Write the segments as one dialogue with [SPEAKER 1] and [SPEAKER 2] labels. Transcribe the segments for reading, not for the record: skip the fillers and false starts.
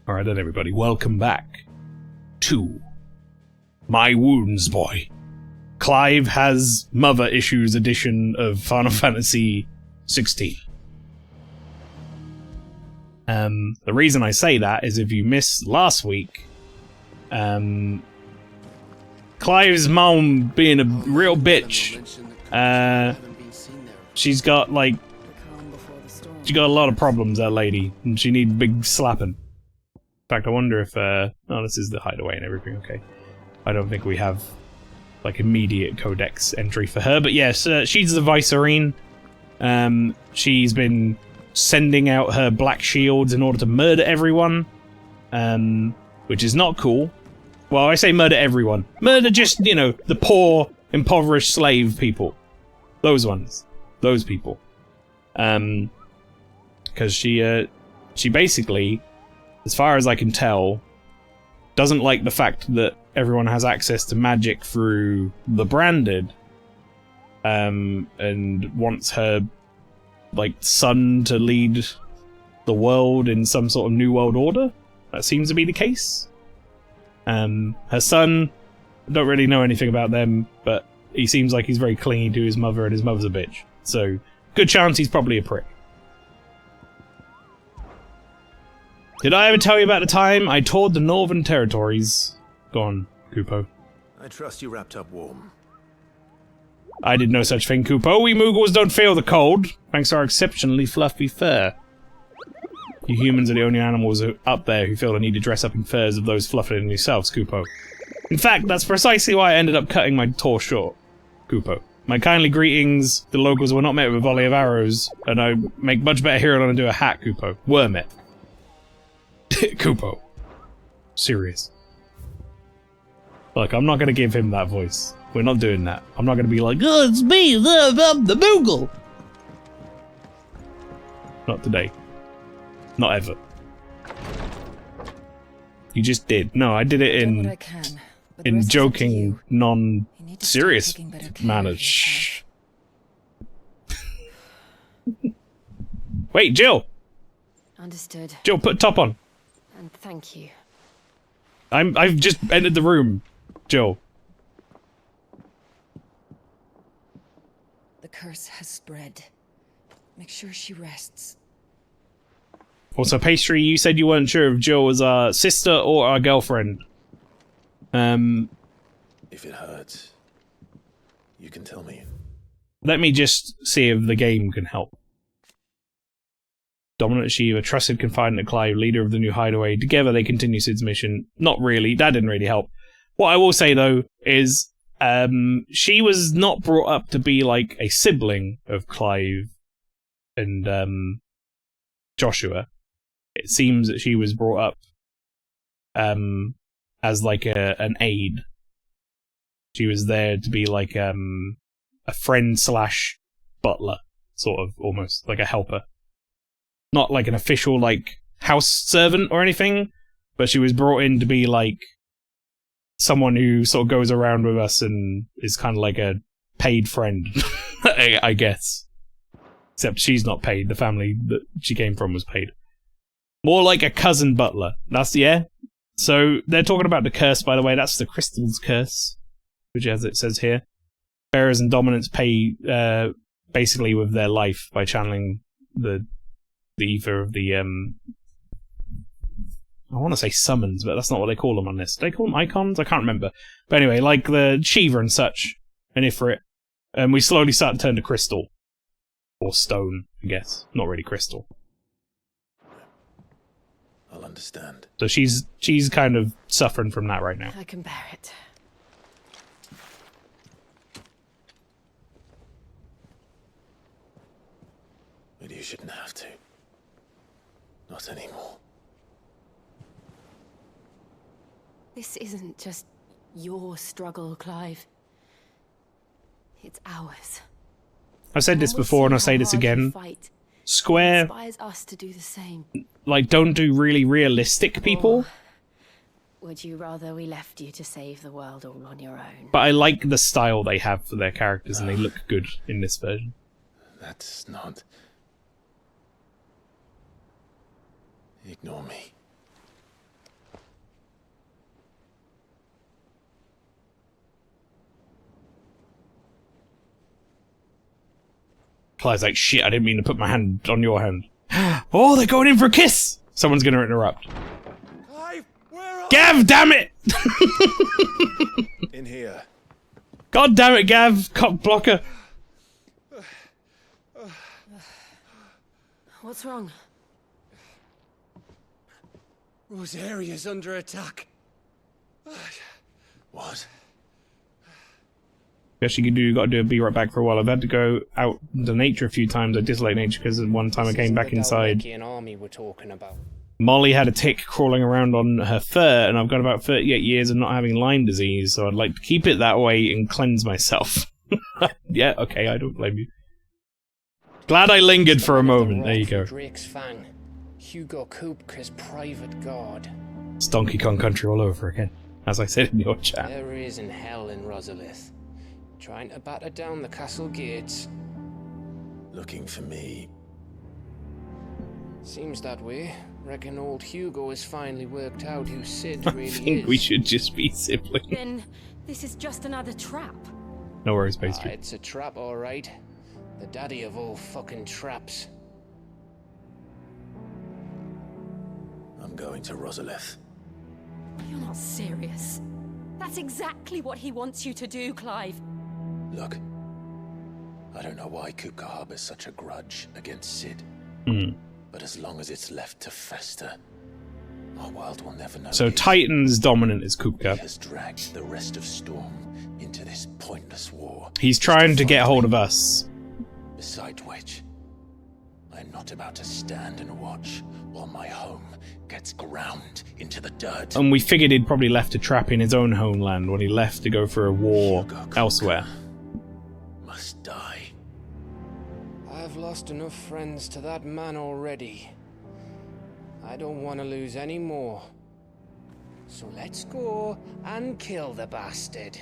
[SPEAKER 1] Alright then everybody, welcome back to My Wounds Boy. Clive has Mother Issues edition of Final Fantasy XVI. The reason I say that is if you missed last week, Clive's mom being a real bitch, she's got a lot of problems, that lady, and she needs big slapping. In fact, I wonder if, oh, this is the hideaway and everything, okay. I don't think we have, like, immediate codex entry for her, but yes, she's the Vicereine. She's been sending out her black shields in order to murder everyone, which is not cool. Well, I say murder everyone. Murder just, you know, the poor, impoverished slave people. Those ones. Those people. Because she basically, as far as I can tell, doesn't like the fact that everyone has access to magic through the branded, and wants her, like, son to lead the world in some sort of new world order. That seems to be the case. Her son, I don't really know anything about them, but he seems like he's very clingy to his mother, and his mother's a bitch. So, good chance he's probably a prick. Did I ever tell you about the time I toured the Northern Territories? Go on, Kupo.
[SPEAKER 2] I trust you wrapped up warm.
[SPEAKER 1] I did no such thing, Kupo. We Moogles don't feel the cold, thanks to our exceptionally fluffy fur. You humans are the only animals up there who feel the need to dress up in furs of those fluffier than yourselves, Kupo. In fact, that's precisely why I ended up cutting my tour short, Kupo. My kindly greetings, the locals were not met with a volley of arrows, and I make much better hero than I do a hat, Kupo. Were met. Kupo. Serious. Look, I'm not gonna give him that voice. We're not doing that. I'm not gonna be like, oh, it's me, the Moogle! Not today. Not ever. You just did. No, I did it in joking, non-serious manner. Shh. Wait, Jill!
[SPEAKER 3] Understood.
[SPEAKER 1] Jill, put a top on.
[SPEAKER 3] And thank you.
[SPEAKER 1] I've just entered the room, Jill.
[SPEAKER 3] The curse has spread. Make sure she rests.
[SPEAKER 1] Also, Pastry, you said you weren't sure if Jill was our sister or our girlfriend.
[SPEAKER 2] If it hurts, you can tell me.
[SPEAKER 1] Let me just see if the game can help. Dominant Shiva, trusted confidant of Clive, leader of the new hideaway. Together they continue Sid's mission. Not really, that didn't really help. What I will say though is, she was not brought up to be like a sibling of Clive and Joshua. It seems that she was brought up as like an aide. She was there to be like a friend slash butler, sort of, almost like a helper. Not like an official like house servant or anything, but she was brought in to be like someone who sort of goes around with us and is kind of like a paid friend, I guess. Except she's not paid. The family that she came from was paid. More like a cousin butler. That's, yeah. So, they're talking about the curse, by the way. That's the Crystal's Curse, which, as it says here, bearers and dominants pay, basically with their life by channeling the ether of the, I want to say summons, but that's not what they call them on this. Do they call them icons? I can't remember. But anyway, like the Shiva and such, and Ifrit, and we slowly start to turn to crystal. Or stone, I guess. Not really crystal.
[SPEAKER 2] I'll understand.
[SPEAKER 1] So she's kind of suffering from that right now.
[SPEAKER 3] I can bear it.
[SPEAKER 2] But you shouldn't have to. Not anymore.
[SPEAKER 3] This isn't just your struggle, Clive. It's ours.
[SPEAKER 1] I've said this before and I'll say this again. Square,
[SPEAKER 3] inspires us to do the same.
[SPEAKER 1] Like, don't do really realistic people.
[SPEAKER 3] Or would you rather we left you to save the world all on your own?
[SPEAKER 1] But I like the style they have for their characters and they look good in this version.
[SPEAKER 2] That's not... Ignore me.
[SPEAKER 1] Clive's like, shit, I didn't mean to put my hand on your hand. Oh, they're going in for a kiss! Someone's gonna interrupt.
[SPEAKER 2] Clive, where are
[SPEAKER 1] Gav, damn it!
[SPEAKER 2] In here.
[SPEAKER 1] God damn it, Gav, cock blocker.
[SPEAKER 3] What's wrong?
[SPEAKER 2] Rosaria's under attack. What?
[SPEAKER 1] Guess you gotta do a be right back for a while. I've had to go out into nature a few times. I dislike nature because one time I came back inside.
[SPEAKER 4] Army we're talking about.
[SPEAKER 1] Molly had a tick crawling around on her fur, and I've got about 38 years of not having Lyme disease, so I'd like to keep it that way and cleanse myself. Yeah, okay, I don't blame you. Glad I lingered for a moment. There you go.
[SPEAKER 4] Drake's Fang. Hugo Kupka's private guard.
[SPEAKER 1] It's Donkey Kong Country all over again, as I said in your chat.
[SPEAKER 4] There is in hell in Rosalith. Trying to batter down the castle gates.
[SPEAKER 2] Looking for me.
[SPEAKER 4] Seems that way. Reckon old Hugo has finally worked out who Sid really
[SPEAKER 1] I
[SPEAKER 4] is.
[SPEAKER 1] think we should just be siblings.
[SPEAKER 3] Then this is just another trap.
[SPEAKER 1] No worries, pastry.
[SPEAKER 4] It's a trap, alright. The daddy of all fucking traps.
[SPEAKER 2] I'm going to Rosalith.
[SPEAKER 3] You're not serious. That's exactly what he wants you to do, Clive.
[SPEAKER 2] Look, I don't know why Kupka harbors such a grudge against Sid. But as long as it's left to fester, our world will never know.
[SPEAKER 1] So Titan's dominant is
[SPEAKER 2] He
[SPEAKER 1] Kupka.
[SPEAKER 2] has dragged the rest of Storm into this pointless war.
[SPEAKER 1] He's trying to get hold of us.
[SPEAKER 2] Besides which, I'm not about to stand and watch while my home gets ground into the dirt.
[SPEAKER 1] And we figured he'd probably left a trap in his own homeland when he left to go for a war elsewhere.
[SPEAKER 2] Must die.
[SPEAKER 4] I've lost enough friends to that man already. I don't want to lose any more. So let's go and kill the bastard.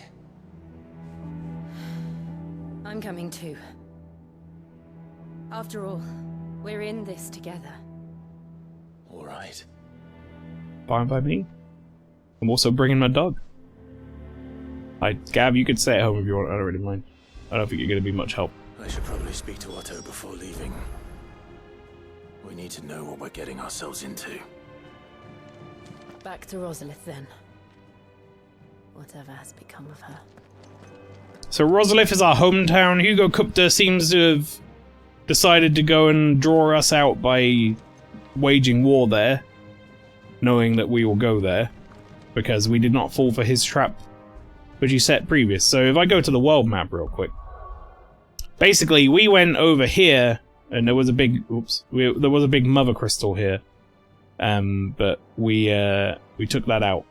[SPEAKER 3] I'm coming too. After all, we're in this together.
[SPEAKER 2] All right.
[SPEAKER 1] Fine by me. I'm also bringing my dog. Gav, you could stay at home if you want. I don't really mind. I don't think you're going to be much help.
[SPEAKER 2] I should probably speak to Otto before leaving. We need to know what we're getting ourselves into.
[SPEAKER 3] Back to Rosalith then. Whatever has become of her.
[SPEAKER 1] So Rosalith is our hometown. Hugo Kupka seems to have decided to go and draw us out by waging war there, knowing that we will go there, because we did not fall for his trap which he set previous. So if I go to the world map real quick, basically we went over here and there was a big there was a big mother crystal here, but we took that out.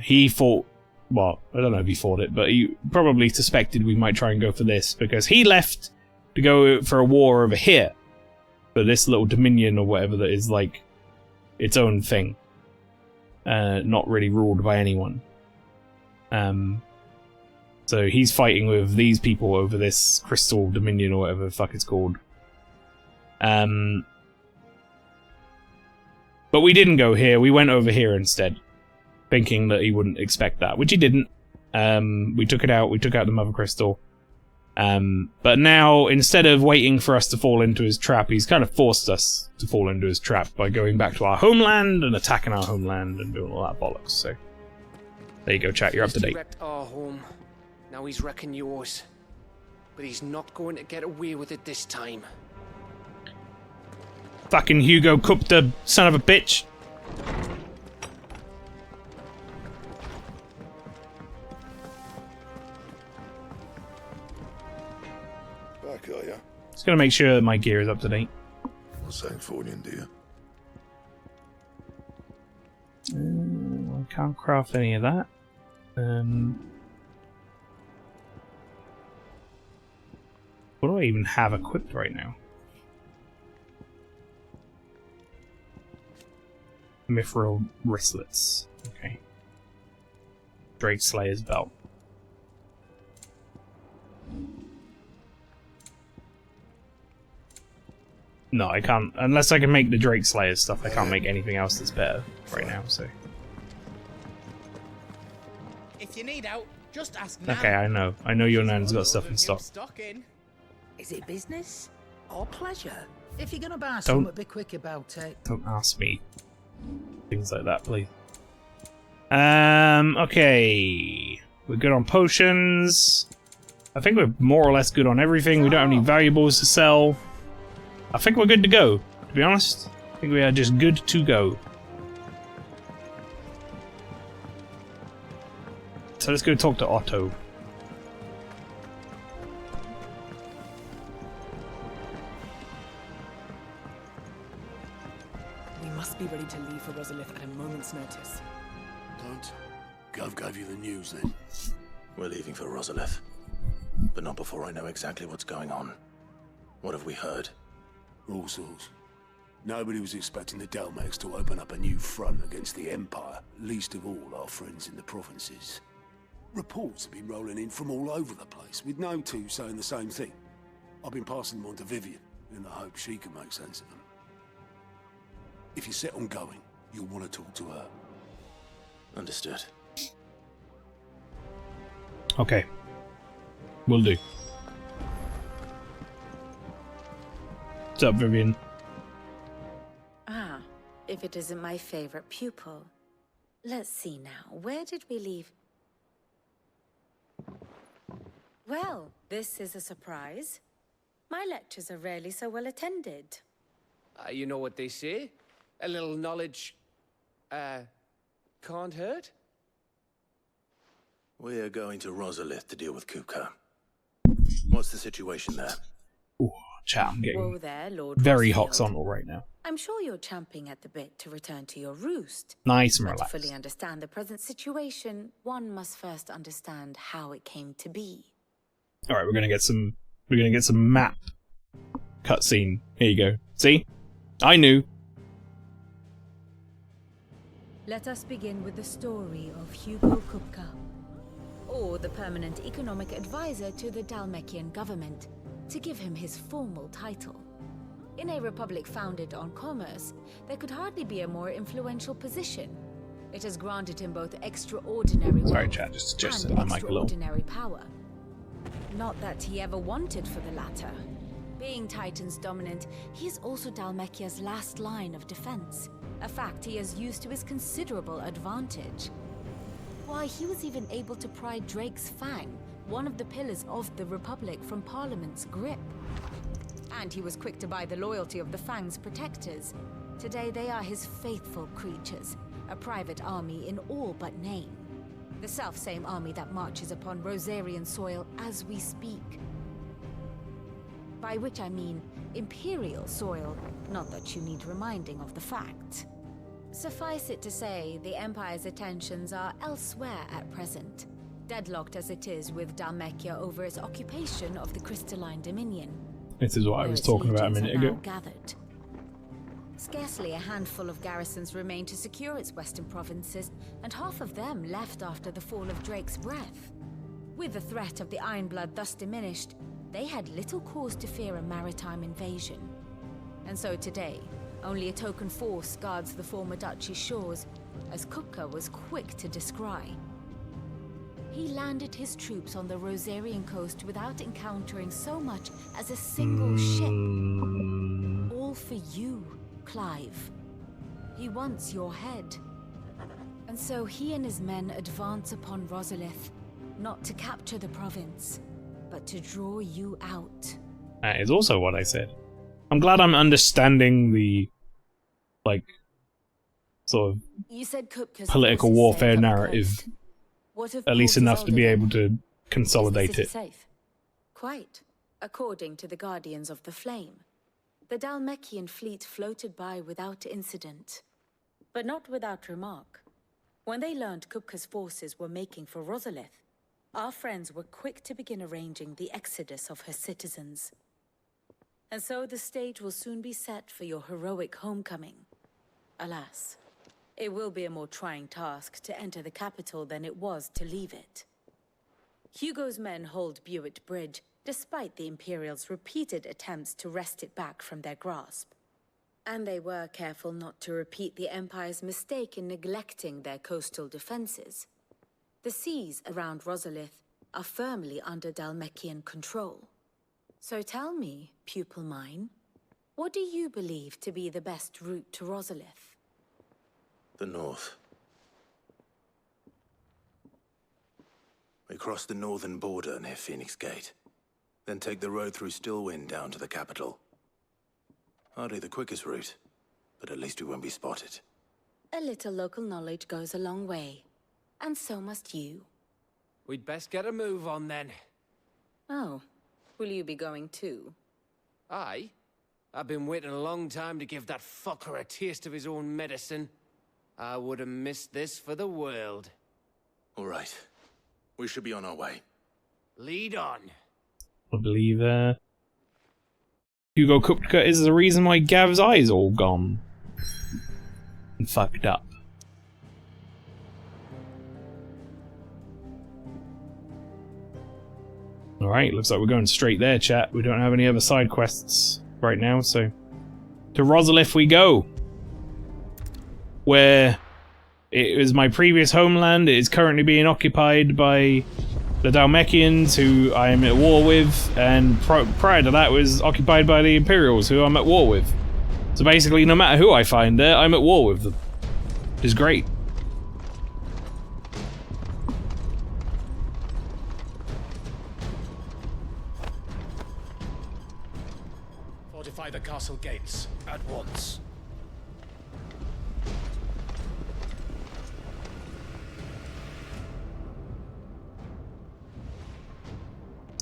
[SPEAKER 1] He thought, well, I don't know if he thought it, but he probably suspected we might try and go for this, because he left to go for a war over here, for this little dominion or whatever that is like its own thing, not really ruled by anyone. So he's fighting with these people over this crystal dominion or whatever the fuck it's called. But we didn't go here, we went over here instead, thinking that he wouldn't expect that, which he didn't. We took it out, we took out the mother crystal. But now, instead of waiting for us to fall into his trap, he's kind of forced us to fall into his trap by going back to our homeland and attacking our homeland and doing all that bollocks. So, there you go, chat, you're up to date.
[SPEAKER 4] He wrecked our home. Now he's wrecking yours. But he's not going to get away with it this time.
[SPEAKER 1] Fucking Hugo Kupka, son of a bitch.
[SPEAKER 5] Back, are ya?
[SPEAKER 1] Just gonna make sure that my gear is up to date.
[SPEAKER 5] What's that for you, dear?
[SPEAKER 1] I can't craft any of that. What do I even have equipped right now? Mithril wristlets. Okay. Drake Slayer's belt. No, I can't. Unless I can make the Drake Slayer stuff, I can't make anything else that's better right now, so.
[SPEAKER 6] If you need out, Just ask Nan.
[SPEAKER 1] Okay, I know your nan's got
[SPEAKER 6] She's
[SPEAKER 1] stuff in
[SPEAKER 6] ordered
[SPEAKER 1] stock.
[SPEAKER 6] new stock in.
[SPEAKER 7] Is it business or pleasure? If you're gonna buy
[SPEAKER 1] Don't-
[SPEAKER 7] something, be quick about it.
[SPEAKER 1] Don't ask me things like that, please. Okay. We're good on potions. I think we're more or less good on everything. We don't have any valuables to sell. I think we're good to go, to be honest. I think we are just good to go. So let's go talk to Otto.
[SPEAKER 8] We must be ready to leave for Rosalith at a moment's notice.
[SPEAKER 5] Don't. Gov gave you the news then.
[SPEAKER 2] We're leaving for Rosalith. But not before I know exactly what's going on. What have we heard?
[SPEAKER 5] All sorts. Nobody was expecting the Dalmacs to open up a new front against the Empire, least of all our friends in the provinces. Reports have been rolling in from all over the place, with no two saying the same thing. I've been passing them on to Vivian, in the hope she can make sense of them. If you're set on going, you'll want to talk to her.
[SPEAKER 2] Understood.
[SPEAKER 1] Okay. Will do. What's up, Vivian?
[SPEAKER 9] Ah, if it isn't my favorite pupil. Let's see now, where did we leave? Well, this is a surprise. My lectures are rarely so well attended.
[SPEAKER 4] You know what they say? A little knowledge, can't hurt?
[SPEAKER 2] We're going to Rosalith to deal with Kupka. What's the situation there?
[SPEAKER 1] Ooh, chat, I'm
[SPEAKER 9] Whoa
[SPEAKER 1] getting
[SPEAKER 9] there, Lord
[SPEAKER 1] very
[SPEAKER 9] Rossfield.
[SPEAKER 1] horizontal right now.
[SPEAKER 9] I'm sure you're champing at the bit to return to your roost.
[SPEAKER 1] Nice and
[SPEAKER 9] But to
[SPEAKER 1] relaxed.
[SPEAKER 9] fully understand the present situation, one must first understand how it came to be.
[SPEAKER 1] All right, we're gonna get some map cutscene. Here you go. See, I knew.
[SPEAKER 9] Let us begin with the story of Hugo Kupka, or the permanent economic advisor to the Dalmekian government, to give him his formal title. In a republic founded on commerce, there could hardly be a more influential position. It has granted him both extraordinary
[SPEAKER 1] Sorry,
[SPEAKER 9] wealth
[SPEAKER 1] chat, just adjusted
[SPEAKER 9] and
[SPEAKER 1] my mic a little.
[SPEAKER 9] extraordinary power. Not that he ever wanted for the latter. Being Titan's dominant, he is also Dalmekia's last line of defense, a fact he has used to his considerable advantage. Why, he was even able to pry Drake's Fang, one of the pillars of the Republic, from Parliament's grip. And he was quick to buy the loyalty of the Fang's protectors. Today they are his faithful creatures, a private army in all but name. The self-same army that marches upon Rosarian soil as we speak. By which I mean Imperial soil, not that you need reminding of the fact. Suffice it to say, the Empire's attentions are elsewhere at present, deadlocked as it is with Dalmekia over its occupation of the Crystalline Dominion.
[SPEAKER 1] This is what I
[SPEAKER 9] where
[SPEAKER 1] was
[SPEAKER 9] its
[SPEAKER 1] talking about a
[SPEAKER 9] legions
[SPEAKER 1] minute
[SPEAKER 9] are now
[SPEAKER 1] ago.
[SPEAKER 9] gathered. Scarcely a handful of garrisons remain to secure its western provinces, and half of them left after the fall of Drake's Breath. With the threat of the Ironblood thus diminished, they had little cause to fear a maritime invasion. And so today, only a token force guards the former duchy's shores, as Kupka was quick to descry. He landed his troops on the Rosarian coast without encountering so much as a single ship. All for you, Clive. He wants your head. And so he and his men advance upon Rosalith, not to capture the province, but to draw you out.
[SPEAKER 1] That is also what I said. I'm glad I'm understanding the, like, sort of
[SPEAKER 9] You said Kupka's
[SPEAKER 1] political
[SPEAKER 9] forces
[SPEAKER 1] warfare
[SPEAKER 9] sailed up
[SPEAKER 1] narrative,
[SPEAKER 9] coast. What of
[SPEAKER 1] at least
[SPEAKER 9] Porter's
[SPEAKER 1] enough to be
[SPEAKER 9] Alderman?
[SPEAKER 1] able to consolidate
[SPEAKER 9] Is the
[SPEAKER 1] it.
[SPEAKER 9] city safe? Quite, according to the Guardians of the Flame. The Dalmekian fleet floated by without incident, but not without remark. When they learned Kupka's forces were making for Rosalith, our friends were quick to begin arranging the exodus of her citizens. And so the stage will soon be set for your heroic homecoming. Alas, it will be a more trying task to enter the capital than it was to leave it. Hugo's men hold Buett Bridge, despite the Imperials' repeated attempts to wrest it back from their grasp. And they were careful not to repeat the Empire's mistake in neglecting their coastal defenses. The seas around Rosalith are firmly under Dhalmekian control. So tell me, pupil mine, what do you believe to be the best route to Rosalith?
[SPEAKER 2] The north. We cross the northern border near Phoenix Gate, then take the road through Stillwind down to the capital. Hardly the quickest route, but at least we won't be spotted.
[SPEAKER 9] A little local knowledge goes a long way, and so must you.
[SPEAKER 4] We'd best get a move on then.
[SPEAKER 9] Oh, will you be going too?
[SPEAKER 4] Aye. I've been waiting a long time to give that fucker a taste of his own medicine. I would have missed this for the world.
[SPEAKER 2] All right. We should be on our way.
[SPEAKER 4] Lead on.
[SPEAKER 1] I believe Hugo Kupka is the reason why Gav's eye's all gone. And fucked up. Alright, looks like we're going straight there, chat. We don't have any other side quests right now, so... To Rosalith we go! Where it was my previous homeland. It is currently being occupied by the Dhalmekians, who I am at war with, and prior to that was occupied by the Imperials, who I'm at war with. So basically, no matter who I find there, I'm at war with them. Which is great.
[SPEAKER 6] Fortify the castle gates at once.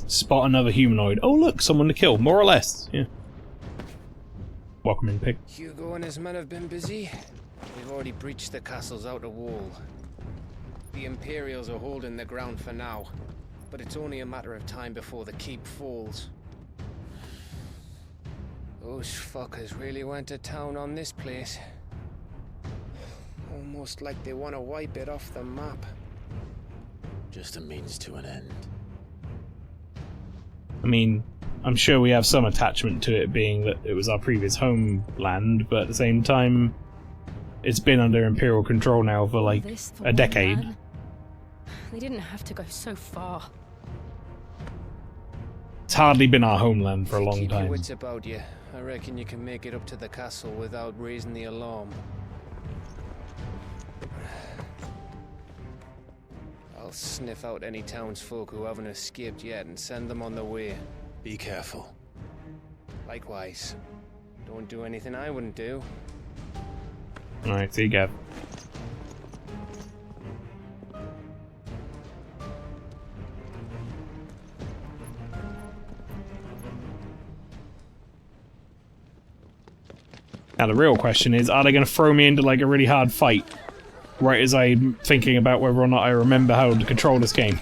[SPEAKER 1] Spot another humanoid. Oh look, someone to kill, more or less. Yeah. Welcome in, pig.
[SPEAKER 4] Hugo and his men have been busy. We've already breached the castle's outer wall. The Imperials are holding the ground for now, but it's only a matter of time before the keep falls. Those fuckers really went to town on this place. Almost like they want to wipe it off the map.
[SPEAKER 2] Just a means to an end.
[SPEAKER 1] I mean, I'm sure we have some attachment to it being that it was our previous homeland, but at the same time, it's been under Imperial control now for like a decade.
[SPEAKER 3] Man. They didn't have to go so far.
[SPEAKER 1] It's hardly been our homeland for a long
[SPEAKER 4] Keep your
[SPEAKER 1] time.
[SPEAKER 4] wits about you. I reckon you can make it up to the castle without raising the alarm. I'll sniff out any townsfolk who haven't escaped yet and send them on their way.
[SPEAKER 2] Be careful.
[SPEAKER 4] Likewise. Don't do anything I wouldn't do.
[SPEAKER 1] Alright, see you, Gav. Now the real question is, are they going to throw me into like a really hard fight? Right as I'm thinking about whether or not I remember how to control this game.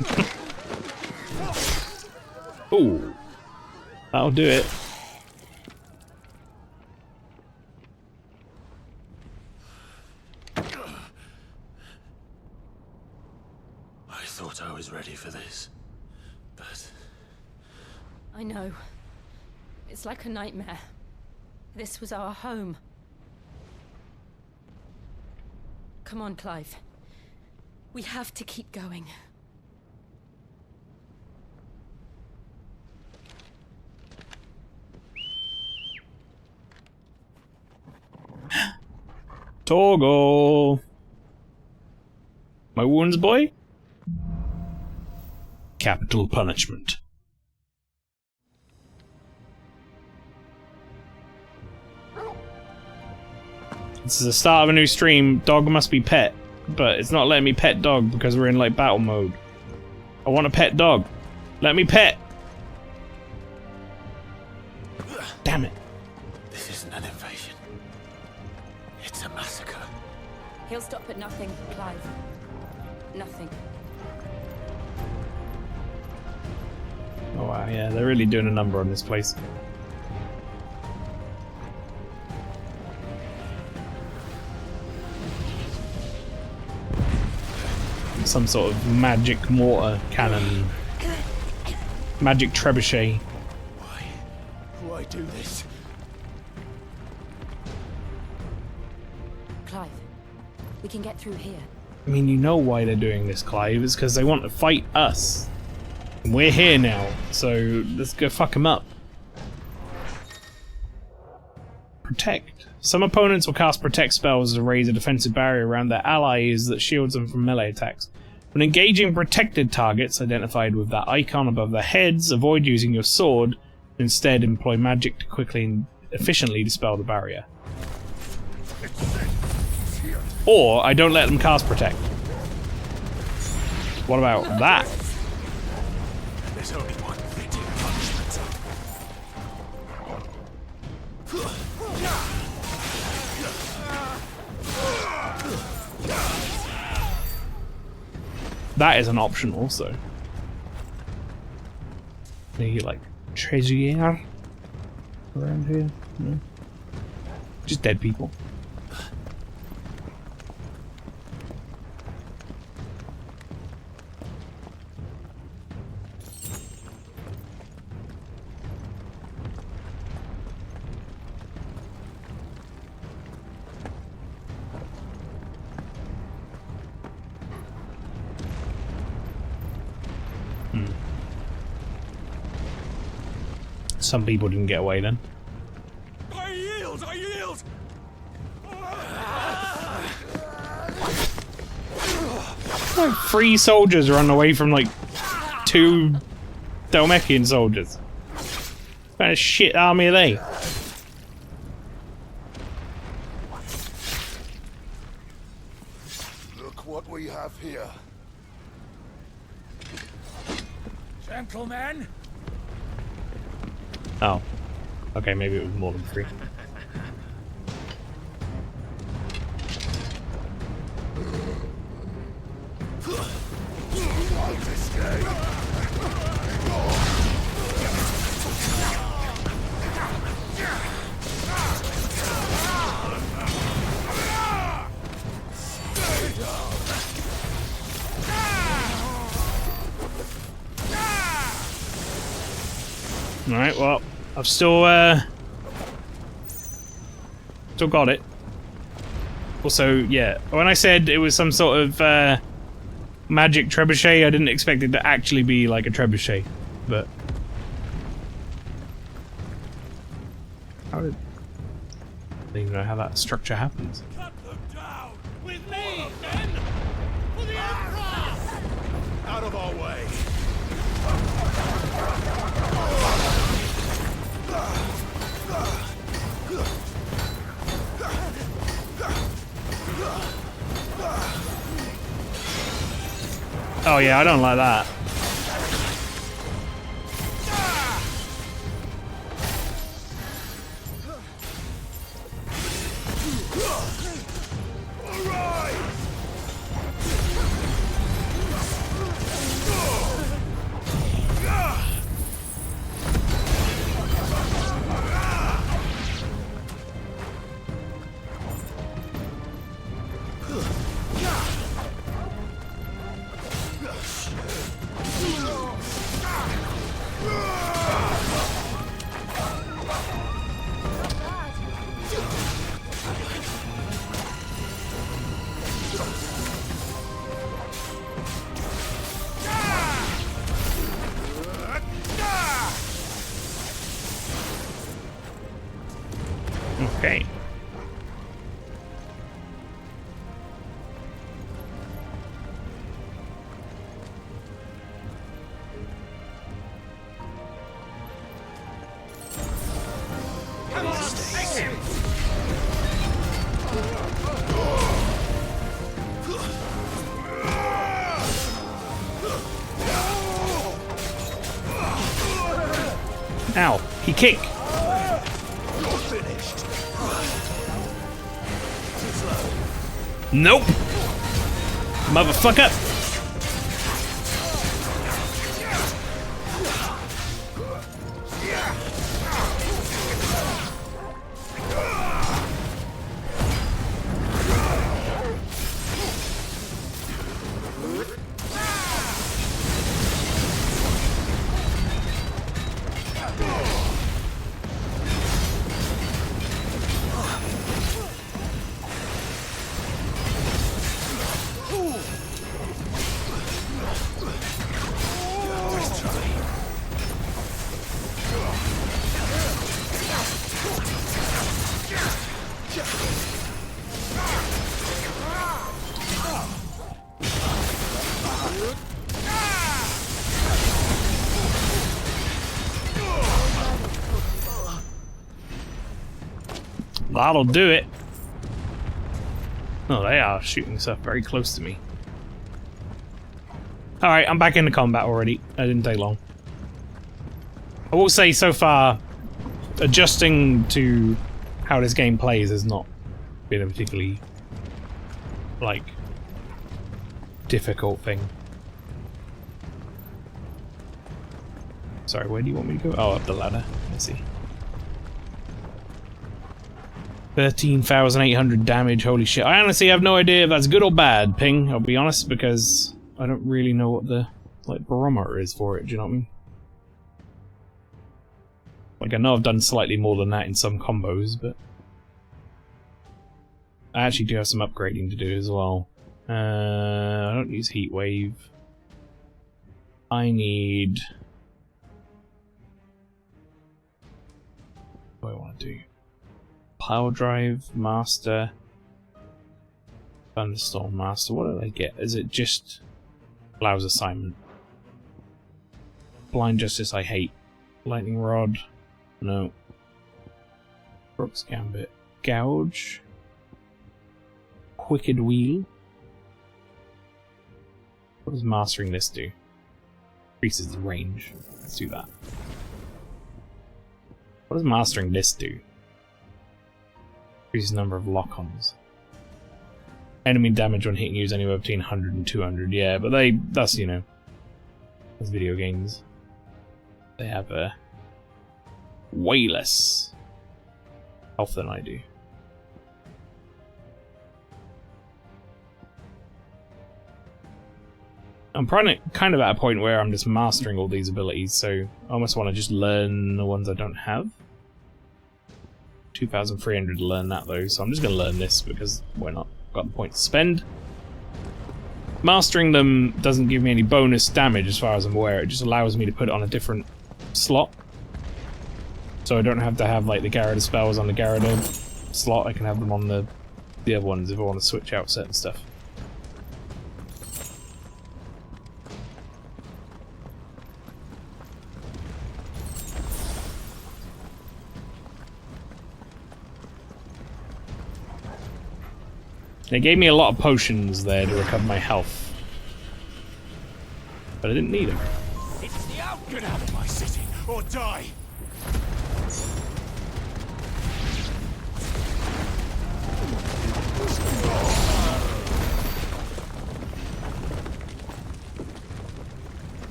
[SPEAKER 1] Ooh. That'll do it.
[SPEAKER 2] I thought I was ready for this, but...
[SPEAKER 3] I know. It's like a nightmare. This was our home. Come on, Clive. We have to keep going.
[SPEAKER 1] Torgal! My wounds, boy? Capital punishment. This is the start of a new stream. Dog must be pet. But it's not letting me pet dog because we're in like battle mode. I want a pet dog. Let me pet! Damn it.
[SPEAKER 2] This isn't an invasion. It's a massacre.
[SPEAKER 3] He'll stop at nothing, Clive. Nothing.
[SPEAKER 1] Oh wow, yeah, they're really doing a number on this place. Some sort of magic mortar cannon. Magic trebuchet.
[SPEAKER 5] Why do this?
[SPEAKER 3] Clive, we can get through here.
[SPEAKER 1] I mean, you know why they're doing this, Clive. It's because they want to fight us. And we're here now, so let's go fuck them up. Protect. Some opponents will cast protect spells to raise a defensive barrier around their allies that shields them from melee attacks. When engaging protected targets identified with that icon above their heads, avoid using your sword. Instead, employ magic to quickly and efficiently dispel the barrier. Or, I don't let them cast protect. What about that?
[SPEAKER 6] There's only one fitting punishment.
[SPEAKER 1] That is an option also. Maybe like treasure around here? No. Just dead people. Some people didn't get away then.
[SPEAKER 6] I yield! I yield!
[SPEAKER 1] Like 3 soldiers run away from like 2 Dhalmekian soldiers. What kind of shit army are they?
[SPEAKER 5] Look what we have here.
[SPEAKER 6] Gentlemen!
[SPEAKER 1] Oh. Okay, maybe it was more than 3. Alright, well, I've still got it. Also, yeah, when I said it was some sort of magic trebuchet, I didn't expect it to actually be like a trebuchet, but... How did... I don't even know how that structure happens.
[SPEAKER 6] Cut them down! With me, men! For the Emperor! Out of our way!
[SPEAKER 1] Oh yeah, I don't like that. Okay. Ow, he kicked. Nope. Motherfucker. That'll do it. Oh, they are shooting stuff very close to me. Alright, I'm back into combat already. That didn't take long. I will say, so far, adjusting to how this game plays has not been a particularly, like, difficult thing. Sorry, where do you want me to go? Oh, up the ladder. Let's see. 13,800 damage, holy shit. I honestly have no idea if that's good or bad, Ping, I'll be honest, because I don't really know what the, like, barometer is for it, do you know what I mean? Like, I know I've done slightly more than that in some combos, but I actually do have some upgrading to do as well. I don't use Heat Wave. I need... what do I want to do? Pile Drive, Master, Thunderstorm Master. What do I get? Is it just Allows Assignment? Blind Justice I hate. Lightning Rod, no. Brooks Gambit, Gouge, Wicked Wheel. What does mastering this do? Increases the range. Let's do that. What does mastering this do? Increases the number of lock-ons. Enemy damage when hitting you is anywhere between 100 and 200. Yeah, but that's, you know, that's video games. They have way less health than I do. I'm kind of at a point where I'm just mastering all these abilities, so I almost want to just learn the ones I don't have. 2,300 to learn that though, so I'm just going to learn this because why not? Got the point to spend. Mastering them doesn't give me any bonus damage as far as I'm aware, it just allows me to put it on a different slot. So I don't have to have like the Gyarados spells on the Gyarados slot, I can have them on the other ones if I want to switch out certain stuff. They gave me a lot of potions there to recover my health. But I didn't need them.
[SPEAKER 6] It's the out! Get out of my city, or die!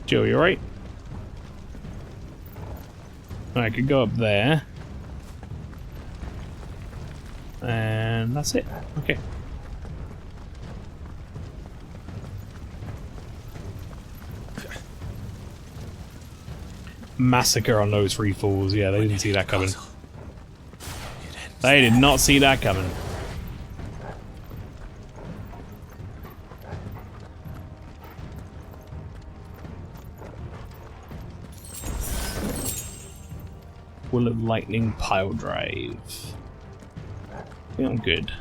[SPEAKER 1] Joe, you alright? I could go up there. And that's it. Okay. Massacre on those free falls. Yeah, they didn't see that coming. They did not see that coming. Will of Lightning Pile Drive. I think I'm good.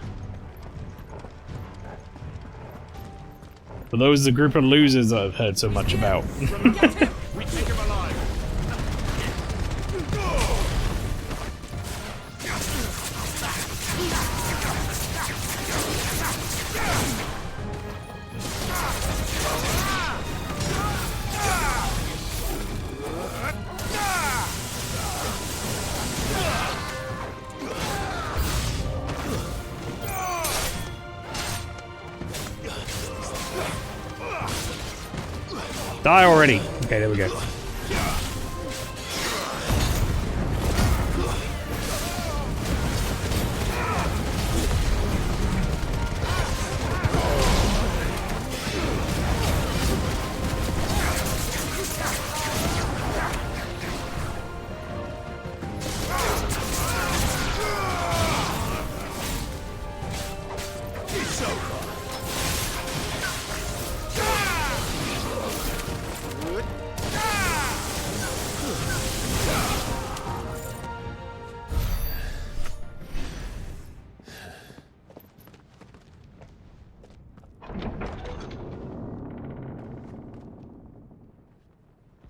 [SPEAKER 1] For those, the group of losers that I've heard so much about.
[SPEAKER 6] We take him alive.
[SPEAKER 1] Die already! Okay, there we go.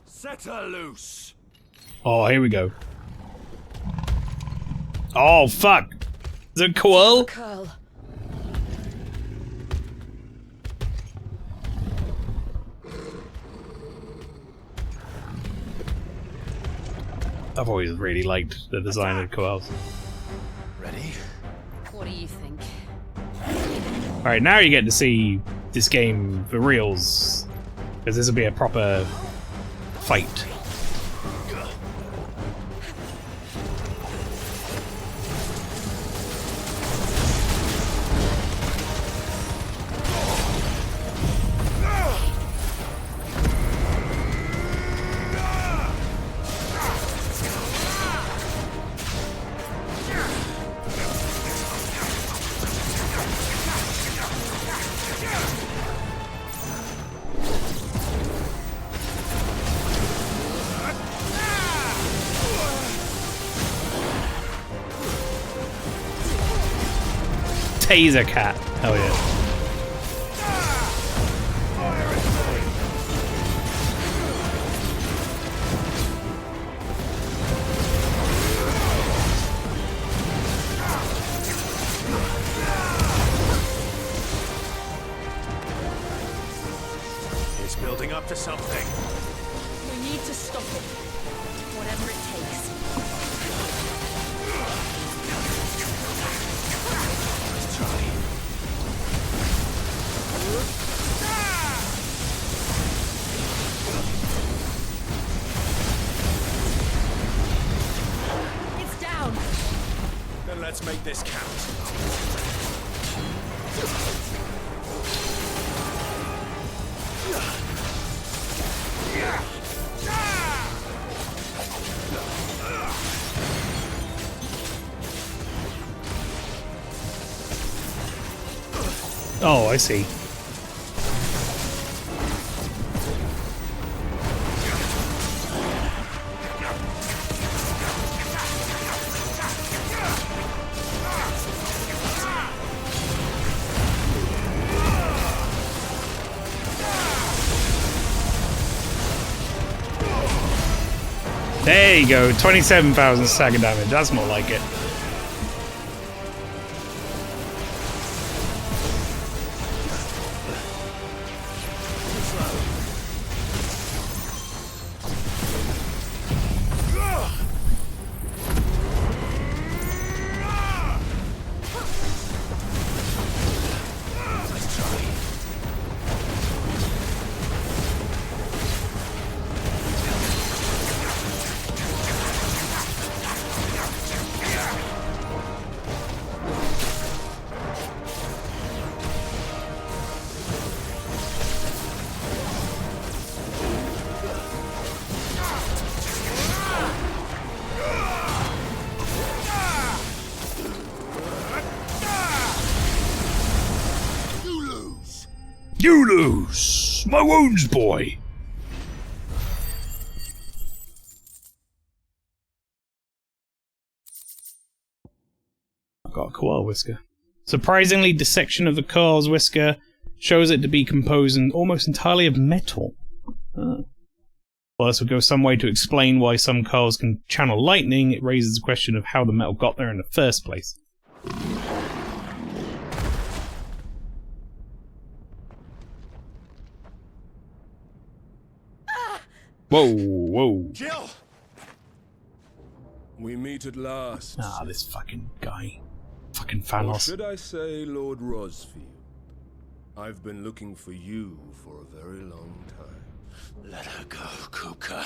[SPEAKER 6] Set her loose.
[SPEAKER 1] Oh, here we go. Oh, fuck. Is it Coel?
[SPEAKER 3] Curl.
[SPEAKER 1] I've always really liked the design of Coels.
[SPEAKER 2] Ready?
[SPEAKER 3] What do you think?
[SPEAKER 1] Alright, now you get to see this game for reals. Because this will be a proper fight. Taser cat. Hell yeah.
[SPEAKER 6] It's building up to something.
[SPEAKER 3] We need to stop it. Whatever it takes.
[SPEAKER 6] Let's try.
[SPEAKER 3] It's down.
[SPEAKER 6] Then let's make this count.
[SPEAKER 1] Oh, I see. There you go, 27,000 stagger damage. That's more like it. You lose! My wounds, boy! I've got a koala whisker. Surprisingly, dissection of the koala's whisker shows it to be composed almost entirely of metal. Well, this would go some way to explain why some koalas can channel lightning. It raises the question of how the metal got there in the first place. Whoa, whoa.
[SPEAKER 6] Jill!
[SPEAKER 5] We meet at last.
[SPEAKER 1] Ah, this fucking guy. Fucking
[SPEAKER 5] Or
[SPEAKER 1] Thanos.
[SPEAKER 5] should I say Lord Rosfield? I've been looking for you for a very long time.
[SPEAKER 2] Let her go, Kuka.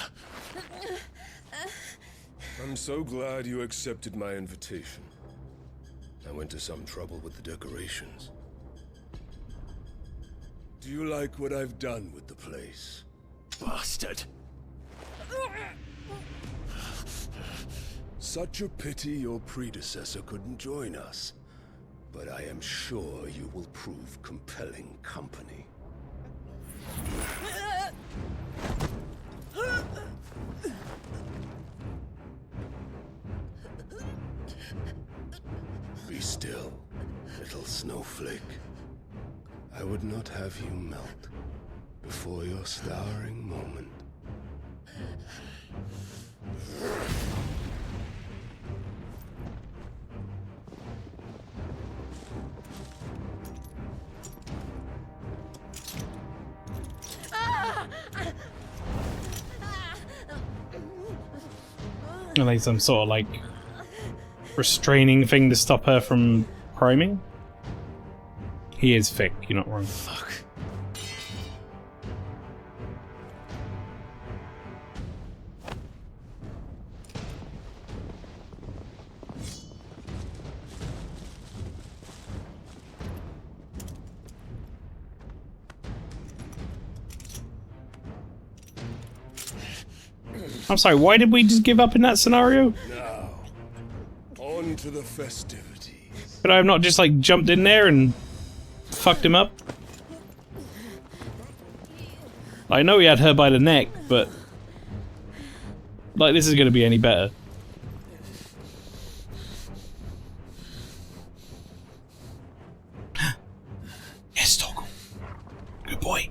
[SPEAKER 5] I'm so glad you accepted my invitation. I went to some trouble with the decorations. Do you like what I've done with the place?
[SPEAKER 2] Bastard.
[SPEAKER 5] Such a pity your predecessor couldn't join us. But I am sure you will prove compelling company. Be still, little snowflake. I would not have you melt before your starring moment.
[SPEAKER 1] Are they some sort of like restraining thing to stop her from priming? He is thick, you're not wrong.
[SPEAKER 6] Fuck.
[SPEAKER 1] I'm sorry, why did we just give up in that scenario?
[SPEAKER 5] Now, on to the festivities.
[SPEAKER 1] Could I have not just like jumped in there and fucked him up? I know he had her by the neck, but like this is gonna be any better. Yes, Toggle. Good boy.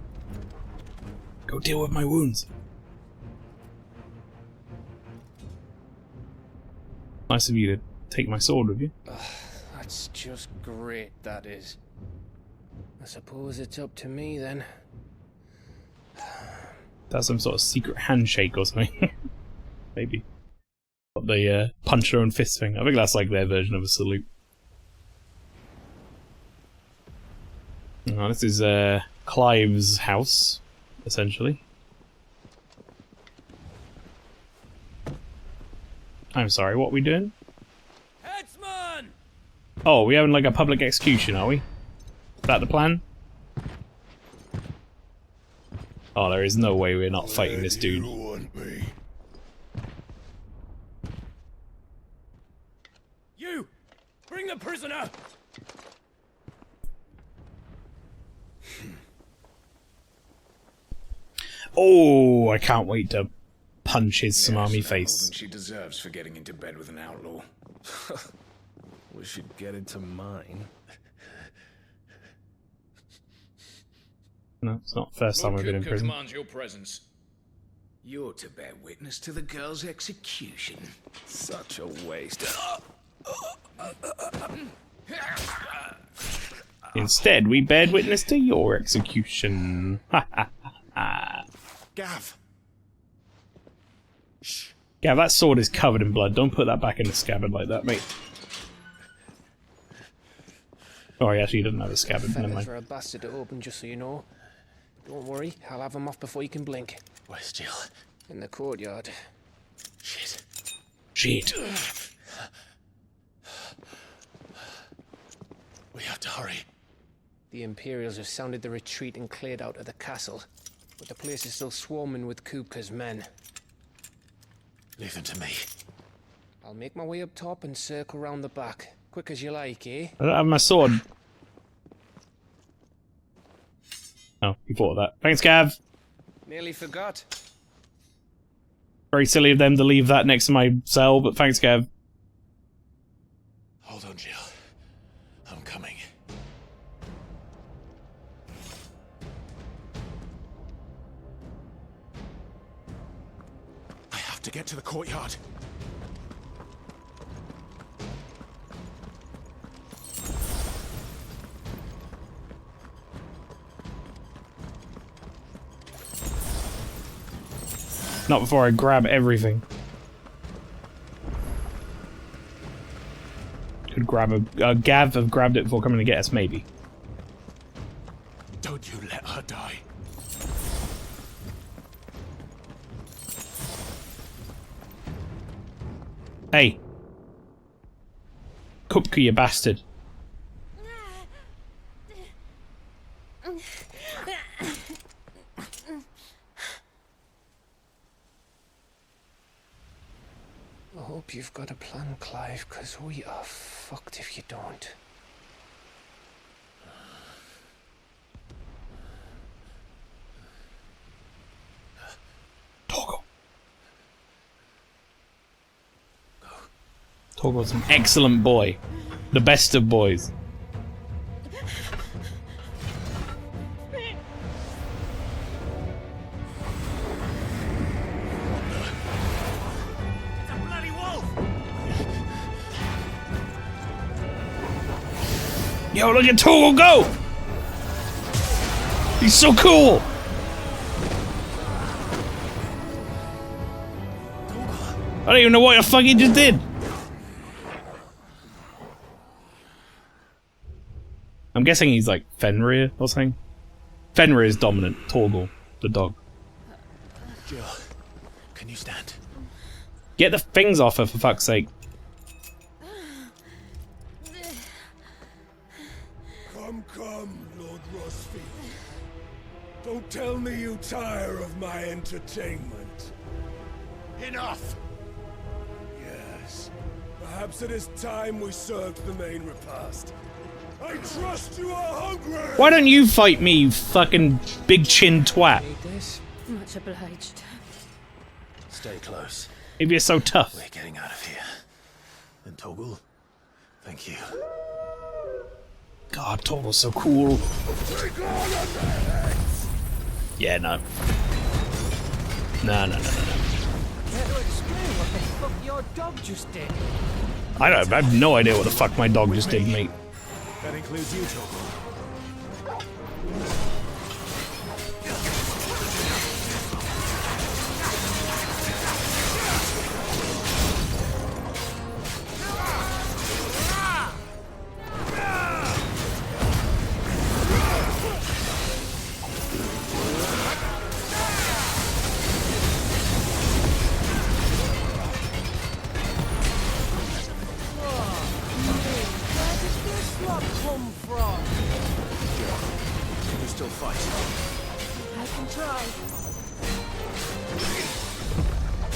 [SPEAKER 1] Go deal with my wounds. Nice of you to take my sword with you.
[SPEAKER 4] That's just great, that is. I suppose it's up to me then.
[SPEAKER 1] That's some sort of secret handshake or something. Maybe. But the punch their own fist thing. I think that's like their version of a salute. Oh, this is Clive's house, essentially. I'm sorry, what are we doing?
[SPEAKER 6] Headsman!
[SPEAKER 1] Oh, we having like a public execution, are we? Is that the plan? Oh, there is no way we're not fighting this dude.
[SPEAKER 5] You want me?
[SPEAKER 6] You! Bring the prisoner!
[SPEAKER 1] Oh, I can't wait to punch his smarmy
[SPEAKER 10] Yes,
[SPEAKER 1] face.
[SPEAKER 10] more than she deserves for getting into bed with an outlaw.
[SPEAKER 6] We should get into mine.
[SPEAKER 1] No, it's not the first time I've been in
[SPEAKER 10] Kupka
[SPEAKER 1] prison.
[SPEAKER 10] commands your presence. You're to bear witness to the girl's execution.
[SPEAKER 6] Such a waste.
[SPEAKER 1] Instead, we bared witness to your execution. Ha ha ha.
[SPEAKER 6] Gav!
[SPEAKER 1] Yeah, that sword is covered in blood. Don't put that back in the scabbard like that, mate. Oh, he actually doesn't have a scabbard. Never
[SPEAKER 4] Fetters
[SPEAKER 1] mind.
[SPEAKER 4] are a bastard to open, just so you know. Don't worry, I'll have him off before you can blink.
[SPEAKER 6] Where's Jill?
[SPEAKER 4] In the courtyard.
[SPEAKER 6] Shit.
[SPEAKER 1] Shit.
[SPEAKER 6] We have to hurry.
[SPEAKER 4] The Imperials have sounded the retreat and cleared out of the castle. But the place is still swarming with Kupka's men.
[SPEAKER 6] Leave them to me.
[SPEAKER 4] I'll make my way up top and circle round the back. Quick as you like, eh?
[SPEAKER 1] I don't have my sword. Oh, you thought of that. Thanks, Gav.
[SPEAKER 4] Nearly forgot.
[SPEAKER 1] Very silly of them to leave that next to my cell, but thanks, Gav.
[SPEAKER 6] Hold on, Jill. I'm coming. I have to get to the courtyard.
[SPEAKER 1] Not before I grab everything. Could grab a Gav have grabbed it before coming to get us, maybe.
[SPEAKER 6] Don't you let her die.
[SPEAKER 1] Hey. Kupka, you bastard.
[SPEAKER 4] I hope you've got a plan, Clive, because we are fucked if you don't.
[SPEAKER 1] Toggle. Toggle's an excellent boy. The best of boys. Yo, look at Toggle go! He's so cool! I don't even know what the fuck he just did. I'm guessing he's like Fenrir or something. Fenrir is dominant. Torgal, the dog.
[SPEAKER 2] Jill, can you stand?
[SPEAKER 1] Get the things off her, for fuck's sake.
[SPEAKER 5] Come, Lord Rosfield. Don't tell me you tire of my entertainment.
[SPEAKER 6] Enough!
[SPEAKER 5] Yes. Perhaps it is time we served the main repast. I trust you are hungry!
[SPEAKER 1] Why don't you fight me, you fucking big chin twat?
[SPEAKER 3] Much obliged.
[SPEAKER 2] Stay close.
[SPEAKER 1] If you're so tough.
[SPEAKER 2] We're getting out of here. And Torgal, thank you.
[SPEAKER 1] God, Torgal's so cool. Yeah, no. No.
[SPEAKER 4] Care to explain what the fuck your dog just did?
[SPEAKER 1] I have no idea what the fuck my dog just did, mate.
[SPEAKER 2] That includes you, Torgal.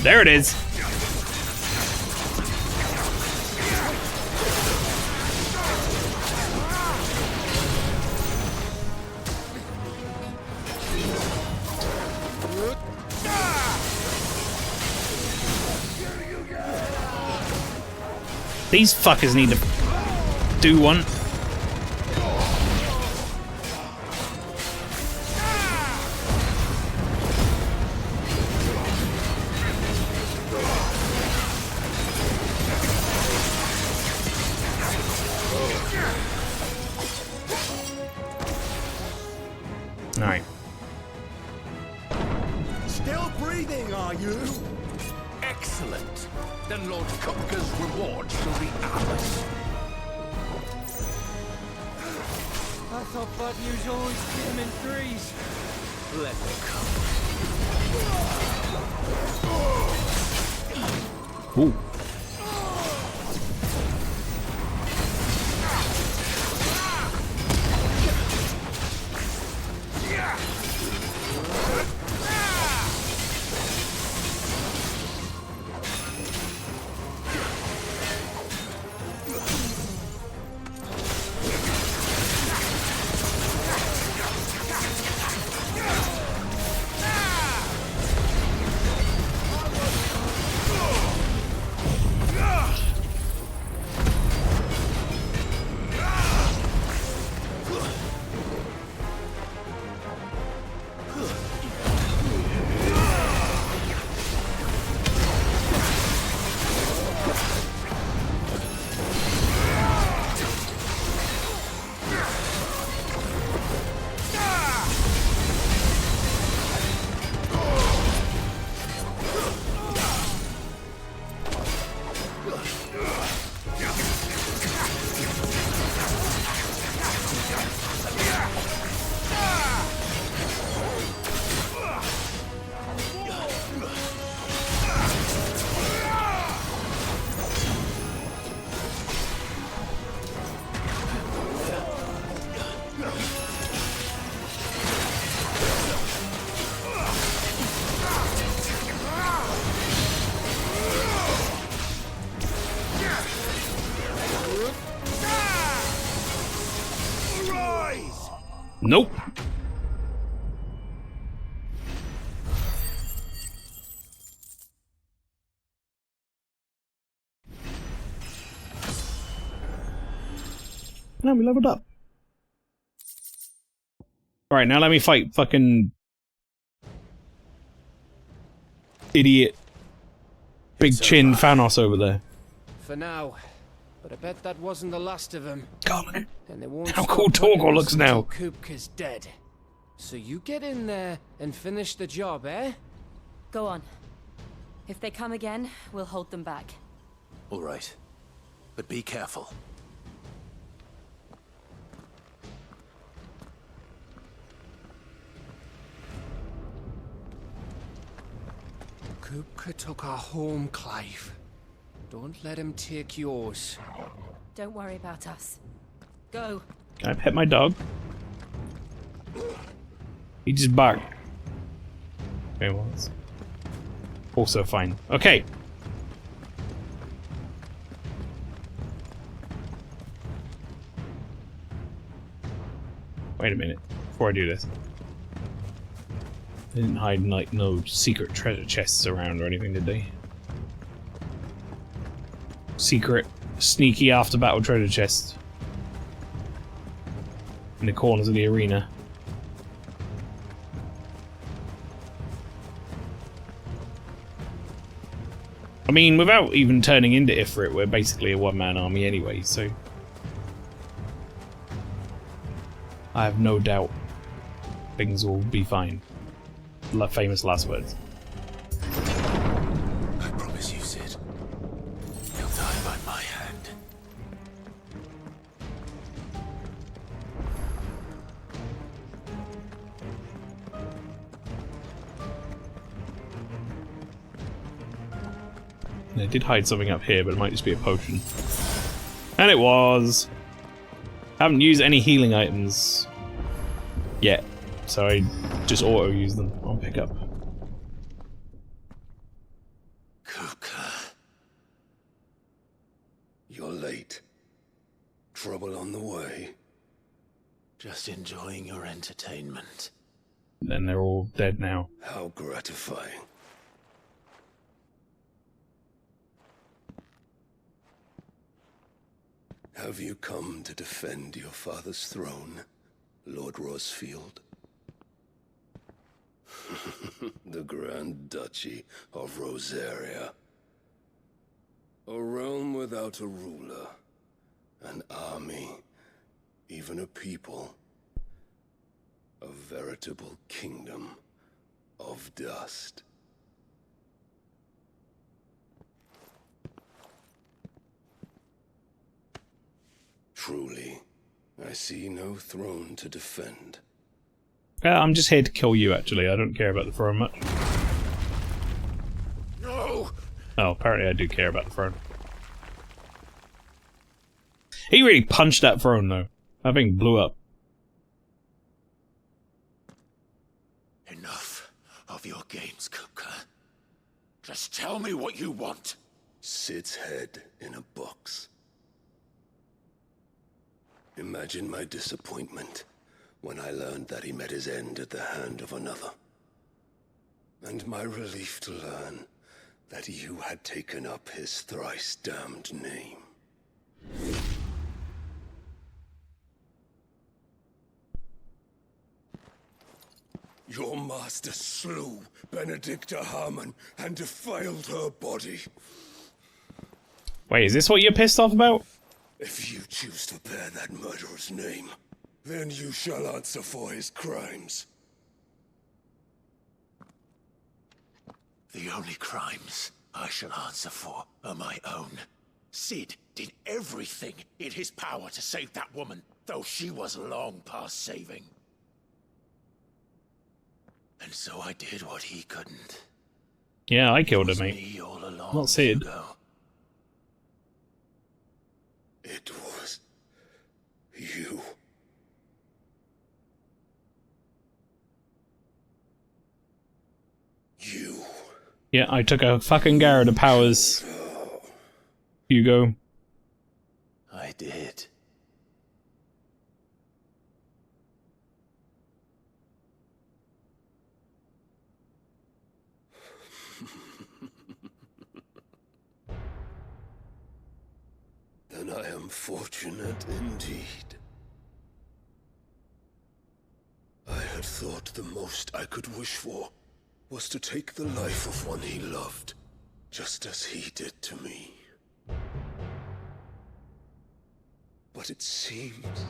[SPEAKER 1] There it is. These fuckers need to do one. Alright.
[SPEAKER 6] Still breathing, are you?
[SPEAKER 10] Excellent. Then Lord Kupka's reward shall be ours.
[SPEAKER 4] I thought bad news always came in threes.
[SPEAKER 10] Let me come.
[SPEAKER 1] Ooh. Nope. No, we leveled up. Alright, now let me fight fucking idiot big chin Thanos over there.
[SPEAKER 4] For now. But I bet that wasn't the last of them.
[SPEAKER 1] God, look at
[SPEAKER 4] And they won't
[SPEAKER 1] how
[SPEAKER 4] stop
[SPEAKER 1] cool
[SPEAKER 4] hunting
[SPEAKER 1] Torgal
[SPEAKER 4] us
[SPEAKER 1] looks now.
[SPEAKER 4] until Kupka's dead. So you get in there and finish the job, eh?
[SPEAKER 3] Go on. If they come again, we'll hold them back.
[SPEAKER 2] All right. But be careful.
[SPEAKER 4] Kupka took our home, Clive. Don't let him take yours.
[SPEAKER 3] Don't worry about us. Go.
[SPEAKER 1] Can I pet my dog? He just barked. Okay, well, that's also fine. Okay. Wait a minute. Before I do this. They didn't hide like no secret treasure chests around or anything, did they? Secret, sneaky after battle treasure chests in the corners of the arena. I mean, without even turning into Ifrit, we're basically a one-man army anyway, so I have no doubt things will be fine. Famous last words.
[SPEAKER 2] I promise you, Sid. You'll die by my hand.
[SPEAKER 1] They did hide something up here, but it might just be a potion. And it was! Haven't used any healing items yet, so I just auto-use them on pickup.
[SPEAKER 5] Kupka. You're late. Trouble on the way.
[SPEAKER 2] Just enjoying your entertainment.
[SPEAKER 1] Then they're all dead now.
[SPEAKER 5] How gratifying. Have you come to defend your father's throne, Lord Rosfield? The Grand Duchy of Rosaria. A realm without a ruler, an army, even a people. A veritable kingdom of dust. Truly, I see no throne to defend.
[SPEAKER 1] I'm just here to kill you, actually. I don't care about the throne much.
[SPEAKER 5] No!
[SPEAKER 1] Oh, apparently I do care about the throne. He really punched that throne, though. That thing blew up.
[SPEAKER 10] Enough of your games, Kupka. Just tell me what you want.
[SPEAKER 5] Sid's head in a box. Imagine my disappointment when I learned that he met his end at the hand of another. And my relief to learn that you had taken up his thrice-damned name. Your master slew Benedicta Harmon and defiled her body.
[SPEAKER 1] Wait, is this what you're pissed off about?
[SPEAKER 5] If you choose to bear that murderer's name, then you shall answer for his crimes.
[SPEAKER 10] The only crimes I shall answer for are my own. Sid did everything in his power to save that woman, though she was long past saving. And so I did what he couldn't.
[SPEAKER 1] Yeah, I killed her, mate.
[SPEAKER 10] Me all along,
[SPEAKER 1] Not Sid.
[SPEAKER 10] Hugo.
[SPEAKER 5] It was you. You.
[SPEAKER 1] Yeah, I took a fucking Garrett of powers. Hugo.
[SPEAKER 2] I did.
[SPEAKER 5] Then I am fortunate indeed. I had thought the most I could wish for was to take the life of one he loved, just as he did to me. But it seems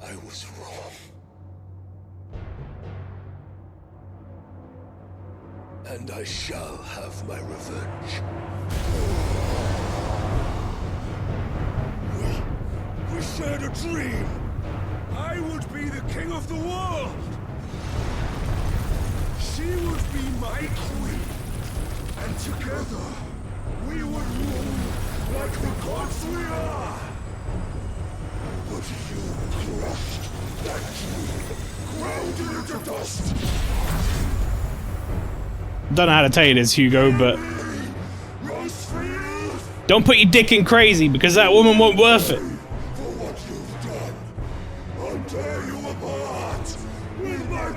[SPEAKER 5] I was wrong. And I shall have my revenge. We shared a dream. I would be the king of the world. She would be my queen. And together, we would rule like the gods we are. But you crushed that dream, ground it into dust.
[SPEAKER 1] Don't know how to tell you this, Hugo, but don't put your dick in crazy because that woman won't worth it.
[SPEAKER 5] For what you've done, I'll tear you apart with my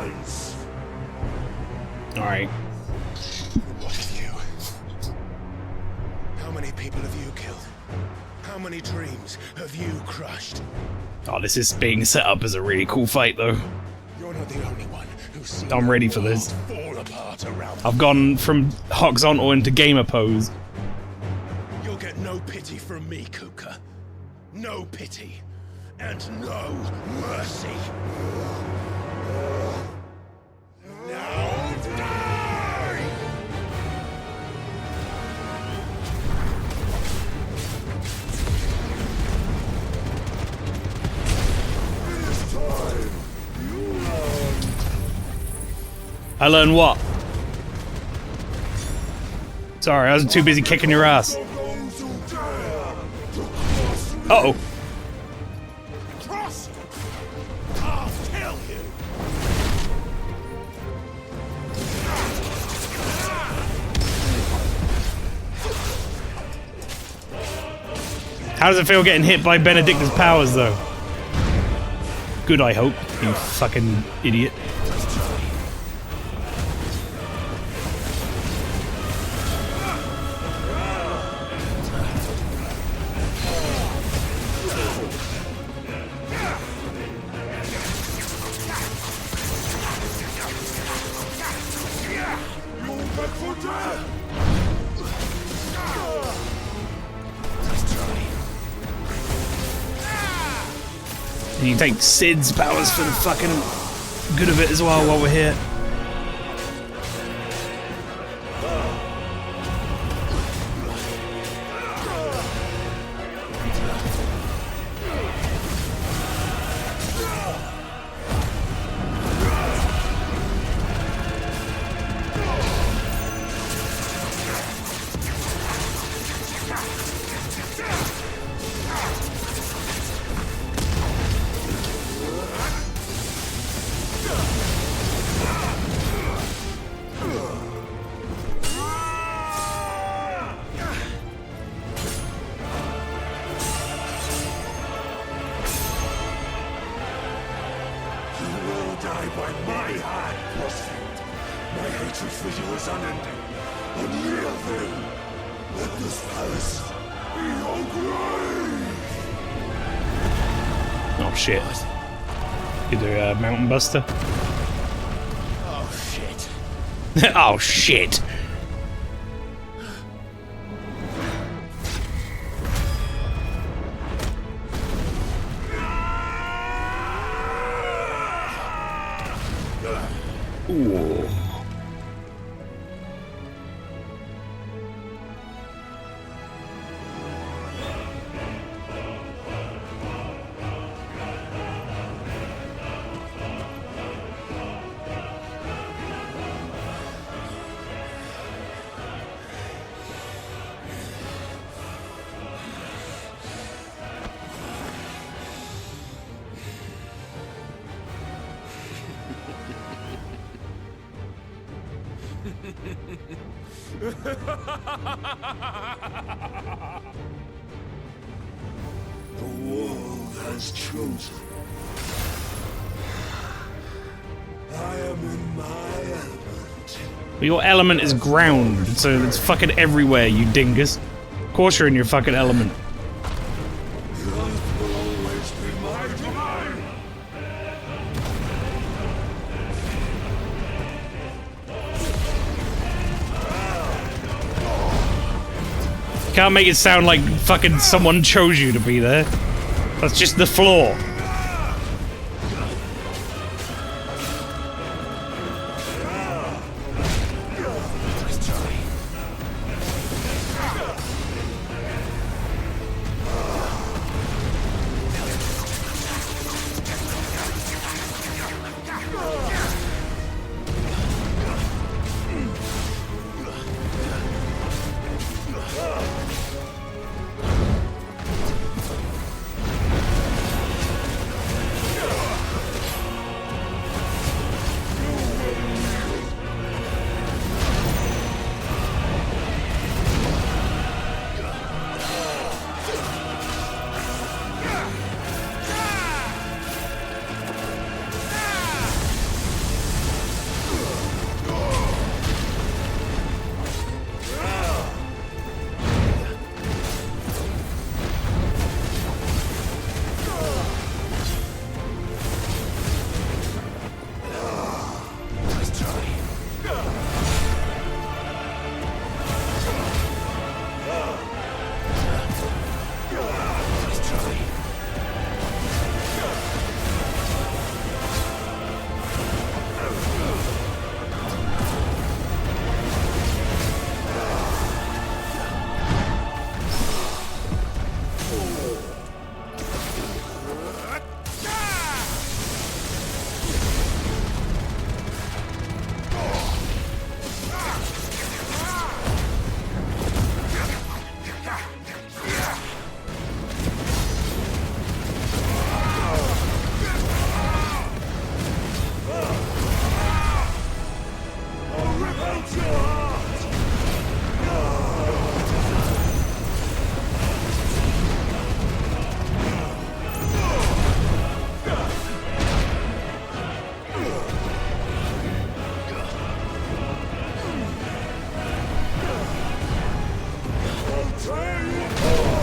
[SPEAKER 5] hands.
[SPEAKER 1] All right.
[SPEAKER 10] What of you? How many people have you killed? How many dreams have you crushed?
[SPEAKER 1] Oh, this is being set up as a really cool fight, though.
[SPEAKER 10] You're not the only one who's seen
[SPEAKER 1] I'm ready for this.
[SPEAKER 10] fall apart around.
[SPEAKER 1] I've gone from horizontal into gamer pose.
[SPEAKER 10] You'll get no pity from me, Kuka. No pity. And no mercy. Now die!
[SPEAKER 5] It is time. You learn.
[SPEAKER 1] I learned what? Sorry, I was too busy kicking your ass. Uh-oh.
[SPEAKER 10] Cross! I'll kill you!
[SPEAKER 1] How does it feel getting hit by Benedicta's powers, though? Good, I hope, you fucking idiot. And you can take Sid's powers for the fucking good of it as well while we're here. Oh shit. You do a mountain buster?
[SPEAKER 10] Oh shit.
[SPEAKER 1] Oh shit. Ooh.
[SPEAKER 5] The world has chosen. I am in my element.
[SPEAKER 1] But your element is ground, so it's fucking everywhere, you dingus. Of course you're in your fucking element.
[SPEAKER 5] The earth will always be my domain.
[SPEAKER 1] Can't make it sound like fucking someone chose you to be there. That's just the floor.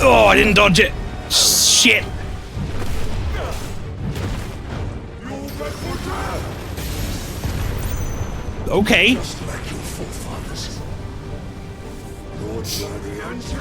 [SPEAKER 1] Oh, I didn't dodge it. Shit. Okay.
[SPEAKER 5] Just like your forefathers. Lord Guardians.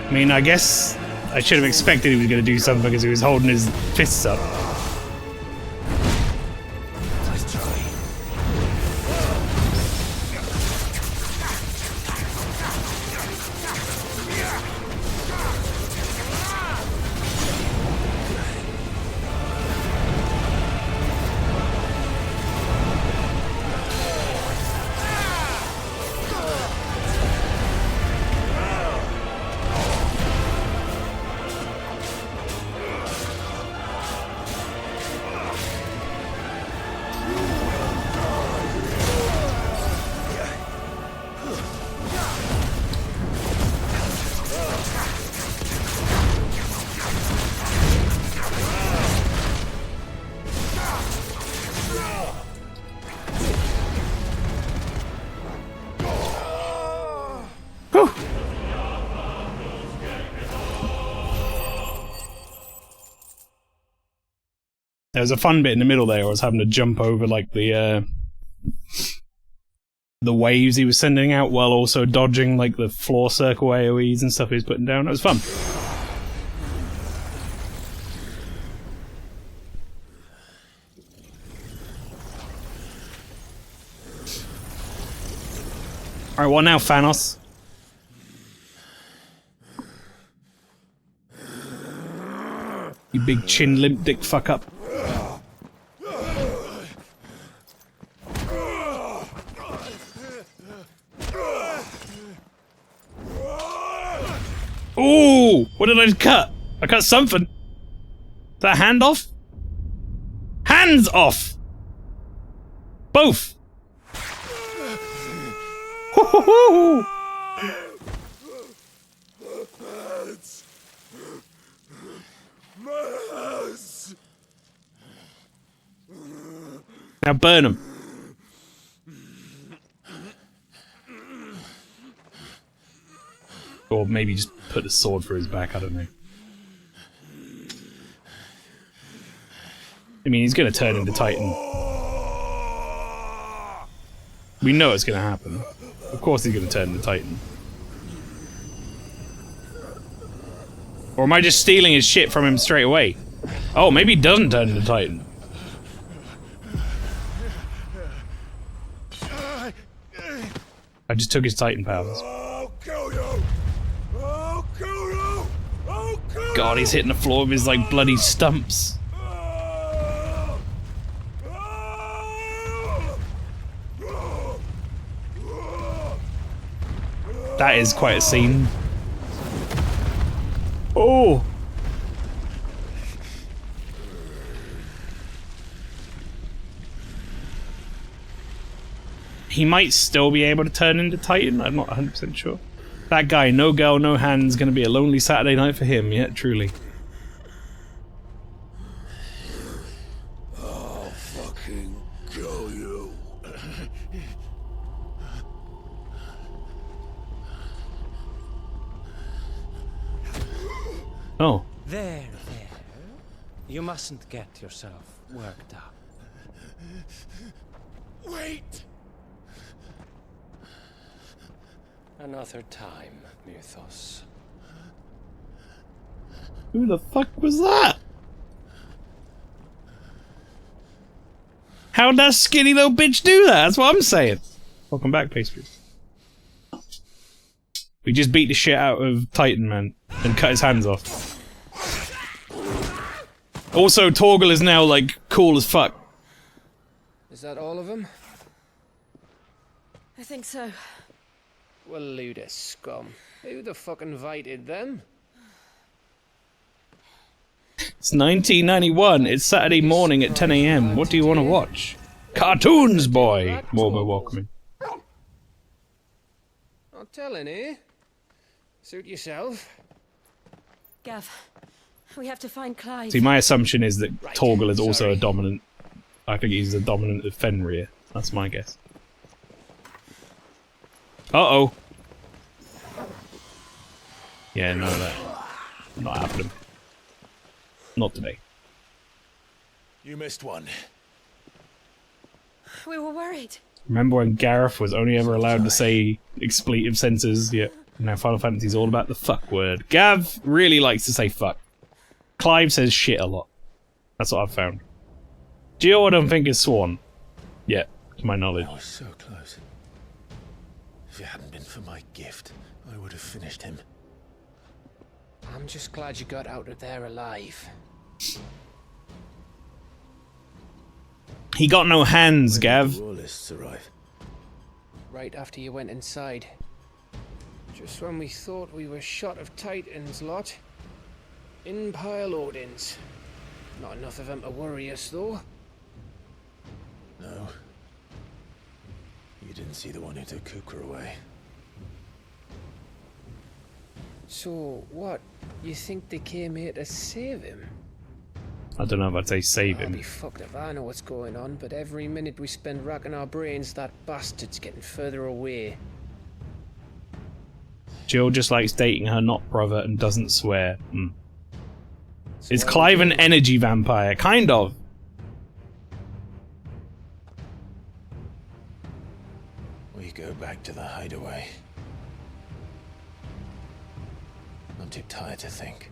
[SPEAKER 1] I mean, I guess I should have expected he was going to do something because he was holding his fists up.
[SPEAKER 2] Nice try.
[SPEAKER 1] There was a fun bit in the middle there where I was having to jump over like the waves he was sending out while also dodging like the floor circle AoEs and stuff he was putting down. It was fun. Alright, what now, Thanos? You big chin limp dick fuck up. Ooh! What did I cut? I cut something. Is that hand off? Hands off! Both! Now burn him. Or maybe just put the sword through his back, I don't know. I mean, he's gonna turn into Titan. We know it's gonna happen. Of course he's gonna turn into Titan. Or am I just stealing his shit from him straight away? Oh, maybe he doesn't turn into Titan. I just took his Titan powers. God, he's hitting the floor with his, like, bloody stumps. That is quite a scene. Oh! He might still be able to turn into Titan, I'm not 100% sure. That guy, no girl, no hands, gonna be a lonely Saturday night for him, yeah, truly.
[SPEAKER 5] I'll fucking kill you.
[SPEAKER 1] Oh.
[SPEAKER 4] There. You mustn't get yourself worked up.
[SPEAKER 10] Wait!
[SPEAKER 4] Another time, Mythos.
[SPEAKER 1] Who the fuck was that? How'd that skinny little bitch do that? That's what I'm saying. Welcome back, Pastry. We just beat the shit out of Titan Man and cut his hands off. Also, Torgal is now, like, cool as fuck.
[SPEAKER 4] Is that all of them?
[SPEAKER 3] I think so.
[SPEAKER 4] Well, Luda scum. Who the fuck invited them?
[SPEAKER 1] It's 1991. It's Saturday morning at 10 AM. What do you want to watch? Cartoons, boy! Morbo welcoming.
[SPEAKER 4] Not telling, eh? Suit yourself.
[SPEAKER 3] Gav, we have to find Clive.
[SPEAKER 1] See, my assumption is that Torgal is also a dominant. I think he's a dominant of Fenrir. That's my guess. Uh-oh. Yeah, no, that. Not happening. Not today.
[SPEAKER 10] You missed one.
[SPEAKER 3] We were worried.
[SPEAKER 1] Remember when Gareth was only ever allowed to say expletive sentences? Yeah. Now Final Fantasy's all about the fuck word. Gav really likes to say fuck. Clive says shit a lot. That's what I've found. Gio, I don't think is sworn. Yet, to my knowledge.
[SPEAKER 10] I was so close. If it hadn't been for my gift, I would have finished him.
[SPEAKER 4] I'm just glad you got out of there alive.
[SPEAKER 1] He got no hands, Gav.
[SPEAKER 2] Royalists arrive.
[SPEAKER 4] Right after you went inside. Just when we thought we were shot of Titans, lot. In pile Odins. Not enough of them to worry us, though.
[SPEAKER 2] No. You didn't see the one who took Kukra away.
[SPEAKER 4] So, what? You think they came here to save him?
[SPEAKER 1] I don't know if I'd say save
[SPEAKER 4] I'll
[SPEAKER 1] him.
[SPEAKER 4] be fucked if I know what's going on, but every minute we spend racking our brains, that bastard's getting further away.
[SPEAKER 1] Jill just likes dating her not brother and doesn't swear. Is Clive an energy vampire? Kind of.
[SPEAKER 2] We go back to the hideaway. I'm too tired to think.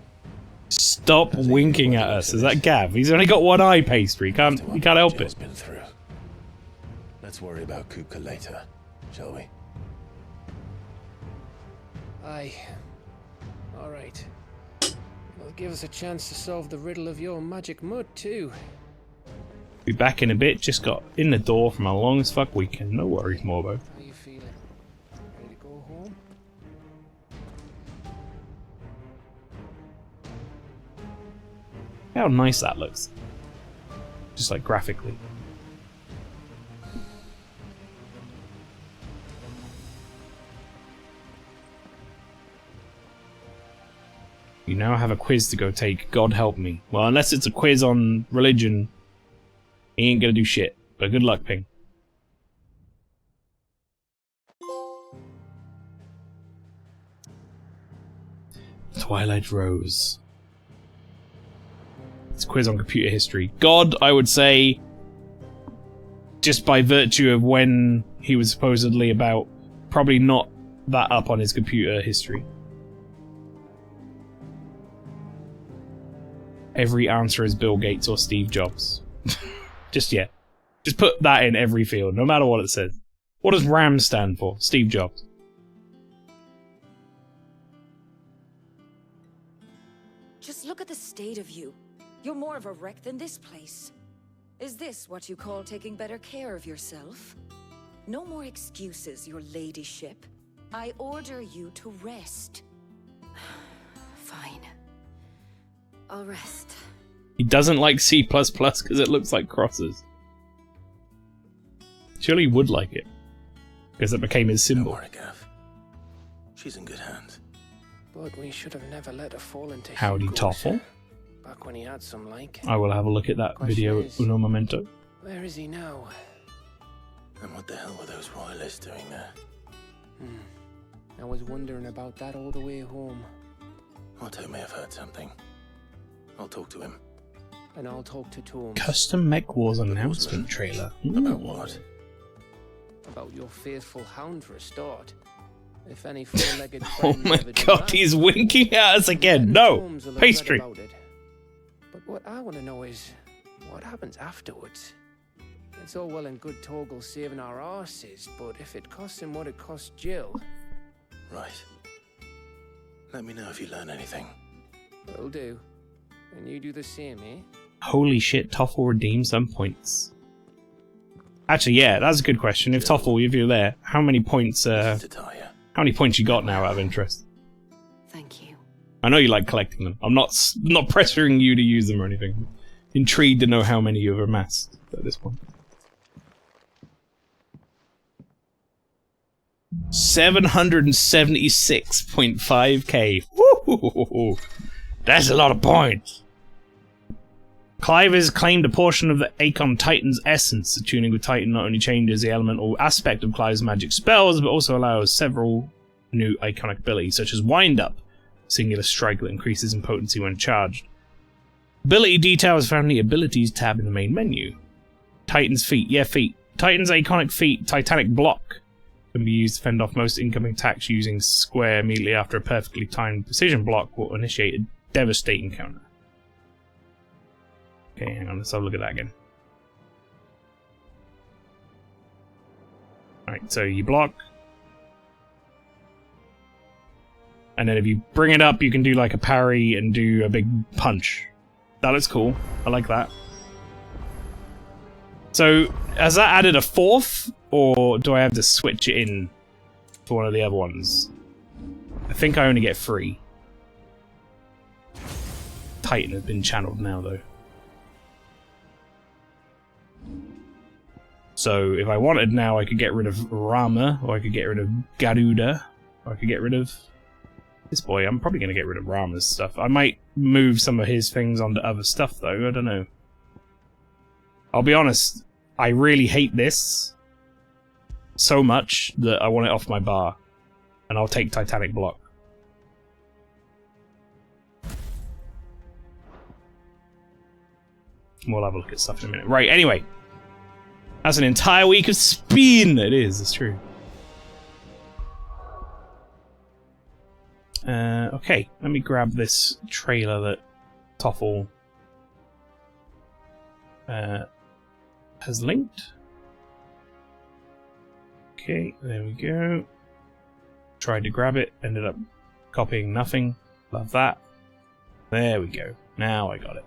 [SPEAKER 1] Stop winking at us. Is that Gav? He's only got one eye, Pastry. He can't help
[SPEAKER 2] Jill's
[SPEAKER 1] it.
[SPEAKER 2] been through. Let's worry about Kuka later, shall we?
[SPEAKER 4] Aye. Alright. It'll give us a chance to solve the riddle of your magic mud, too.
[SPEAKER 1] Be back in a bit. Just got in the door from a long as fuck weekend. No worries, Morbo.
[SPEAKER 4] How you feeling? Ready to go home?
[SPEAKER 1] How nice that looks. Just like graphically. You now have a quiz to go take. God help me. Well, unless it's a quiz on religion, he ain't gonna do shit. But good luck, Ping. Twilight Rose. It's a quiz on computer history. God, I would say, just by virtue of when he was supposedly about, probably not that up on his computer history. Every answer is Bill Gates or Steve Jobs. Just put that in every field, no matter what it says. What does RAM stand for? Steve Jobs.
[SPEAKER 9] Just look at the state of you. You're more of a wreck than this place. Is this what you call taking better care of yourself? No more excuses, your ladyship. I order you to rest. Fine. I'll rest.
[SPEAKER 1] He doesn't like C++ because it looks like crosses. Surely he would like it. Because it became his symbol.
[SPEAKER 2] Don't worry, Gav. She's in good hands.
[SPEAKER 4] But we should have never let her fall into
[SPEAKER 1] Howdy
[SPEAKER 4] Hugo's.
[SPEAKER 1] Toffle.
[SPEAKER 4] Back when he had some like.
[SPEAKER 1] I will have a look at that video at Uno Momento.
[SPEAKER 4] Where is he now?
[SPEAKER 2] And what the hell were those royalists doing there?
[SPEAKER 4] I was wondering about that all the way home.
[SPEAKER 2] Otto may have heard something. I'll talk to him.
[SPEAKER 4] And I'll talk to Tom.
[SPEAKER 1] Custom Mech Wars announcement trailer.
[SPEAKER 2] About what?
[SPEAKER 4] About your faithful hound for a start. If any four-legged
[SPEAKER 1] Oh my god, he's winking at us again. No! Pastry!
[SPEAKER 4] But what I want to know is, what happens afterwards? It's all well and good Torgal saving our arses, but if it costs him what it cost Jill...
[SPEAKER 2] Right. Let me know if you learn anything.
[SPEAKER 4] Will do. And you do the same, eh?
[SPEAKER 1] Holy shit, Toffle redeemed some points. Actually, yeah, that's a good question. If Toffle, if you're there, how many points, how many points you got now out of interest?
[SPEAKER 3] Thank you.
[SPEAKER 1] I know you like collecting them. I'm not pressuring you to use them or anything. Intrigued to know how many you've amassed at this point. 776.5k. Woo! That's a lot of points. Clive has claimed a portion of the Akon Titan's essence. The tuning with Titan not only changes the elemental aspect of Clive's magic spells, but also allows several new iconic abilities, such as Wind Up, singular strike that increases in potency when charged. Ability details found in the Abilities tab in the main menu. Titan's Feat. Yeah, Feat. Titan's iconic feat, Titanic Block, can be used to fend off most incoming attacks using square immediately after a perfectly timed precision block will initiate a devastating counter. Okay, hang on, let's have a look at that again. Alright, so you block. And then if you bring it up, you can do like a parry and do a big punch. That looks cool. I like that. So, has that added a fourth? Or do I have to switch it in for one of the other ones? I think I only get 3. Titan has been channeled now, though. So, if I wanted now, I could get rid of Rama, or I could get rid of Garuda, or I could get rid of this boy. I'm probably going to get rid of Rama's stuff. I might move some of his things onto other stuff, though. I don't know. I'll be honest, I really hate this so much that I want it off my bar. And I'll take Titanic Block. We'll have a look at stuff in a minute. Right, anyway. That's an entire week of spin! It is, it's true. Okay, let me grab this trailer that Toffle has linked. Okay, there we go. Tried to grab it, ended up copying nothing. Love that. There we go. Now I got it.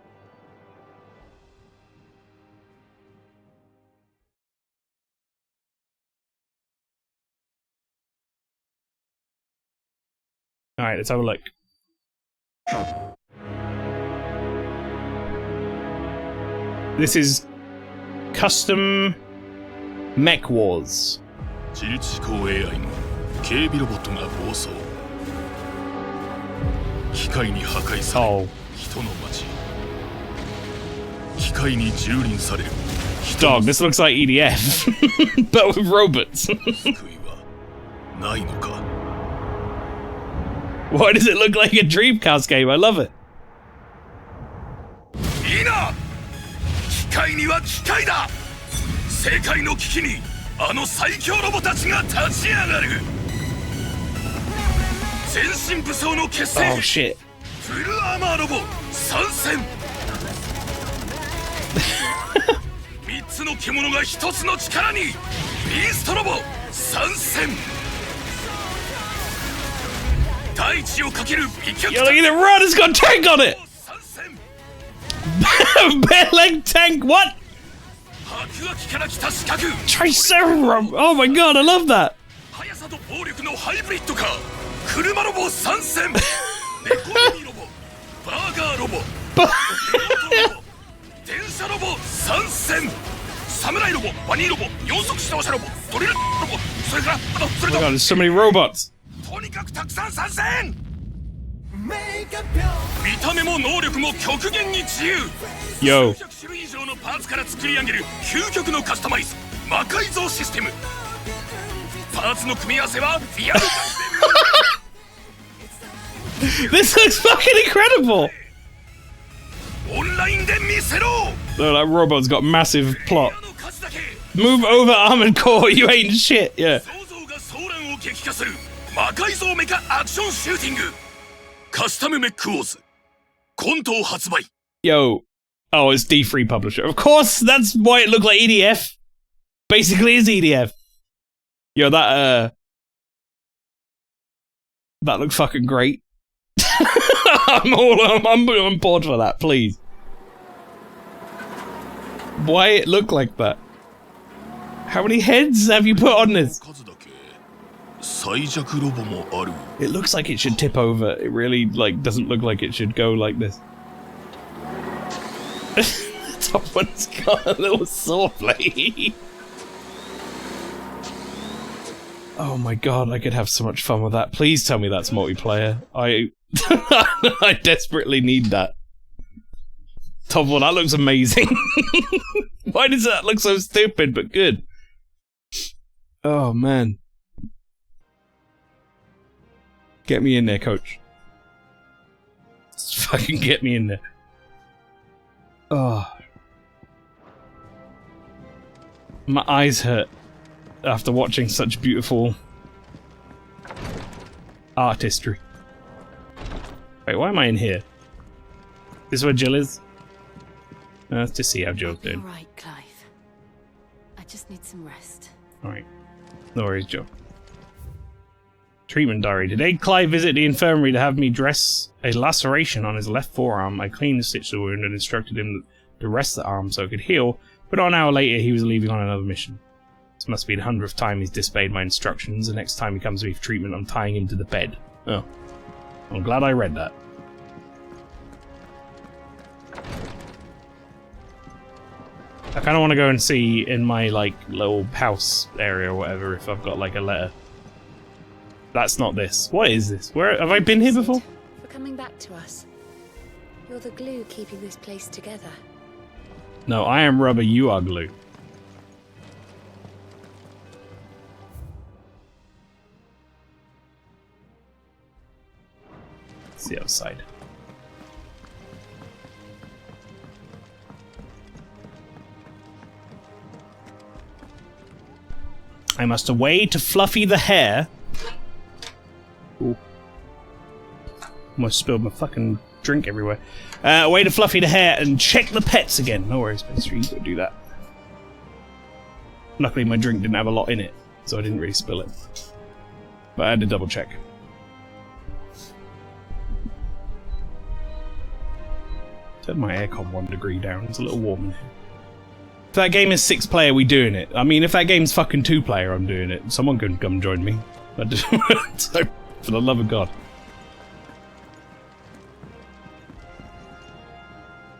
[SPEAKER 1] Alright, let's have a look. This is Custom Mech Wars. Oh. Dog, this looks like EDF, but with robots. Why does it look like a Dreamcast game? I love it. Oh shit. Yo, look at it run! It's got a tank on it! Bare leg tank, what? Triceratop! Oh my god, I love that! Oh my god, there's so many robots! Yo. This looks fucking incredible! No, that robot's got massive plot. Move over, Armored Core, you ain't shit, yeah. Yo. Oh, it's D3 publisher. Of course, that's why it looked like EDF. Basically, it's EDF. Yo, that looks fucking great. I'm on board for that, please. Why it look like that? How many heads have you put on this? It looks like it should tip over. It really, like, doesn't look like it should go like this. The top one's got a little saw blade. Oh my god, I could have so much fun with that. Please tell me that's multiplayer. I desperately need that. Top one, that looks amazing. Why does that look so stupid but good? Oh man. Get me in there, coach. Just fucking get me in there. Oh. My eyes hurt after watching such beautiful artistry. Wait, why am I in here? This is where Jill is? Let's just see how Jill's doing.
[SPEAKER 3] Alright, Clive. I just need some rest.
[SPEAKER 1] Alright. No worries, Jill. Treatment diary. Today, Clive visited the infirmary to have me dress a laceration on his left forearm. I cleaned and stitched the wound and instructed him to rest the arm so it could heal, but an hour later he was leaving on another mission. This must be the 100th time he's disobeyed my instructions. The next time he comes to me for treatment, I'm tying him to the bed. Oh. I'm glad I read that. I kind of want to go and see in my, like, little house area or whatever if I've got, like, a letter. That's not this. What is this? Where have I been here before?
[SPEAKER 3] For coming back to us. You're the glue keeping this place together.
[SPEAKER 1] No, I am rubber, you are glue. Let's see outside. I must away to Fluffy the hare. Ooh. Almost spilled my fucking drink everywhere. Away to Fluffy the hare and check the pets again. No worries, Spencer, you can do that. Luckily my drink didn't have a lot in it, so I didn't really spill it. But I had to double check. Turn my aircon 1 degree down, it's a little warm in here. If that game is 6-player, we doing it. I mean, if that game's fucking 2-player, I'm doing it. Someone can come join me. So, for the love of God.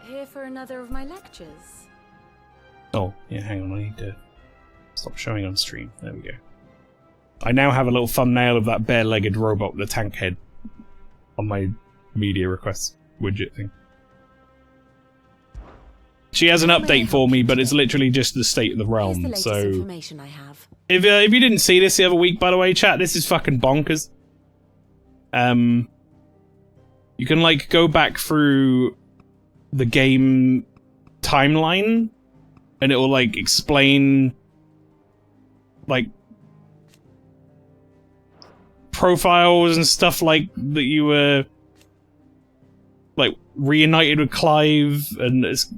[SPEAKER 3] Here for another of my lectures.
[SPEAKER 1] Oh, yeah, hang on, I need to stop showing on stream. There we go. I now have a little thumbnail of that bare-legged robot with a tank head on my media requests widget thing. She has an update for me, but it's literally just the state of the realm, so...
[SPEAKER 3] information I have.
[SPEAKER 1] If you didn't see this the other week, by the way, chat, this is fucking bonkers. You can, like, go back through the game timeline, and it will, like, explain, like, profiles and stuff like that you were, like, reunited with Clive, and it's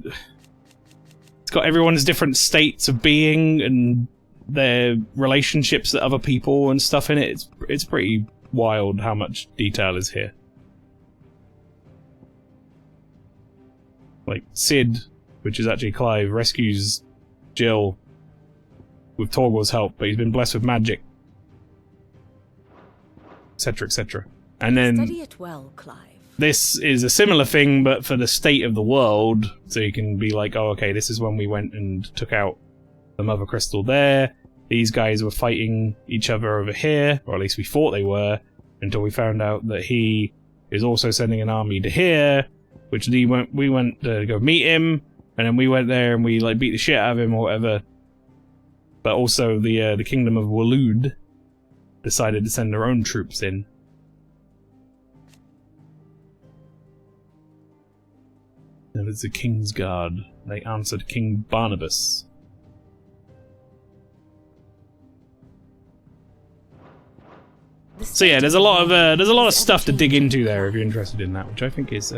[SPEAKER 1] got everyone's different states of being and their relationships to other people and stuff in it. It's pretty wild how much detail is here. Like, Sid, which is actually Clive, rescues Jill with Torgal's help, but he's been blessed with magic. Etc, etc. And then...
[SPEAKER 3] Study it well, Clive.
[SPEAKER 1] This is a similar thing, but for the state of the world, so you can be like, oh, okay, this is when we went and took out the Mother Crystal there. These guys were fighting each other over here, or at least we thought they were, until we found out that he is also sending an army to here, which we went to go meet him, and then we went there and we like beat the shit out of him or whatever. But also the Kingdom of Waloed decided to send their own troops in. And it's the King's Guard. They answered King Barnabas. So yeah, there's a lot of stuff to dig into there if you're interested in that, which I think is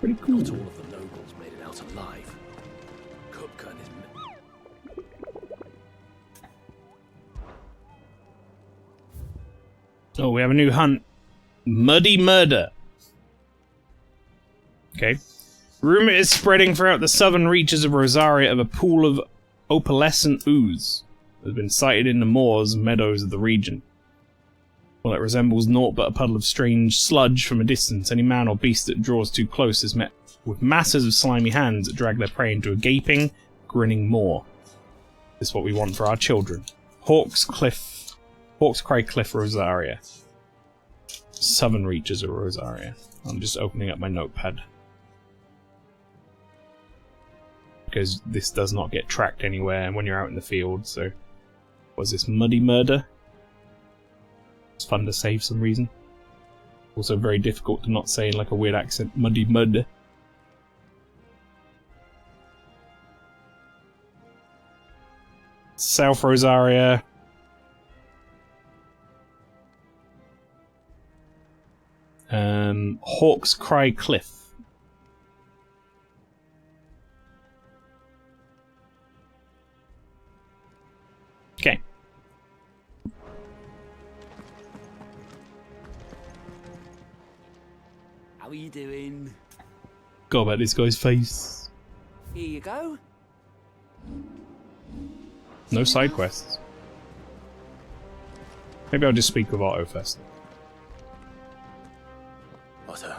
[SPEAKER 1] pretty cool.
[SPEAKER 11] Not all of the nobles made it out alive. Kupka and his
[SPEAKER 1] Oh, we have a new hunt. Muddy Murder. Okay. Rumor is spreading throughout the southern reaches of Rosaria of a pool of opalescent ooze that has been sighted in the moors and meadows of the region. While it resembles naught but a puddle of strange sludge from a distance, any man or beast that draws too close is met with masses of slimy hands that drag their prey into a gaping, grinning maw. This is what we want for our children. Hawk's Cry Cliff, Rosaria. Southern reaches of Rosaria. I'm just opening up my notepad. Because this does not get tracked anywhere when you're out in the field, so... Was this Muddy Murder? It's fun to say for some reason. Also very difficult to not say in like a weird accent. Muddy Murder. South Rosaria. Hawk's Cry Cliff. Okay.
[SPEAKER 11] How are you doing?
[SPEAKER 1] Go about this guy's face.
[SPEAKER 11] Here you go.
[SPEAKER 1] No side quests. Maybe I'll just speak with Otto first.
[SPEAKER 2] Otto,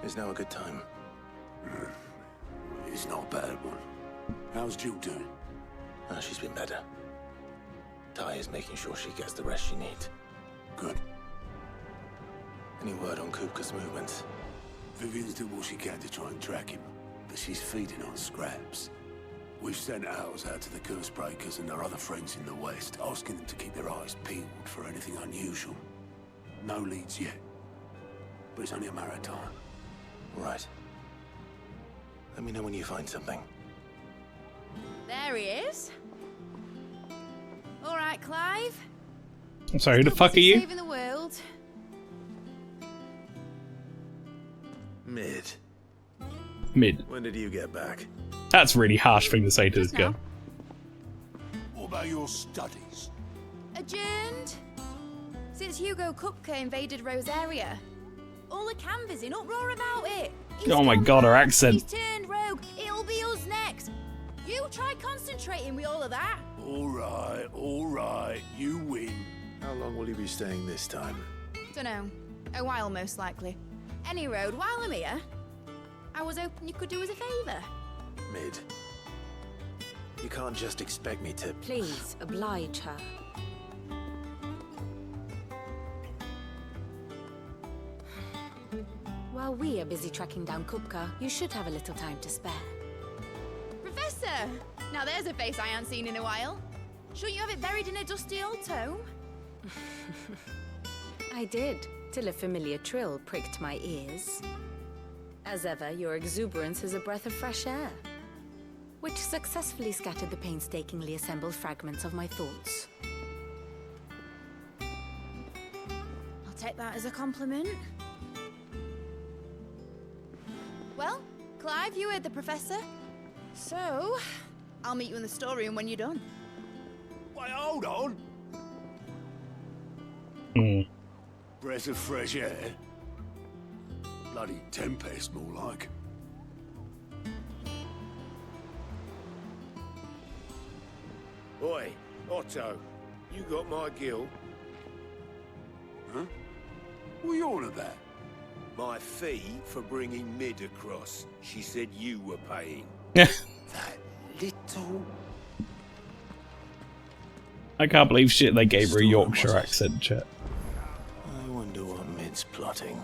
[SPEAKER 2] is now a good time?
[SPEAKER 5] It's not a bad one. How's Jill doing?
[SPEAKER 2] She's been better. Ty is making sure she gets the rest she needs.
[SPEAKER 5] Good.
[SPEAKER 2] Any word on Kupka's movements?
[SPEAKER 5] Vivian's doing what she can to try and track him, but she's feeding on scraps. We've sent ours out to the Curse Breakers and their other friends in the west, asking them to keep their eyes peeled for anything unusual. No leads yet, but it's only a matter of time.
[SPEAKER 2] Right. Let me know when you find something.
[SPEAKER 9] There he is. All right, Clive.
[SPEAKER 1] I'm sorry, who the fuck are you?
[SPEAKER 9] Saving the world.
[SPEAKER 2] Mid.
[SPEAKER 1] Mid.
[SPEAKER 2] When did you get back?
[SPEAKER 1] That's a really harsh thing to say to this guy.
[SPEAKER 5] What about your studies?
[SPEAKER 9] Adjourned. Since Hugo Kupka invaded Rosaria. All the canvas in uproar about it. He's
[SPEAKER 1] Oh my god, her accent.
[SPEAKER 9] He's turned rogue. It'll be us next. You try concentrating with all of that.
[SPEAKER 5] All right, you win.
[SPEAKER 2] How long will you be staying this time?
[SPEAKER 9] Dunno. A while, most likely. Any road, while I'm here, I was hoping you could do us a favour.
[SPEAKER 2] Mid. You can't just expect me to...
[SPEAKER 9] Please, oblige her. While we are busy tracking down Kupka, you should have a little time to spare. Professor! Now there's a face I haven't seen in a while. Shouldn't you have it buried in a dusty old tome? I did, till a familiar trill pricked my ears. As ever, your exuberance is a breath of fresh air, which successfully scattered the painstakingly assembled fragments of my thoughts. I'll take that as a compliment. Well, Clive, you heard the professor. So, I'll meet you in the storeroom when you're done.
[SPEAKER 5] Wait, hold on. Breath of fresh air. Bloody tempest, more like.
[SPEAKER 6] Oi, Otto, you got my gill?
[SPEAKER 5] Huh? What are you on about?
[SPEAKER 6] My fee for bringing Mid across. She said you were paying.
[SPEAKER 5] That little...
[SPEAKER 1] I can't believe shit they gave her a Yorkshire accent, chat.
[SPEAKER 2] I wonder what Mid's plotting.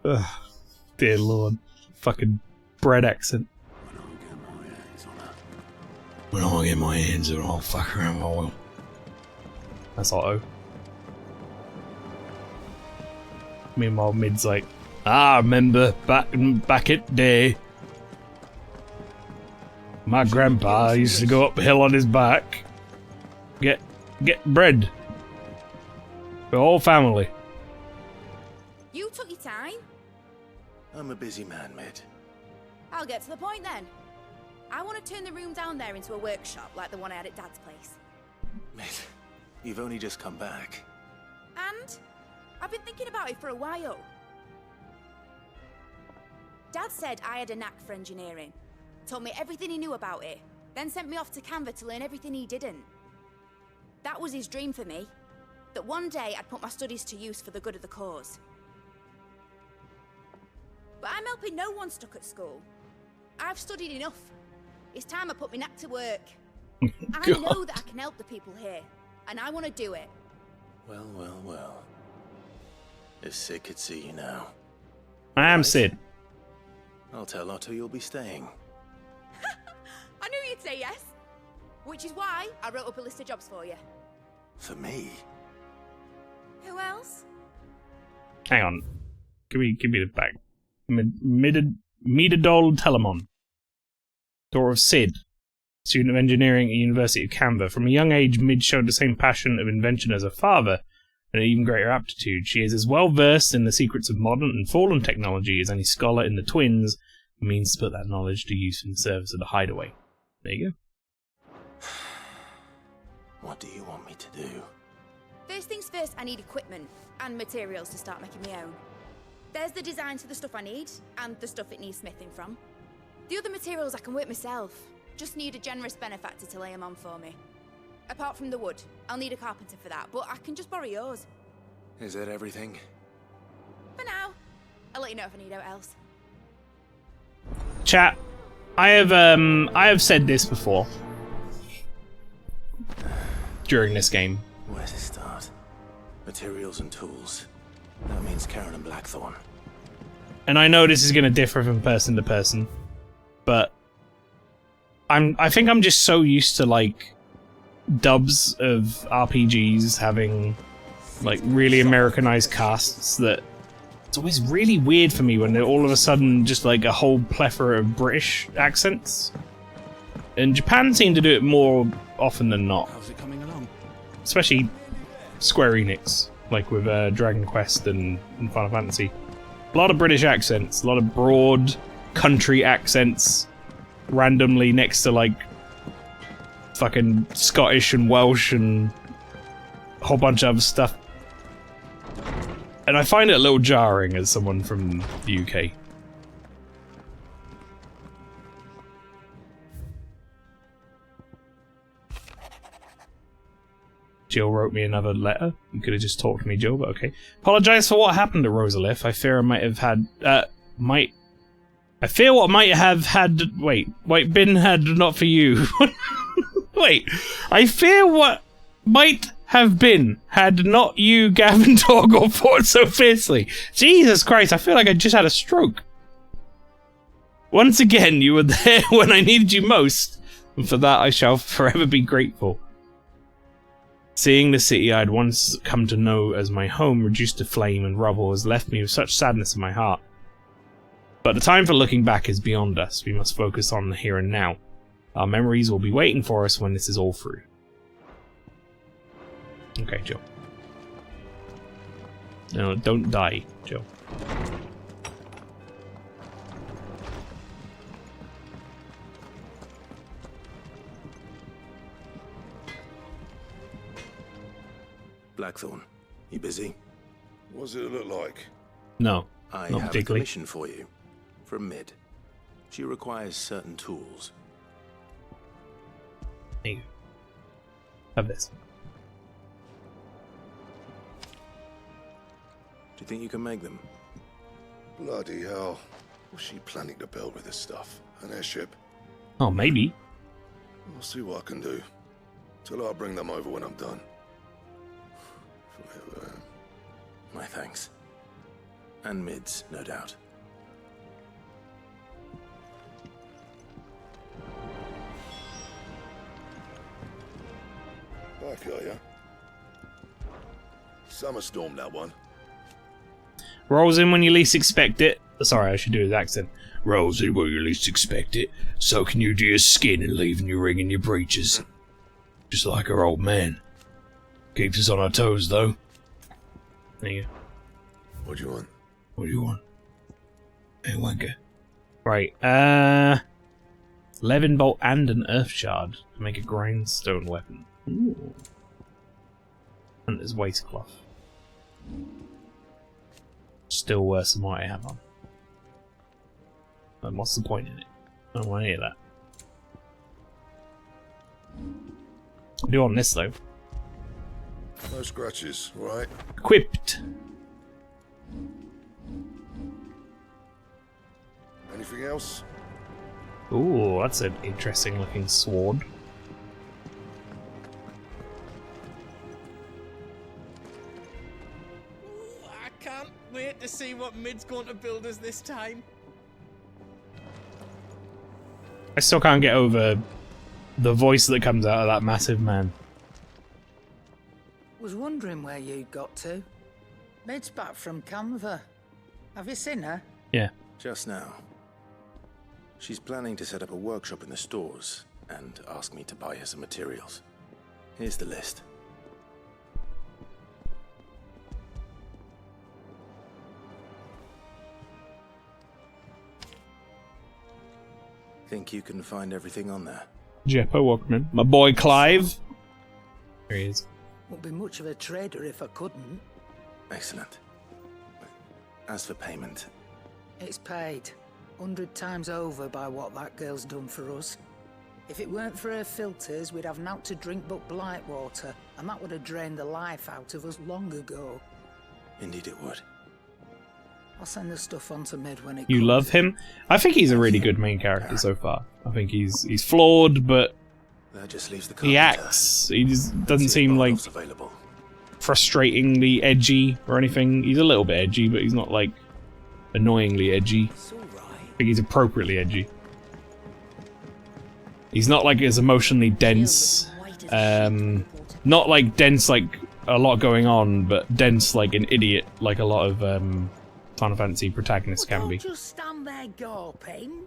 [SPEAKER 1] Ugh, dear lord. Fucking bread accent.
[SPEAKER 5] When I get my hands on it, I'll fuck around my will.
[SPEAKER 1] That's Otto. Meanwhile, Mid's like, I remember back at day. My grandpa used to go uphill on his back. Get bread. The whole family.
[SPEAKER 9] You took your time.
[SPEAKER 2] I'm a busy man, Mid.
[SPEAKER 9] I'll get to the point then. I want to turn the room down there into a workshop like the one I had at Dad's place.
[SPEAKER 2] Mid, you've only just come back.
[SPEAKER 9] And I've been thinking about it for a while. Dad said I had a knack for engineering. Told me everything he knew about it, then sent me off to Canva to learn everything he didn't. That was his dream for me. That one day I'd put my studies to use for the good of the cause. But I'm helping no one stuck at school. I've studied enough. It's time I put my knack to work. I know that I can help the people here, and I want to do it.
[SPEAKER 2] Well, well, well. If Sid could see you now.
[SPEAKER 1] I am Sid.
[SPEAKER 2] I'll tell Otto you'll be staying.
[SPEAKER 9] I knew you'd say yes. Which is why I wrote up a list of jobs for you.
[SPEAKER 2] For me?
[SPEAKER 9] Who else?
[SPEAKER 1] Hang on. Give me the back. Midadol Telemon. Daughter of Sid. Student of engineering at University of Canva. From a young age, Mid showed the same passion of invention as her father, and an even greater aptitude. She is as well versed in the secrets of modern and fallen technology as any scholar in the twins, and means to put that knowledge to use in the service of the hideaway. There you go.
[SPEAKER 2] What do you want me to do?
[SPEAKER 9] First things first, I need equipment and materials to start making my own. There's the designs for the stuff I need, and the stuff it needs smithing from. The other materials I can work myself. Just need a generous benefactor to lay them on for me. Apart from the wood, I'll need a carpenter for that, but I can just borrow yours.
[SPEAKER 2] Is that everything?
[SPEAKER 9] For now. I'll let you know if I need out else.
[SPEAKER 1] Chat, I have said this before during this game.
[SPEAKER 2] Where to start? Materials and tools. That means Karen and Blackthorn.
[SPEAKER 1] And I know this is going to differ from person to person, but I think I'm just so used to like dubs of RPGs having like really Americanized casts that it's always really weird for me when they're all of a sudden just like a whole plethora of British accents. And Japan seem to do it more often than not.
[SPEAKER 11] How's it coming along?
[SPEAKER 1] Especially Square Enix, like with Dragon Quest and Final Fantasy. A lot of British accents, a lot of broad country accents, randomly next to like fucking Scottish and Welsh and a whole bunch of other stuff. And I find it a little jarring as someone from the UK. Jill wrote me another letter. You could have just talked to me, Jill, but okay. Apologise for what happened to Rosalith. I fear I might have had... I fear what might have had... Wait, been had not for you. Wait. I fear what might have been had not you, Gavin Torgal, fought so fiercely. Jesus Christ, I feel like I just had a stroke. Once again, you were there when I needed you most, and for that I shall forever be grateful. Seeing the city I had once come to know as my home reduced to flame and rubble has left me with such sadness in my heart. But the time for looking back is beyond us. We must focus on the here and now. Our memories will be waiting for us when this is all through. Okay, Jill. No, don't die, Jill.
[SPEAKER 2] Blackthorn, you busy?
[SPEAKER 6] What does it look like?
[SPEAKER 1] No,
[SPEAKER 2] I
[SPEAKER 1] not
[SPEAKER 2] have
[SPEAKER 1] particularly.
[SPEAKER 2] a commission for you. From Mid. She requires certain tools.
[SPEAKER 1] There you go. Have this.
[SPEAKER 2] Do you think you can make them?
[SPEAKER 6] Bloody hell. What's she planning to build with this stuff? An airship?
[SPEAKER 1] Oh, maybe.
[SPEAKER 6] I'll see what I can do. Till I'll bring them over when I'm done.
[SPEAKER 2] My thanks. And Mid's, no doubt.
[SPEAKER 6] Back, are ya? Summer storm, that one.
[SPEAKER 1] Rolls in when you least expect it. Sorry, I should do his accent. Rolls in when you least expect it. Soaking you to your skin and leaving your ring in your breeches. Just like our old man. Keeps us on our toes, though. There you go.
[SPEAKER 5] What do you want?
[SPEAKER 1] What do you want? Hey, wanker. Right, 11 bolt and an earth shard to make a grindstone weapon. Ooh. And there's waistcloth. Still worse than what I have on. And what's the point in it? I don't want to hear that. I do want this though.
[SPEAKER 5] No scratches, right?
[SPEAKER 1] Equipped.
[SPEAKER 5] Anything else?
[SPEAKER 1] Ooh, that's an interesting looking sword.
[SPEAKER 4] I can't wait to see what Mid's going to build us this time.
[SPEAKER 1] I still can't get over the voice that comes out of that massive man.
[SPEAKER 7] Was wondering where you got to. Mid's back from Canva. Have you seen her?
[SPEAKER 1] Yeah.
[SPEAKER 2] Just now. She's planning to set up a workshop in the stores and ask me to buy her some materials. Here's the list. Think you can find everything on there?
[SPEAKER 1] Jeppo, welcome in. My boy Clive. There he is.
[SPEAKER 7] Won't be much of a trader if I couldn't.
[SPEAKER 2] Excellent. As for payment...
[SPEAKER 7] It's paid 100 times over by what that girl's done for us. If it weren't for her filters, we'd have naught to drink but blight water, and that would have drained the life out of us long ago.
[SPEAKER 2] Indeed it would.
[SPEAKER 7] I'll send the stuff on to Mid when it
[SPEAKER 1] You
[SPEAKER 7] comes.
[SPEAKER 1] love him? I think he's a really good main character so far. I think he's flawed, but
[SPEAKER 2] That just leaves the
[SPEAKER 1] he
[SPEAKER 2] carpenter.
[SPEAKER 1] acts. He just doesn't
[SPEAKER 2] See if
[SPEAKER 1] seem like
[SPEAKER 2] Bardolph's available.
[SPEAKER 1] frustratingly edgy or anything. He's a little bit edgy, but he's not like annoyingly edgy. I think he's appropriately edgy. He's not like as emotionally dense. Not like dense like a lot going on, but dense like an idiot like a lot of Final Fantasy protagonists can be.
[SPEAKER 7] Just stand there gawping.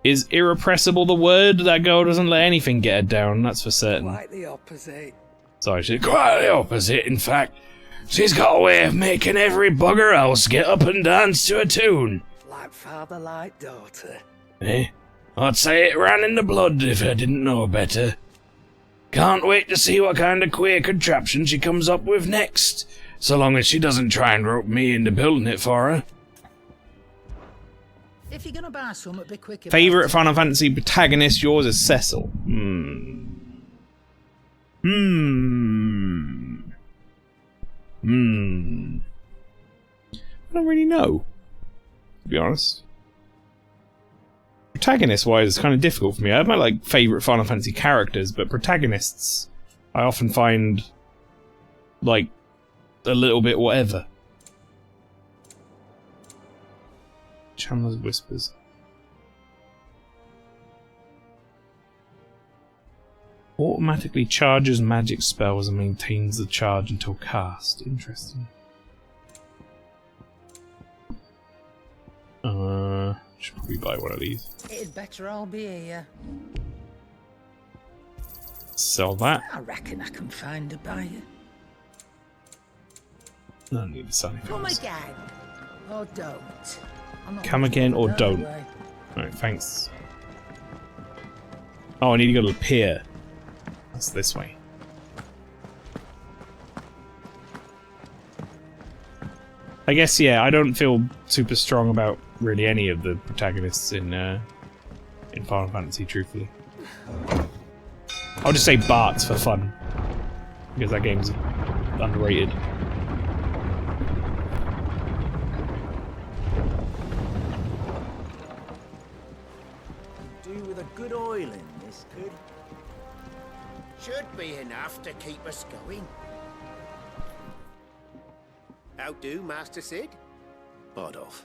[SPEAKER 1] Is irrepressible the word? That girl doesn't let anything get her down, that's for certain.
[SPEAKER 7] Quite the opposite.
[SPEAKER 1] Sorry, she's quite the opposite, in fact. She's got a way of making every bugger else get up and dance to a tune.
[SPEAKER 7] Like father, like daughter.
[SPEAKER 1] Eh? I'd say it ran in the blood if I didn't know better. Can't wait to see what kind of queer contraption she comes up with next, so long as she doesn't try and rope me into building it for her.
[SPEAKER 7] If you're gonna buy something, be quick about
[SPEAKER 1] Favourite
[SPEAKER 7] it.
[SPEAKER 1] Final Fantasy protagonist? Yours is Cecil. I don't really know, to be honest. Protagonist-wise, it's kind of difficult for me. I have my like favourite Final Fantasy characters, but protagonists, I often find like a little bit whatever. Chandler's Whispers. Automatically charges magic spells and maintains the charge until cast. Interesting. Should probably buy one of these.
[SPEAKER 7] It'd better all be here.
[SPEAKER 1] Sell that.
[SPEAKER 7] I reckon I can find a buyer.
[SPEAKER 1] I don't need the sunny
[SPEAKER 7] Come
[SPEAKER 1] films.
[SPEAKER 7] again, or don't. I'm not
[SPEAKER 1] Come
[SPEAKER 7] much
[SPEAKER 1] again or
[SPEAKER 7] of a
[SPEAKER 1] don't.
[SPEAKER 7] no-way.
[SPEAKER 1] Alright, thanks. Oh, I need to go to the pier. That's this way. I guess, yeah, I don't feel super strong about really any of the protagonists in Final Fantasy, truthfully. I'll just say Bart's for fun, because that game's underrated.
[SPEAKER 11] Do with a good oil in this, kid.
[SPEAKER 10] Should be enough to keep us going. How do, Master Sid?
[SPEAKER 2] Bardolph.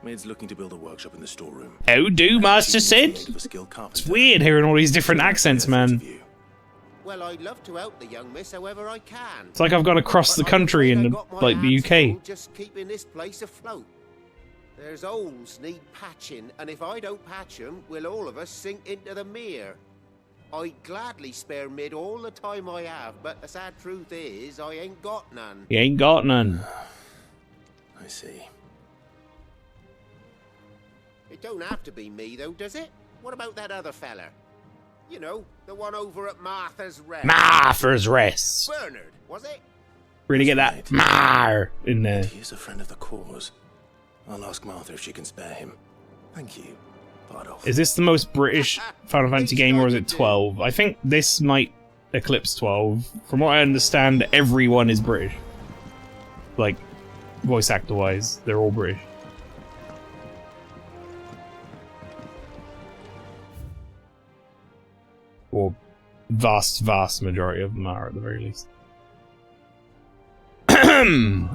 [SPEAKER 2] Mid's looking to build a workshop in the storeroom.
[SPEAKER 1] How do, Master Sid?
[SPEAKER 2] For skilled
[SPEAKER 1] It's
[SPEAKER 2] carpenter.
[SPEAKER 1] weird hearing all these different accents, man.
[SPEAKER 12] Well, I'd love to help the young miss however I can.
[SPEAKER 1] It's like I've got to cross the country in like the UK.
[SPEAKER 12] Just keeping this place afloat. There's holes need patching, and if I don't patch them, will all of us sink into the mere. I'd gladly spare Mid all the time I have, but the sad truth is, I ain't got none.
[SPEAKER 1] You ain't got none.
[SPEAKER 2] I see.
[SPEAKER 12] It don't have to be me, though, does it? What about that other fella? You know, the one over at Martha's Rest.
[SPEAKER 1] Martha's Rest.
[SPEAKER 12] Bernard, was it?
[SPEAKER 1] Really get that Mar in there.
[SPEAKER 2] He is a friend of the cause. I'll ask Martha if she can spare him. Thank you. Bardolph.
[SPEAKER 1] Is this the most British Final Fantasy game, or is it 12? I think this might eclipse 12. From what I understand, everyone is British. Like, voice actor-wise, they're all British. Or vast majority of them are, at the very least.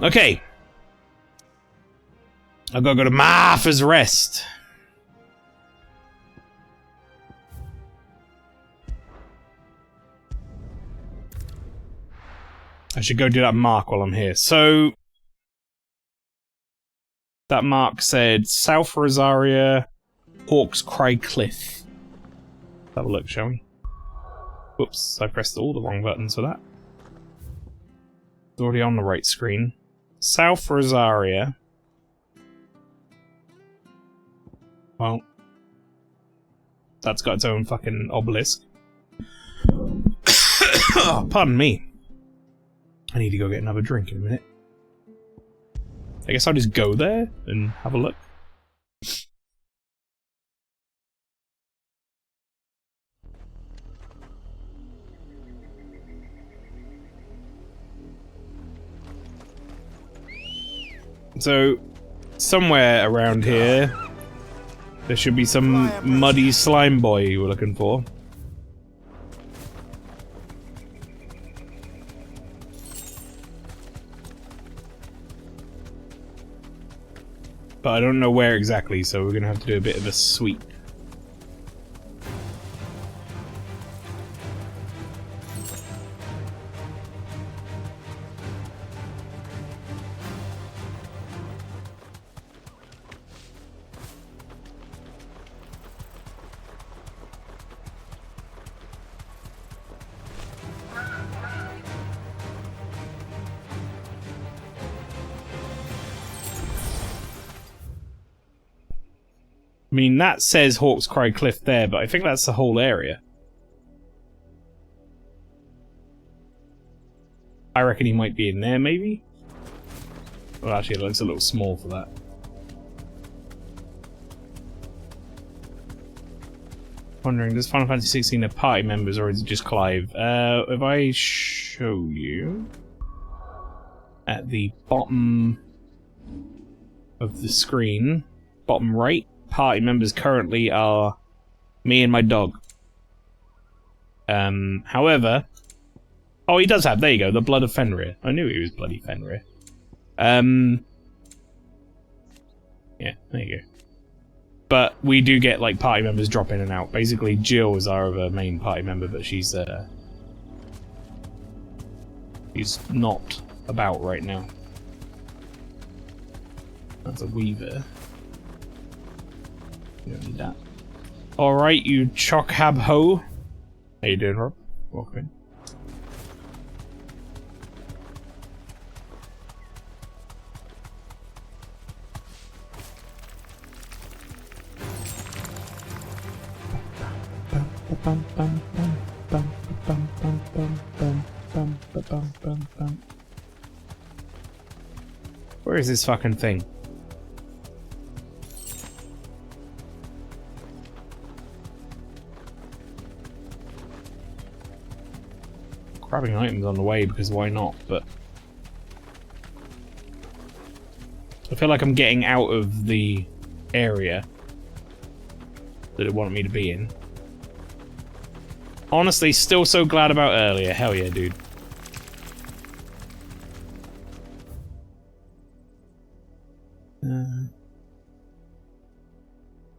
[SPEAKER 1] Okay. I've got to go to Martha's Rest. I should go do that mark while I'm here. So, that mark said South Rosaria, Hawk's Cry Cliff. Let's have a look, shall we? Whoops, I pressed all the wrong buttons for that. It's already on the right screen. South Rosaria. Well, that's got its own fucking obelisk. Oh, pardon me. I need to go get another drink in a minute. I guess I'll just go there and have a look. So, somewhere around here, there should be some muddy slime boy you were looking for. But I don't know where exactly, so we're gonna have to do a bit of a sweep. I mean, that says Hawk's Cry Cliff there, but I think that's the whole area. I reckon he might be in there, maybe? Well, actually, it looks a little small for that. Wondering, does Final Fantasy XVI have party members, or is it just Clive? If I show you... at the bottom of the screen, bottom right, party members currently are me and my dog. However... Oh, he does have, there you go, the Blood of Fenrir. I knew he was bloody Fenrir. Yeah, there you go. But we do get, like, party members drop in and out. Basically, Jill is our other main party member, but she's not about right now. That's a Weaver. You don't need that. Alright, you chockhab ho. How you doing, Rob? Welcome in. Where is this fucking thing? Grabbing items on the way because why not, but I feel like I'm getting out of the area that it wanted me to be in. Honestly, still so glad about earlier. Hell yeah, dude.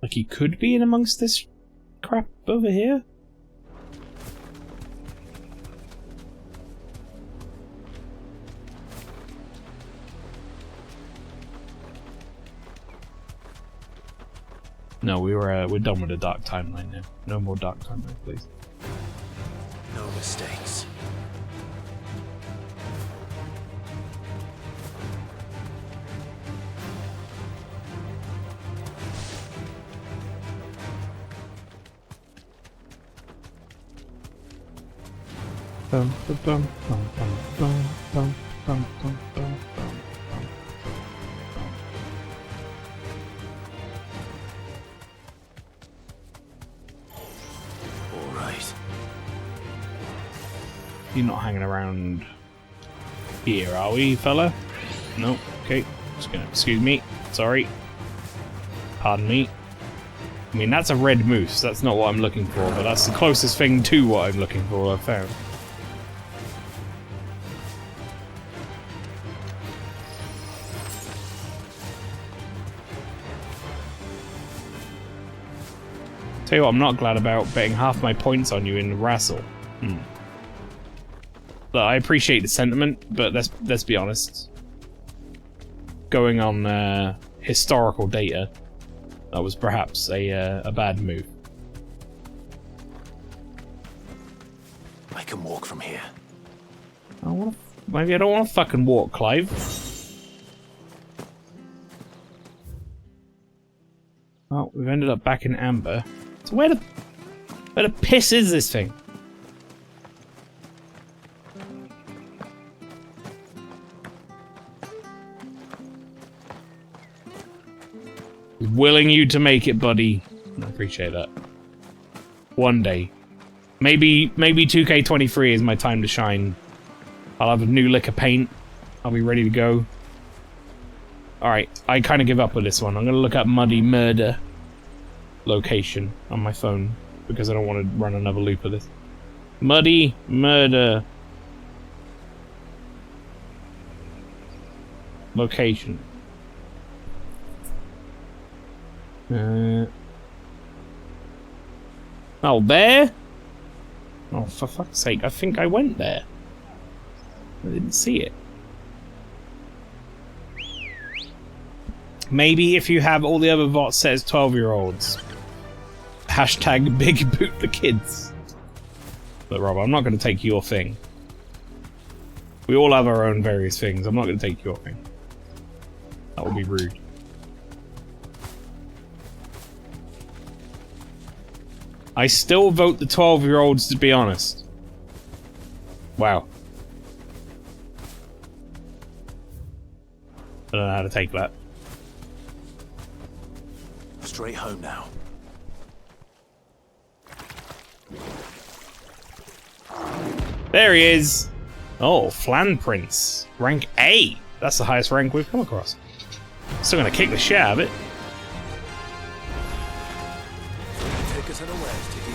[SPEAKER 1] Like he could be in amongst this crap over here? No, we're done with the dark timeline now. No more dark timeline, please.
[SPEAKER 11] No mistakes.
[SPEAKER 1] Bum, bum, bum, bum, bum, bum, bum, bum, bum, bum.
[SPEAKER 11] All right.
[SPEAKER 1] You're not hanging around here, are we, fella? No. Okay. Just gonna excuse me. Sorry. Pardon me. I mean, that's a red moose. That's not what I'm looking for, but that's the closest thing to what I'm looking for I've found. Tell you what, I'm not glad about betting half my points on you in Wrestle. Look, I appreciate the sentiment, but let's be honest. Going on historical data, that was perhaps a bad move.
[SPEAKER 11] I can walk from here.
[SPEAKER 1] Maybe I don't want to fucking walk, Clive. Well, we've ended up back in Amber. So where the piss is this thing? Willing you to make it, buddy. I appreciate that. One day. Maybe 2K23 is my time to shine. I'll have a new lick of paint. I'll be ready to go. Alright, I kind of give up with this one. I'm gonna look up Muddy Murder location on my phone because I don't want to run another loop of this. Muddy Murder location. Oh, there? Oh, for fuck's sake, I think I went there. I didn't see it. Maybe if you have all the other votes set as 12-year-olds. Hashtag Big Boot the Kids. But Rob, I'm not going to take your thing. We all have our own various things. I'm not going to take your thing. That would be rude. I still vote the 12-year-olds, to be honest. Wow. I don't know how to take that.
[SPEAKER 11] Straight home now.
[SPEAKER 1] There he is. Oh, Flan Prince. Rank A. That's the highest rank we've come across. Still gonna kick the shit out of it.
[SPEAKER 11] Take us unawares, Tiggy.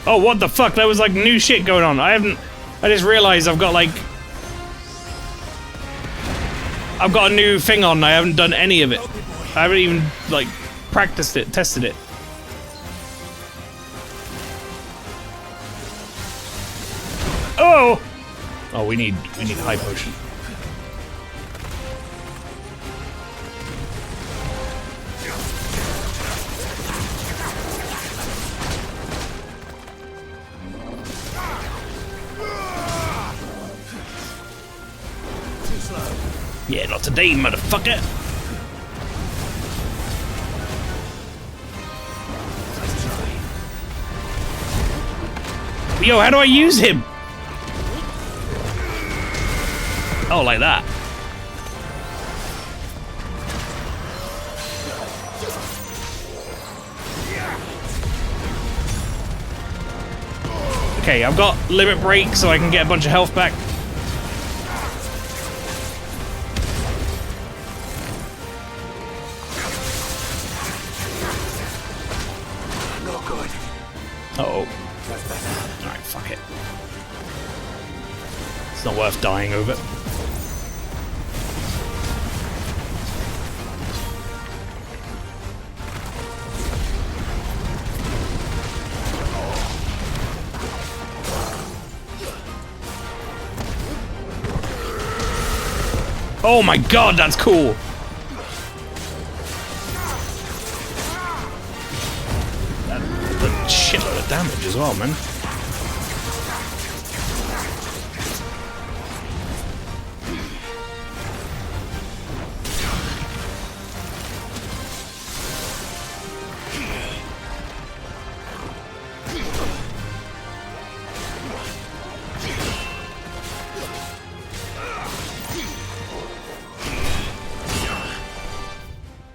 [SPEAKER 1] Oh, what the fuck? That was like new shit going on. I just realized I've got like... I've got a new thing on. I haven't done any of it. I haven't even, like, practiced it, tested it. Oh! Oh, we need high potion. Yeah, not today, motherfucker! Yo, how do I use him? Oh, like that. Okay, I've got limit break so I can get a bunch of health back. Uh-oh. Alright, fuck it. It's not worth dying over. Oh my god, that's cool! That's a shitload of damage as well, man.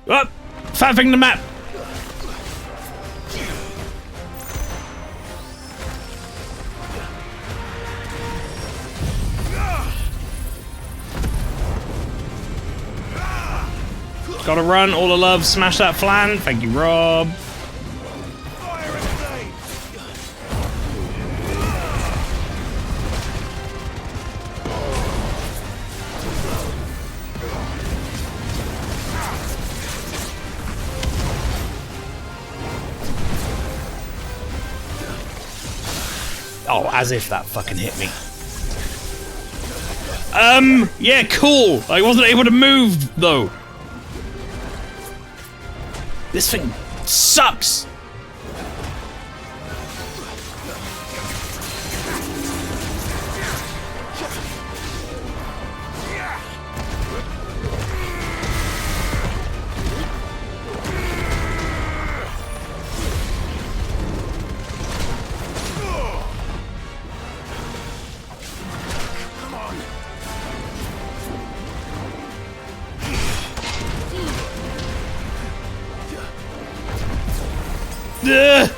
[SPEAKER 1] Up! Faffing the map! Gotta run, all the love, smash that flan. Thank you, Rob. Oh, as if that fucking hit me. Yeah, cool. I wasn't able to move, though. This thing sucks. Ugh.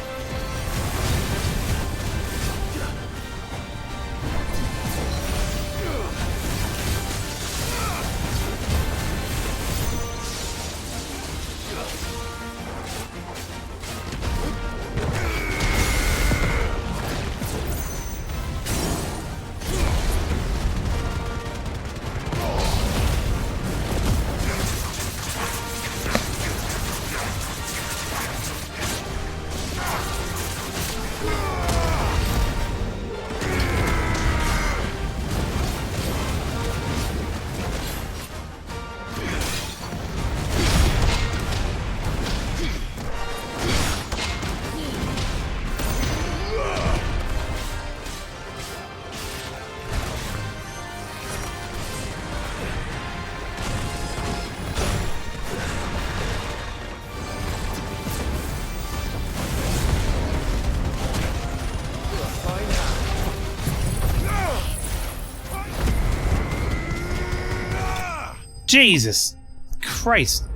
[SPEAKER 1] Jesus Christ.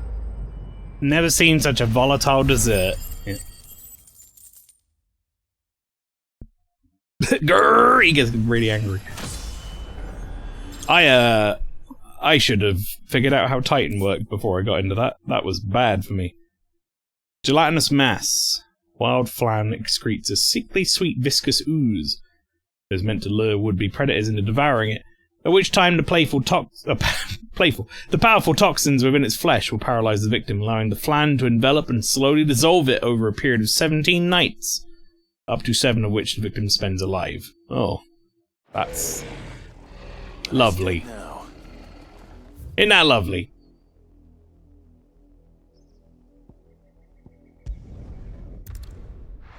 [SPEAKER 1] Never seen such a volatile dessert. Yeah. Grrr, he gets really angry. I should have figured out how Titan worked before I got into that. That was bad for me. Gelatinous mass. Wild flan excretes a sickly sweet viscous ooze that is meant to lure would-be predators into devouring it, at which time the powerful toxins within its flesh will paralyze the victim, allowing the flan to envelop and slowly dissolve it over a period of 17 nights, up to 7 of which the victim spends alive. Oh, that's lovely. Isn't that lovely?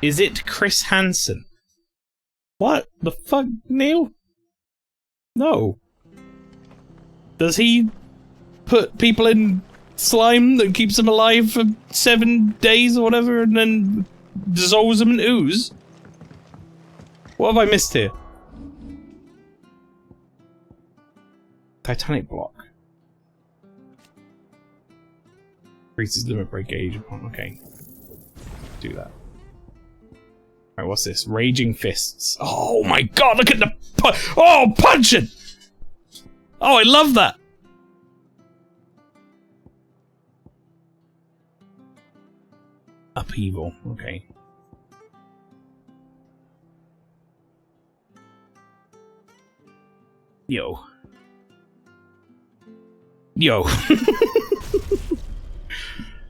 [SPEAKER 1] Is it Chris Hansen? What the fuck, Neil? No. Does he put people in slime that keeps them alive for 7 days or whatever and then dissolves them in ooze? What have I missed here? Titanic block. Increases limit break gauge. Okay. Do that. Alright, what's this? Raging fists. Oh my god, look at the punching! Oh, I love that! Upheaval, okay. Yo.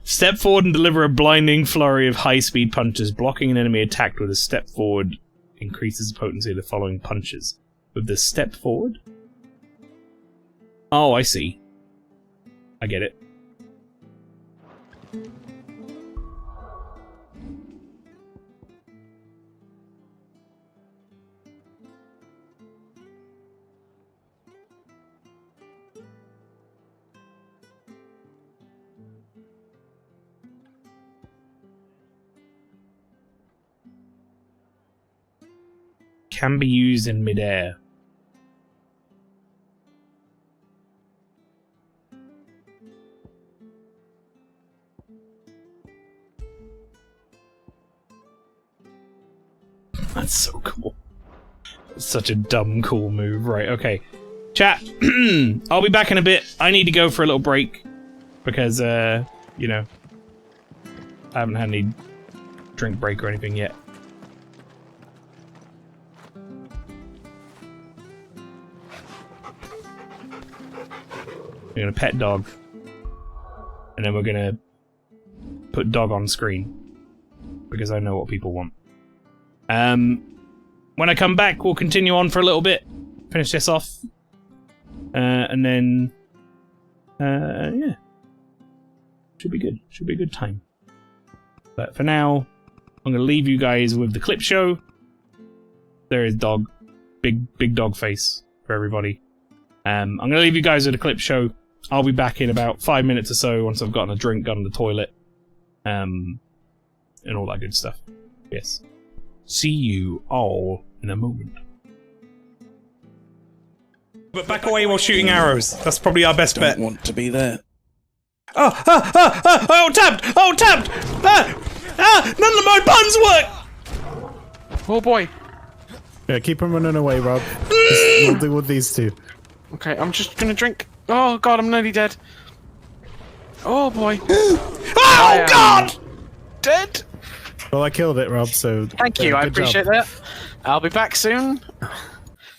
[SPEAKER 1] Step forward and deliver a blinding flurry of high-speed punches. Blocking an enemy attacked with a step forward increases the potency of the following punches. With the step forward? Oh, I see. I get it. Can be used in midair. That's so cool. Such a dumb cool move. Right, okay. Chat, I'll be back in a bit. I need to go for a little break because, you know, I haven't had any drink break or anything yet. We're gonna pet dog, and then we're gonna put dog on screen because I know what people want. When I come back, we'll continue on for a little bit, finish this off, and then yeah, should be good. Should be a good time. But for now, I'm gonna leave you guys with the clip show. There is dog, big dog face for everybody. I'm gonna leave you guys with a clip show. I'll be back in about 5 minutes or so once I've gotten a drink, gone to the toilet, and all that good stuff. Yes. See you all in a moment. But back away while shooting arrows. That's probably our best bet.
[SPEAKER 13] Don't want to be there.
[SPEAKER 1] Oh, tapped! Oh, tapped! None of my buttons work!
[SPEAKER 14] Oh boy.
[SPEAKER 15] Yeah, keep him running away, Rob. We'll deal with these two.
[SPEAKER 14] Okay, I'm just gonna drink. Oh god, I'm nearly dead. Oh boy.
[SPEAKER 1] Oh god!
[SPEAKER 14] Dead?
[SPEAKER 15] Well, I killed it, Rob, so...
[SPEAKER 14] Thank you, I appreciate that. I'll be back soon.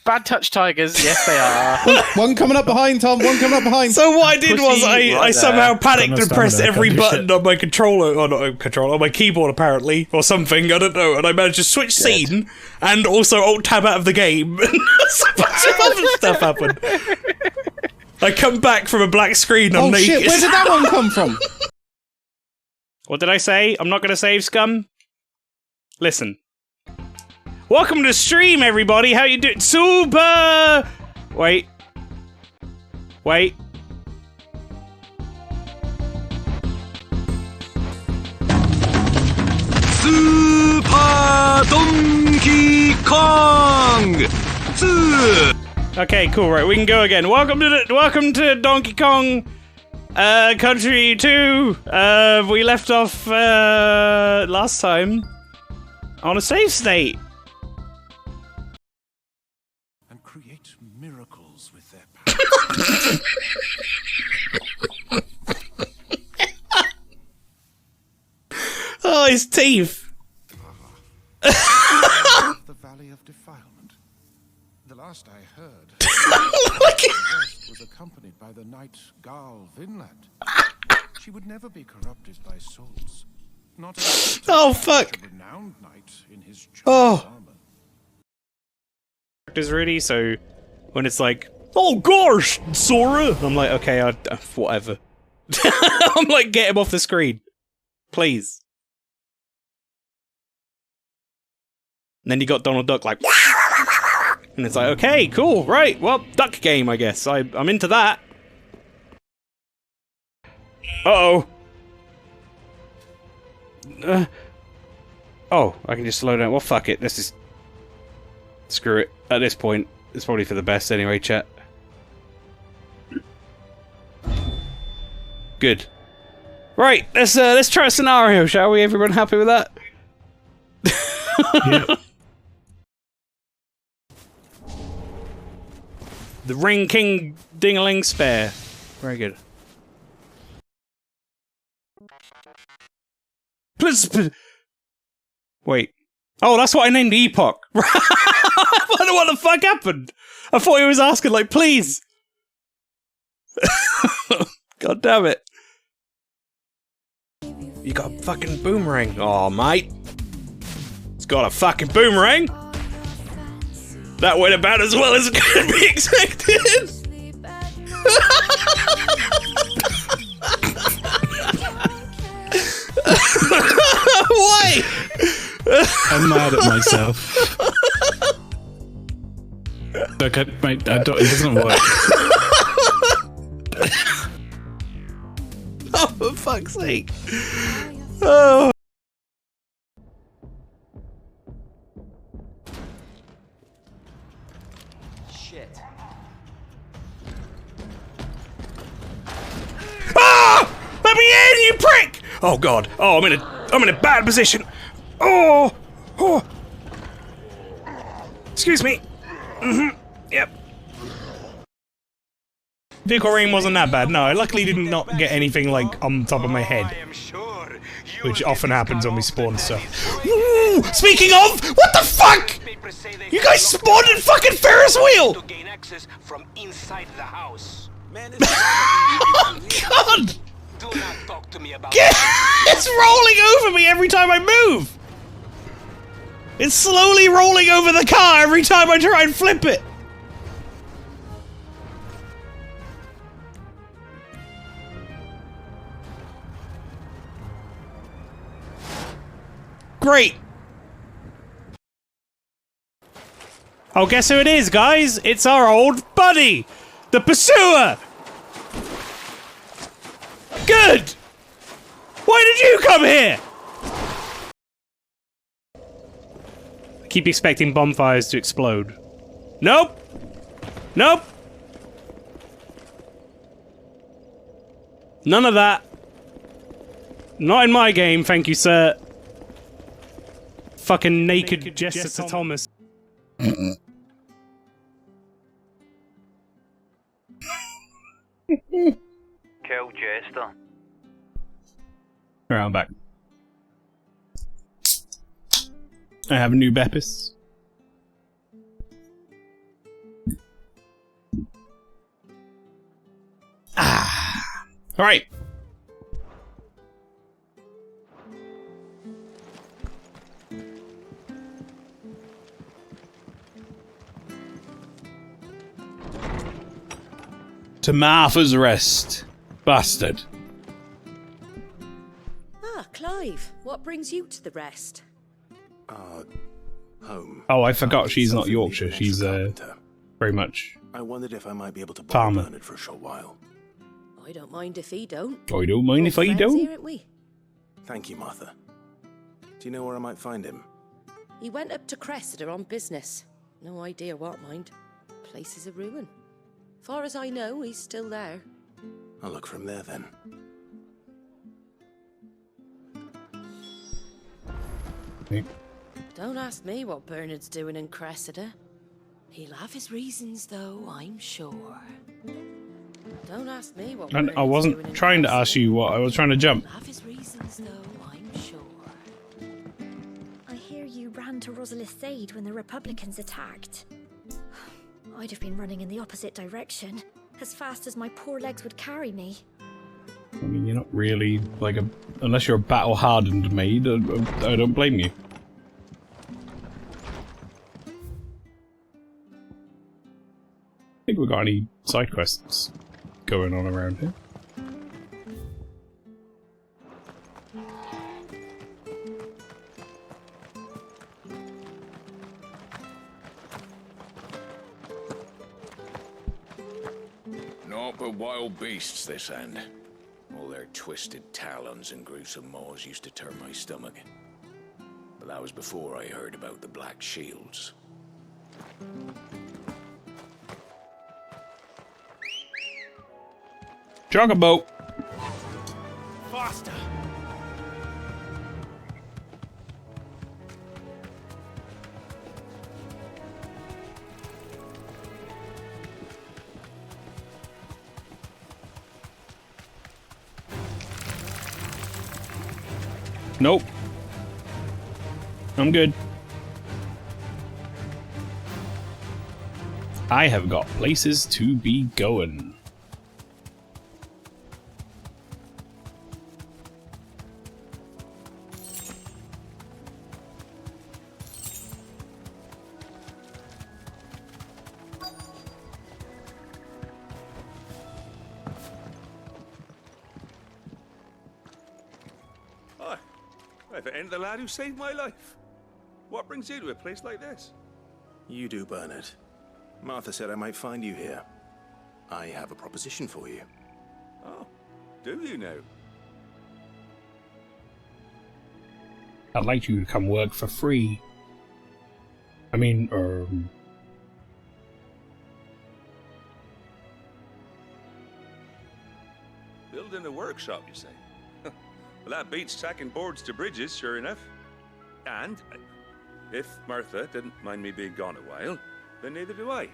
[SPEAKER 14] Bad touch tigers, yes they are.
[SPEAKER 13] One coming up behind, Tom, one coming up behind.
[SPEAKER 1] So what I did was I somehow panicked and pressed every button on my controller, or not controller, on my keyboard apparently, or something, I don't know, and I managed to switch scene, and also alt-tab out of the game, and a bunch of other stuff happened. I come back from a black screen, I'm naked.
[SPEAKER 13] Shit, where did that one come from?
[SPEAKER 1] What did I say? I'm not gonna save, scum? Listen. Welcome to the stream, everybody. How you doing? Super! Wait.
[SPEAKER 6] Super Donkey Kong 2!
[SPEAKER 1] Okay, cool, right, we can go again. Welcome to Donkey Kong Country 2. We left off last time on a save state.
[SPEAKER 6] And create miracles with their power.
[SPEAKER 1] Oh, his teeth.
[SPEAKER 6] The Valley of Defilement. The last I heard, the rest was accompanied by the knight Garl Vinland. She would never be corrupted by souls. Not
[SPEAKER 1] oh fuck!
[SPEAKER 6] A renowned knight in his
[SPEAKER 1] armor.
[SPEAKER 6] Oh.
[SPEAKER 1] Ready, so when it's like, oh gosh, Sora, I'm like, okay, whatever. I'm like, get him off the screen, please. And then you got Donald Duck like, and it's like, okay, cool, right, well, duck game, I guess. I'm into that. Uh-oh. Oh, I can just slow down. Well, fuck it. This is... Screw it. At this point, it's probably for the best anyway, chat. Good. Right, let's try a scenario, shall we? Everyone happy with that?
[SPEAKER 15] Yeah.
[SPEAKER 1] The Ring King Ding-a-ling Spare. Very good. Wait. Oh, that's what I named Epoch. I don't know what the fuck happened. I thought he was asking, like, please. God damn it. You got a fucking boomerang. Oh, mate. It's got a fucking boomerang. That went about as well as it could be expected.
[SPEAKER 15] I'm mad at myself. Look, mate, it doesn't work.
[SPEAKER 1] Oh, for fuck's sake. Oh.
[SPEAKER 16] Shit.
[SPEAKER 1] Ah! Let me in, you prick! Oh god. Oh, I'm in a bad position. Oh. Oh. Excuse me. Yep. Vehicle rain wasn't that bad. No, I luckily did not get anything like on top of my head, which often happens when we spawn stuff. Ooh, speaking of, what the fuck? You guys spawned in fucking Ferris wheel.
[SPEAKER 16] To gain access from inside the house.
[SPEAKER 1] Oh god!
[SPEAKER 16] Do not talk to me about
[SPEAKER 1] It's rolling over me every time I move. It's slowly rolling over the car every time I try and flip it. Great. Oh, guess who it is, guys? It's our old buddy, the Pursuer. Good. Why did you come here? I keep expecting bonfires to explode. Nope. Nope. None of that. Not in my game, thank you, sir. Fucking naked Jessica Thomas.
[SPEAKER 17] Kill Jester.
[SPEAKER 1] Alright, I'm back. I have a new Beppis. Ah. Alright. To Martha's Rest. Bastard.
[SPEAKER 18] Ah, Clive, what brings you to the rest?
[SPEAKER 2] Home.
[SPEAKER 1] Oh, I forgot she's not Yorkshire. She's, very much
[SPEAKER 2] I wondered if I might be able to borrow
[SPEAKER 1] Farmer.
[SPEAKER 2] Bernard for a short while.
[SPEAKER 18] I don't mind if he don't.
[SPEAKER 1] I don't mind if I
[SPEAKER 18] Friends
[SPEAKER 1] don't.
[SPEAKER 18] here, aren't we?
[SPEAKER 2] Thank you, Martha. Do you know where I might find him?
[SPEAKER 18] He went up to Cressida on business. No idea what, mind. Place is a ruin. Far as I know, he's still there.
[SPEAKER 2] I'll look from there then.
[SPEAKER 18] Don't ask me what Bernard's doing in Cressida. He'll have his reasons, though, I'm sure. Don't ask me what
[SPEAKER 1] And
[SPEAKER 18] Bernard's
[SPEAKER 1] I
[SPEAKER 18] doing
[SPEAKER 1] wasn't
[SPEAKER 18] in
[SPEAKER 1] trying to
[SPEAKER 18] Cressida.
[SPEAKER 1] ask you what I was trying to jump.
[SPEAKER 18] He'll have his reasons, though, I'm sure.
[SPEAKER 19] I hear you ran to Rosalith's aid when the Republicans attacked. I'd have been running in the opposite direction, as fast as my poor legs would carry me.
[SPEAKER 1] I mean, you're not really like a... Unless you're a battle-hardened maid, I don't blame you. Think we got any side quests going on around here?
[SPEAKER 10] Naught but wild beasts, this end. All their twisted talons and gruesome maws used to turn my stomach. But that was before I heard about the Black Shields.
[SPEAKER 1] Chocobo!
[SPEAKER 16] Faster!
[SPEAKER 1] Nope. I'm good. I have got places to be going.
[SPEAKER 20] I've ended the lad who saved my life.
[SPEAKER 17] What brings you to a place like this?
[SPEAKER 2] You do, Bernard. Martha said I might find you here. I have a proposition for you.
[SPEAKER 17] Oh, do you now?
[SPEAKER 1] I'd like you to come work for free. I mean,
[SPEAKER 17] Building a workshop, you say? Well, that beats tacking boards to bridges, sure enough. And if Martha didn't mind me being gone a while, then neither do I.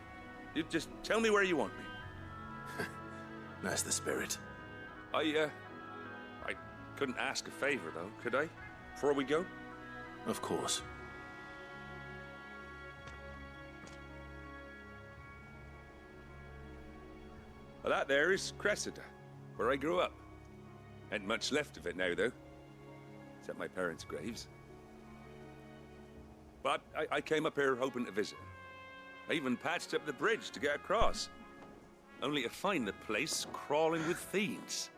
[SPEAKER 17] You just tell me where you want me.
[SPEAKER 2] That's the spirit.
[SPEAKER 17] I couldn't ask a favor, though, could I? Before we go?
[SPEAKER 2] Of course.
[SPEAKER 17] Well, that there is Cressida, where I grew up. Ain't much left of it now, though. Except my parents' graves. But I came up here hoping to visit. I even patched up the bridge to get across. Only to find the place crawling with fiends.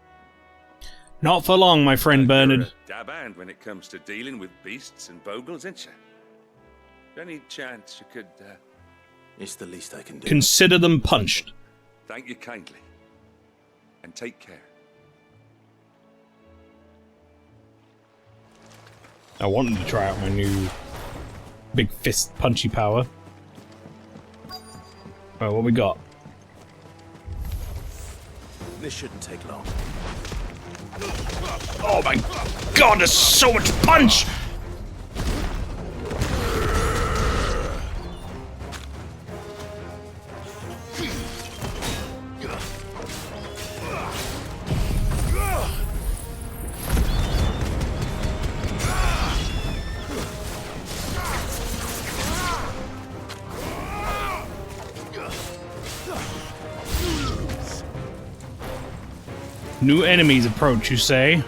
[SPEAKER 1] not for long, my friend Bernard.
[SPEAKER 17] You're a dab hand when it comes to dealing with beasts and bogles, ain't you? Any chance you could,
[SPEAKER 2] It's the least I can do.
[SPEAKER 1] Consider them punched.
[SPEAKER 17] Thank you kindly. And take care.
[SPEAKER 1] I wanted to try out my new big fist punchy power. Well, what we got?
[SPEAKER 2] This shouldn't take long.
[SPEAKER 1] Oh my god, there's so much punch! New enemies approach, you say?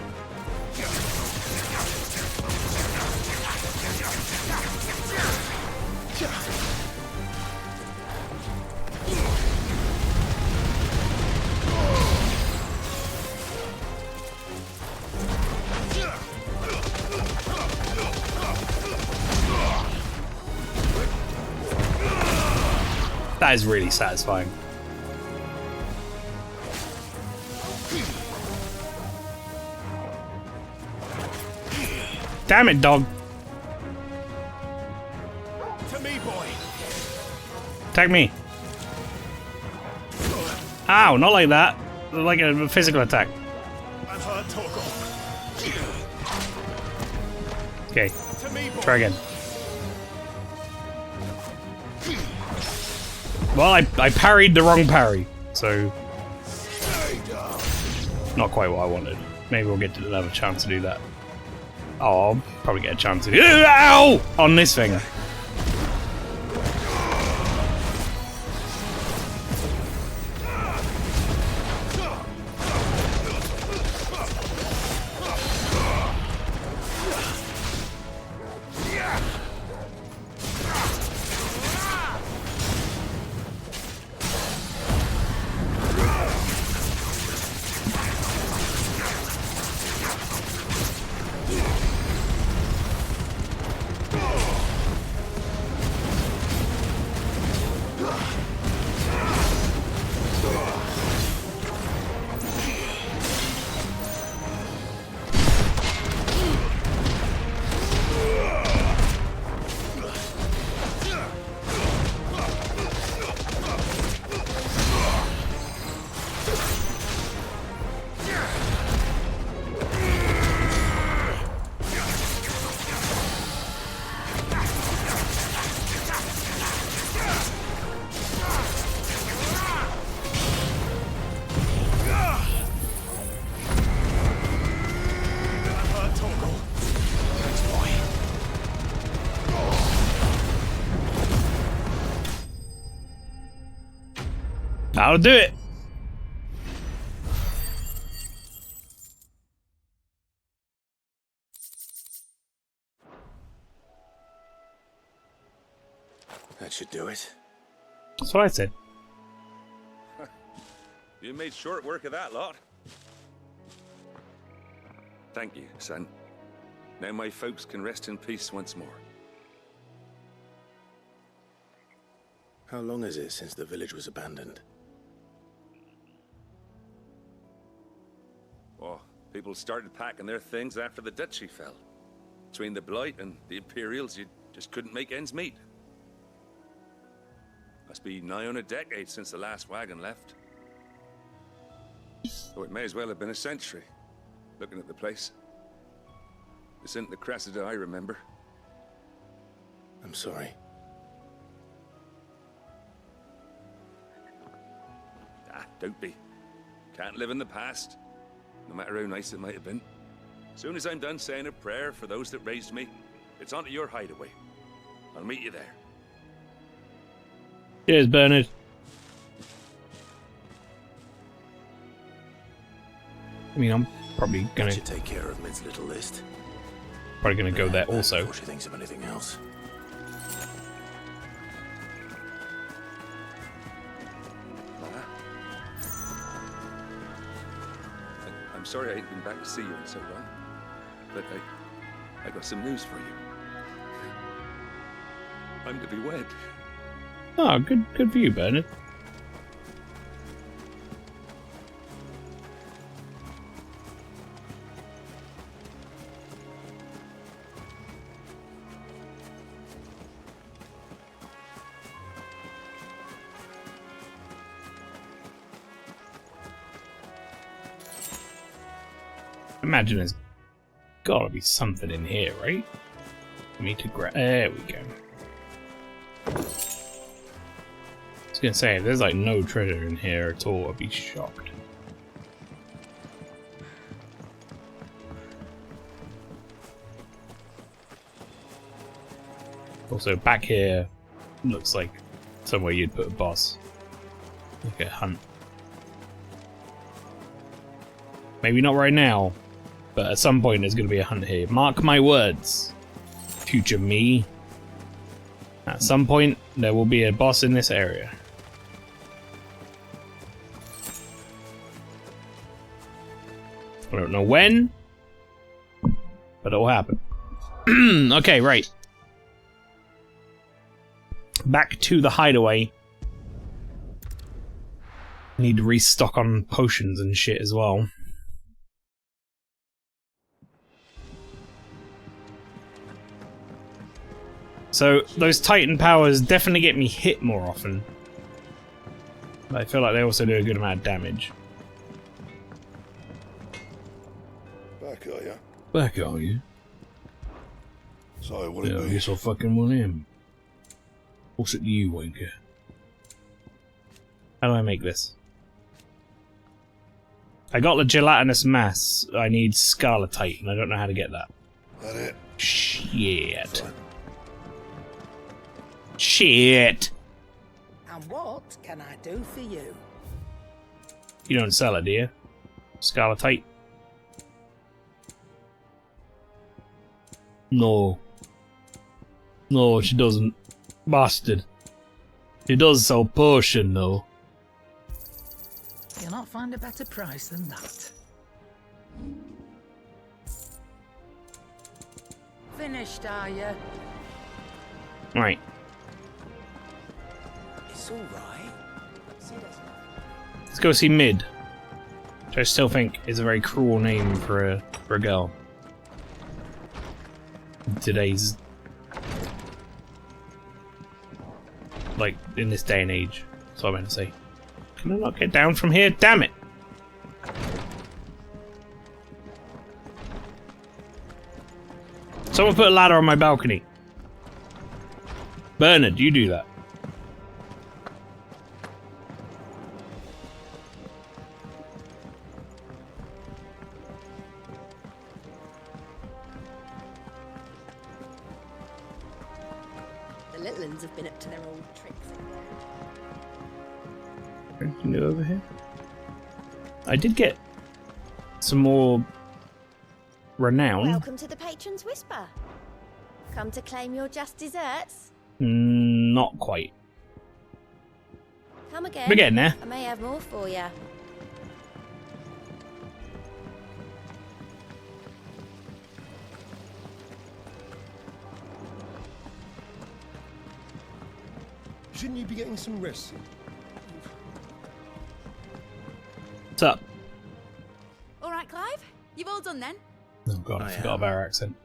[SPEAKER 1] That is really satisfying. Damn it, dog.
[SPEAKER 6] To me, boy.
[SPEAKER 1] Attack me. Ow, not like that. Like a physical attack.
[SPEAKER 6] I've heard Torgal.
[SPEAKER 1] Okay.
[SPEAKER 6] To me, boy.
[SPEAKER 1] Try again. Well, I parried the wrong parry, so not quite what I wanted. Maybe we'll get another chance to do that. Oh, I'll probably get a chance to do ow! On this thing. I'll do it.
[SPEAKER 2] That should do it.
[SPEAKER 1] That's what I said.
[SPEAKER 17] You made short work of that lot. Thank you, son. Now my folks can rest in peace once more.
[SPEAKER 2] How long is it since the village was abandoned?
[SPEAKER 17] Oh, people started packing their things after the duchy fell. Between the Blight and the Imperials, you just couldn't make ends meet. Must be nigh on a decade since the last wagon left. So it may as well have been a century, looking at the place. This isn't the Cressida I remember.
[SPEAKER 2] I'm sorry.
[SPEAKER 17] Ah, don't be. Can't live in the past, no matter how nice it might have been. Soon as I'm done saying a prayer for those that raised me, it's onto your hideaway. I'll meet you there.
[SPEAKER 1] Cheers, Bernard. I mean, I'm probably gonna
[SPEAKER 2] take care of Mid's little list.
[SPEAKER 1] Probably gonna go there also.
[SPEAKER 2] Before she thinks of anything else.
[SPEAKER 17] I'm sorry I ain't been back to see you in so long, but I got some news for you. I'm to be wed.
[SPEAKER 1] Oh, good for you, Bernard. Imagine there's gotta be something in here, right? For me to grab. There we go. I was gonna say, if there's like no treasure in here at all, I'd be shocked. Also, back here looks like somewhere you'd put a boss. Like a hunt. Maybe not right now, but at some point there's going to be a hunt here. Mark my words, future me. At some point there will be a boss in this area. I don't know when, but it will happen. Okay, right. Back to the hideaway. Need to restock on potions and shit as well. So, those Titan powers definitely get me hit more often. But I feel like they also do a good amount of damage.
[SPEAKER 5] Back, are you?
[SPEAKER 1] Back, are you?
[SPEAKER 5] So, what
[SPEAKER 1] Yeah, I guess I fucking want him. What's it to you, wanker? How do I make this? I got the gelatinous mass. I need scarletite, and I don't know how to get that.
[SPEAKER 5] That it?
[SPEAKER 1] Shit. Shit.
[SPEAKER 7] And what can I do for you?
[SPEAKER 1] You don't sell it, do you? Scarletite? No. No, she doesn't. Bastard. She does sell potion, though.
[SPEAKER 7] You'll not find a better price than that. Finished, are you?
[SPEAKER 1] Right.
[SPEAKER 7] It's all right.
[SPEAKER 1] Let's go see Mid. Which I still think is a very cruel name for a girl. In today's... like, in this day and age. That's what I meant to say. Can I not get down from here? Damn it! Someone put a ladder on my balcony. Bernard, you do that.
[SPEAKER 18] The little ones have been up to their old tricks.
[SPEAKER 1] Anything new over here? I did get some more renown.
[SPEAKER 9] Welcome to the Patron's Whisper. Come to claim your just desserts?
[SPEAKER 1] Not quite.
[SPEAKER 9] Come again.
[SPEAKER 1] We're getting there.
[SPEAKER 9] I may have more for you.
[SPEAKER 20] Shouldn't you be getting some rest?
[SPEAKER 1] What's up?
[SPEAKER 21] All right, Clive. You've all done then.
[SPEAKER 1] Oh god, I forgot about her accent.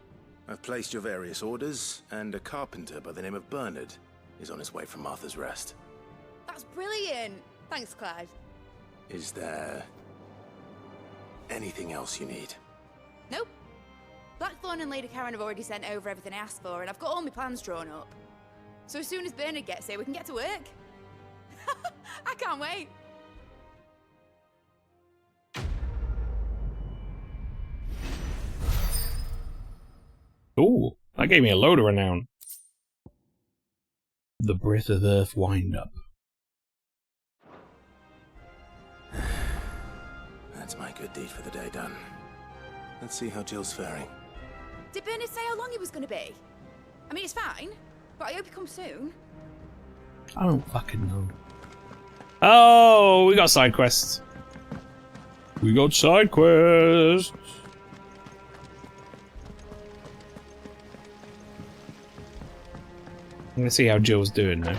[SPEAKER 2] I've placed your various orders, and a carpenter by the name of Bernard is on his way from Martha's Rest.
[SPEAKER 21] That's brilliant. Thanks, Clive.
[SPEAKER 2] Is there anything else you need?
[SPEAKER 21] Nope. Blackthorn and Lady Karen have already sent over everything I asked for, and I've got all my plans drawn up. So as soon as Bernard gets here, we can get to work. I can't wait.
[SPEAKER 1] Ooh, that gave me a load of renown. The Breath of Earth wind-up.
[SPEAKER 2] That's my good deed for the day done. Let's see how Jill's faring.
[SPEAKER 21] Did Bernard say how long he was going to be? I mean, it's fine, but I hope he comes soon.
[SPEAKER 1] I don't fucking know. Oh, we got side quests. We got side quests. I'm gonna see how Jill's doing now.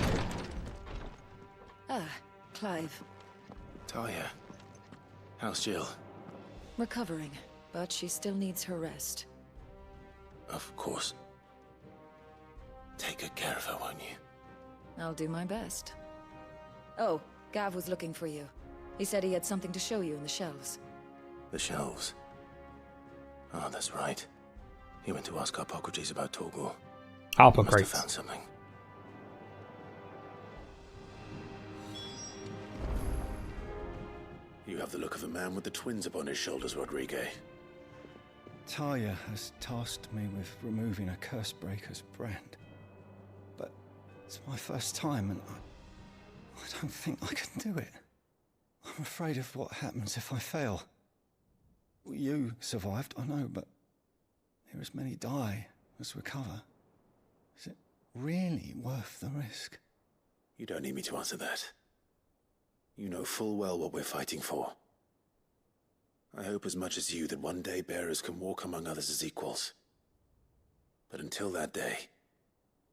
[SPEAKER 22] Ah, Clive.
[SPEAKER 2] Talia, how's Jill?
[SPEAKER 22] Recovering, but she still needs her rest.
[SPEAKER 2] Of course. Take good care of her, won't you?
[SPEAKER 22] I'll do my best. Oh, Gav was looking for you. He said he had something to show you in the shelves.
[SPEAKER 2] The shelves? Oh, that's right. He went to ask Harpocrates about Torgor.
[SPEAKER 1] Harpocrates.
[SPEAKER 2] Must have found something. You have the look of a man with the twins upon his shoulders, Rodrigue.
[SPEAKER 23] Talia has tasked me with removing a Cursebreaker's brand. But it's my first time and I don't think I can do it. I'm afraid of what happens if I fail. You survived, I know, but there as many die as recover. Is it really worth the risk?
[SPEAKER 2] You don't need me to answer that. You know full well what we're fighting for. I hope as much as you that one day bearers can walk among others as equals. But until that day,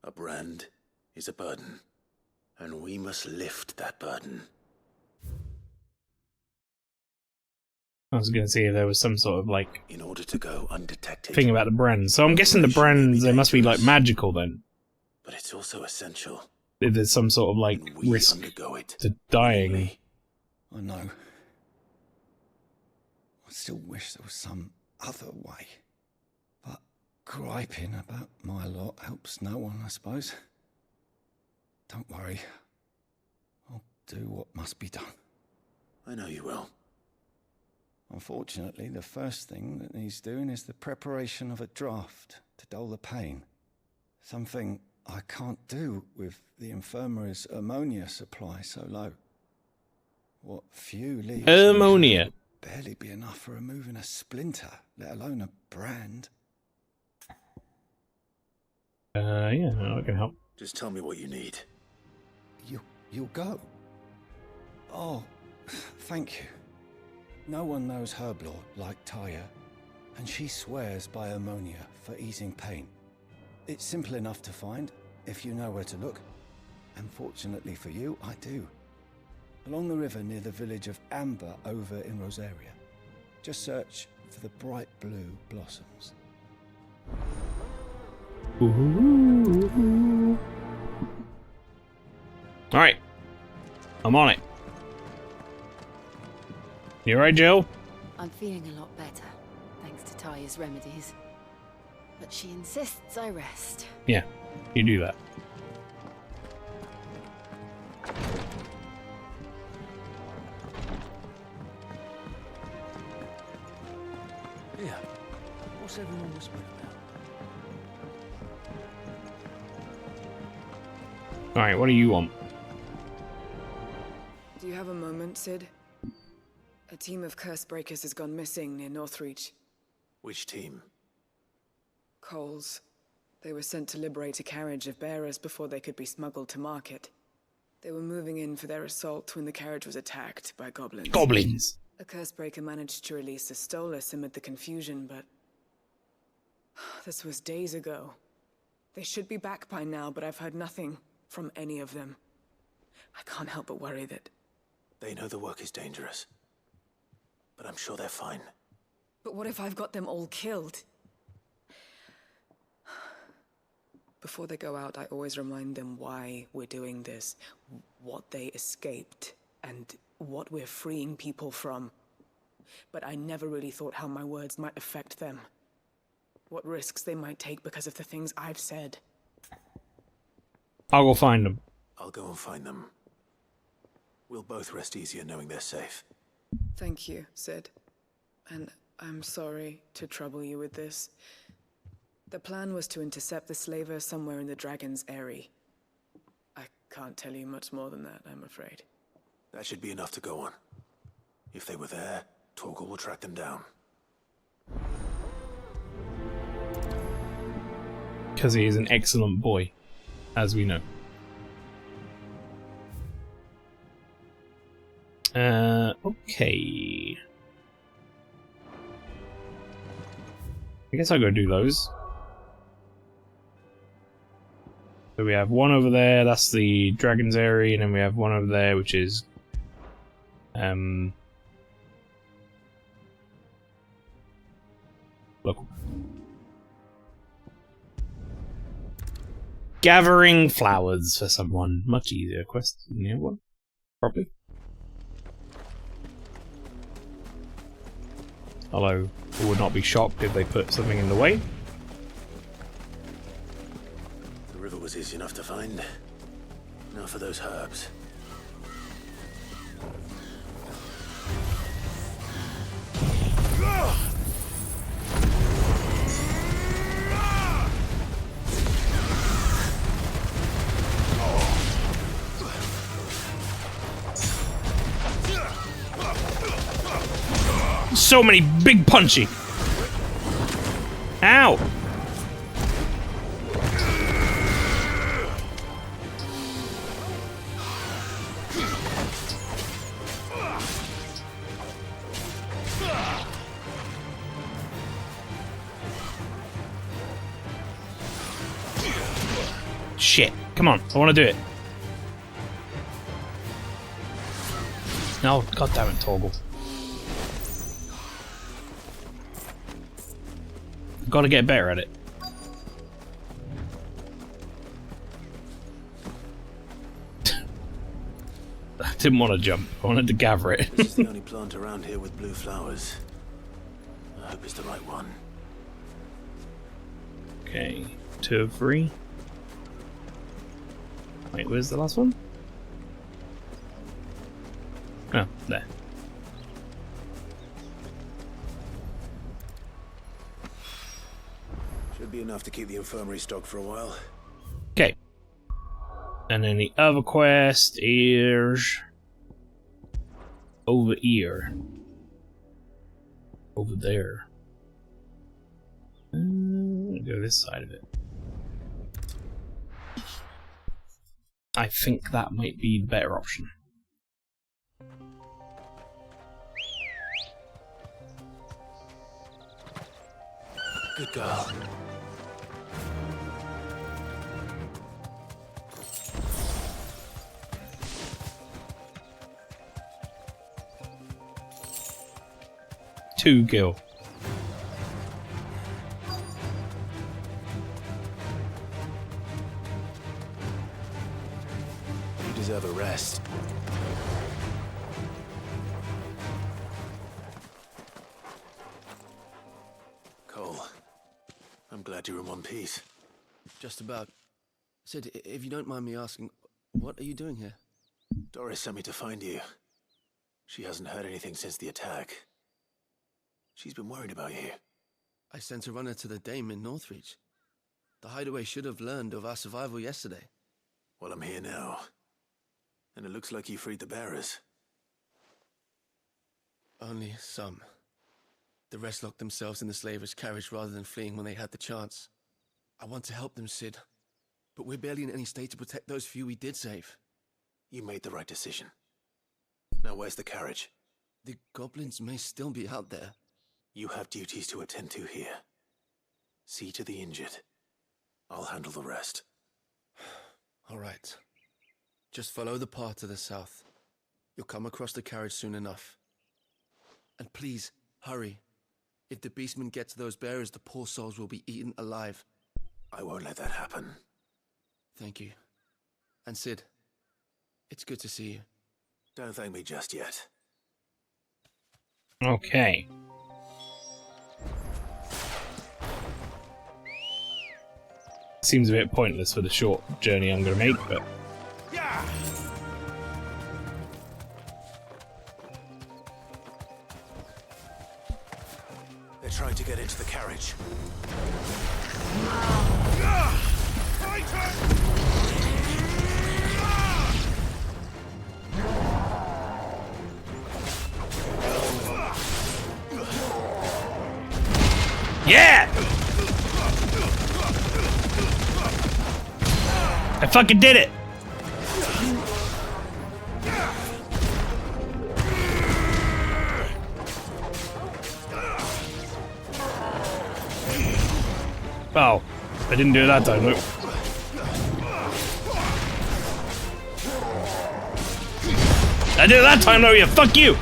[SPEAKER 2] a brand is a burden, and we must lift that burden.
[SPEAKER 1] I was gonna see if there was some sort of like
[SPEAKER 2] in order to go undetected
[SPEAKER 1] thing about the brands. So I'm guessing the brands they must be like magical then.
[SPEAKER 2] But it's also essential.
[SPEAKER 1] If there's some sort of like risk to dying.
[SPEAKER 23] I know. I still wish there was some other way. But griping about my lot helps no one, I suppose. Don't worry. I'll do what must be done.
[SPEAKER 2] I know you will.
[SPEAKER 23] Unfortunately, the first thing that needs doing is the preparation of a draft to dull the pain. Something I can't do with the infirmary's ammonia supply so low. What few leaves
[SPEAKER 1] ammonia
[SPEAKER 23] would barely be enough for removing a splinter, let alone a brand.
[SPEAKER 1] Yeah, no, I can help.
[SPEAKER 2] Just tell me what you need.
[SPEAKER 23] You'll go. Oh, thank you. No one knows Herblore like Taya, and she swears by ammonia for easing pain. It's simple enough to find, if you know where to look. And fortunately for you, I do. Along the river near the village of Amber over in Rosaria. Just search for the bright blue blossoms.
[SPEAKER 1] Alright. I'm on it. You alright, Jill?
[SPEAKER 22] I'm feeling a lot better, thanks to Taya's remedies. But she insists I rest.
[SPEAKER 1] Yeah, you do that.
[SPEAKER 11] Yeah. What's everyone whispering about?
[SPEAKER 1] Alright, what do you want?
[SPEAKER 8] Do you have a moment, Sid? A team of Cursebreakers has gone missing near Northreach.
[SPEAKER 2] Which team?
[SPEAKER 8] Coles. They were sent to liberate a carriage of bearers before they could be smuggled to market. They were moving in for their assault when the carriage was attacked by goblins.
[SPEAKER 1] Goblins!
[SPEAKER 8] A Cursebreaker managed to release a Stolas amid the confusion, but... this was days ago. They should be back by now, but I've heard nothing from any of them. I can't help but worry that...
[SPEAKER 2] They know the work is dangerous. But I'm sure they're fine.
[SPEAKER 8] But what if I've got them all killed? Before they go out, I always remind them why we're doing this, what they escaped, and what we're freeing people from. But I never really thought how my words might affect them. What risks they might take because of the things I've said.
[SPEAKER 1] I'll go find them.
[SPEAKER 2] I'll go and find them. We'll both rest easier knowing they're safe.
[SPEAKER 8] Thank you, Sid. And I'm sorry to trouble you with this. The plan was to intercept the slaver somewhere in the Dragon's Eyrie. I can't tell you much more than that, I'm afraid.
[SPEAKER 2] That should be enough to go on. If they were there, Torgal will track them down.
[SPEAKER 1] Because he is an excellent boy, as we know. Okay. I guess I'll go do those. So we have one over there, that's the Dragon's Eyrie, and then we have one over there, which is... local. Gathering flowers for someone. Much easier quest than the other one. Probably. Although, I would not be shocked if they put something in the way.
[SPEAKER 2] The river was easy enough to find. Now for those herbs.
[SPEAKER 1] So many big punchy. Ow. Shit. Come on. I want to do it. No, god damn it, Torgal. Gotta get better at it. I didn't want to jump. I wanted to gather it.
[SPEAKER 2] This is the only plant around here with blue flowers. I hope it's the right one.
[SPEAKER 1] Okay, 2 of 3. Wait, where's the last one? Oh, there.
[SPEAKER 2] Should be enough to keep the infirmary stocked for a while.
[SPEAKER 1] Okay. And then the other quest is over here. Over there. Go this side of it. I think that might be the better option.
[SPEAKER 2] Good girl.
[SPEAKER 1] Two Gil.
[SPEAKER 2] You deserve a rest. Cole, I'm glad you're in one piece.
[SPEAKER 11] Just about. Sid, if you don't mind me asking, what are you doing here?
[SPEAKER 2] Doris sent me to find you. She hasn't heard anything since the attack. She's been worried about you.
[SPEAKER 11] I sent a runner to the Dame in Northreach. The hideaway should have learned of our survival yesterday.
[SPEAKER 2] Well, I'm here now. And it looks like you freed the bearers.
[SPEAKER 11] Only some. The rest locked themselves in the slaver's carriage rather than fleeing when they had the chance. I want to help them, Sid. But we're barely in any state to protect those few we did save.
[SPEAKER 2] You made the right decision. Now where's the carriage?
[SPEAKER 11] The goblins may still be out there.
[SPEAKER 2] You have duties to attend to here. See to the injured. I'll handle the rest.
[SPEAKER 11] All right. Just follow the path to the south. You'll come across the carriage soon enough. And please, hurry. If the beastmen get to those bearers, the poor souls will be eaten alive.
[SPEAKER 2] I won't let that happen.
[SPEAKER 11] Thank you. And Sid, it's good to see you.
[SPEAKER 2] Don't thank me just yet.
[SPEAKER 1] Okay. Seems a bit pointless for the short journey I'm going to make, but...
[SPEAKER 2] They're trying to get into the carriage.
[SPEAKER 1] Yeah! I fucking did it! Oh, I didn't do it that time, look. I did it that time, though, yeah, fuck you!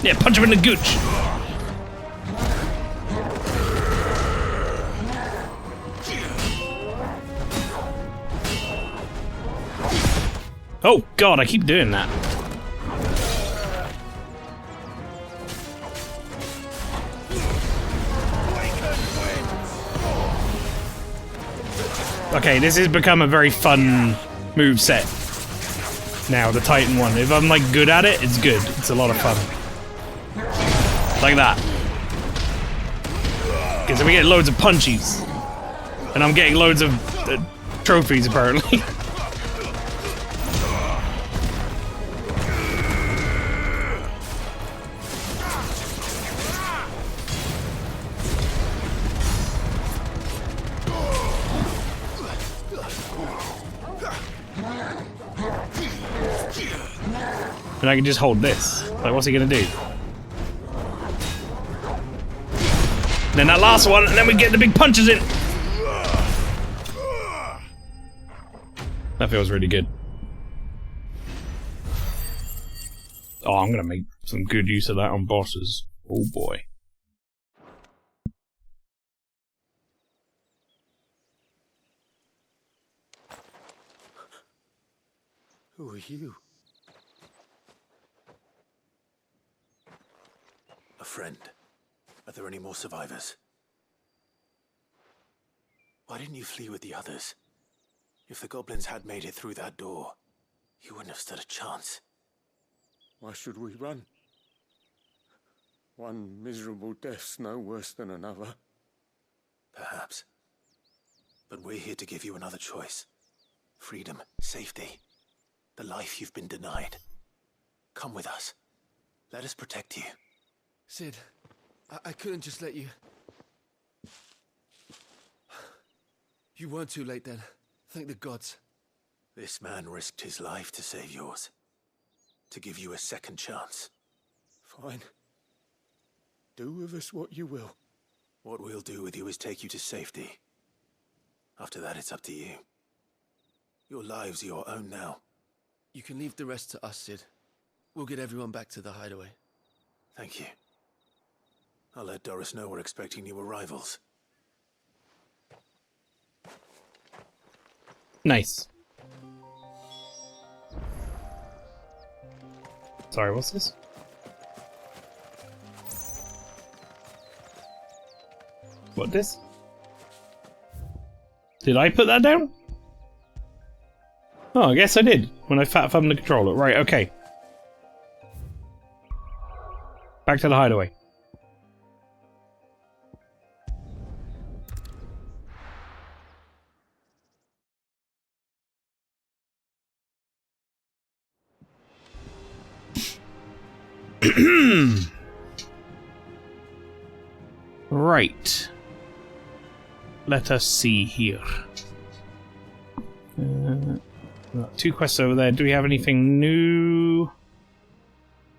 [SPEAKER 1] Yeah, punch him in the gooch! Oh god, I keep doing that. Okay, this has become a very fun moveset. Now, the Titan one. If I'm like good at it, it's good. It's a lot of fun. Like that. Because we get loads of punchies. And I'm getting loads of trophies, apparently. And I can just hold this. Like, what's he gonna do? And then that last one, and then we get the big punches in. That feels really good. Oh, I'm gonna make some good use of that on bosses. Oh boy.
[SPEAKER 2] Who are you? A friend. Are there any more survivors? Why didn't you flee with the others? If the goblins had made it through that door, you wouldn't have stood a chance.
[SPEAKER 5] Why should we run? One miserable death's no worse than another.
[SPEAKER 2] Perhaps. But we're here to give you another choice. Freedom, safety, the life you've been denied. Come with us. Let us protect you.
[SPEAKER 11] Sid, I couldn't just let you... You weren't too late then. Thank the gods.
[SPEAKER 2] This man risked his life to save yours. To give you a second chance.
[SPEAKER 5] Fine. Do with us what you will.
[SPEAKER 2] What we'll do with you is take you to safety. After that, it's up to you. Your lives are your own now.
[SPEAKER 11] You can leave the rest to us, Sid. We'll get everyone back to the hideaway.
[SPEAKER 2] Thank you. I'll let Doris know we're expecting new arrivals.
[SPEAKER 1] Nice. Sorry, what's this? What this? Did I put that down? Oh, I guess I did. When I fat thumbed the controller. Right, okay. Back to the hideaway. Right. Let us see here. Got 2 quests over there. Do we have anything new?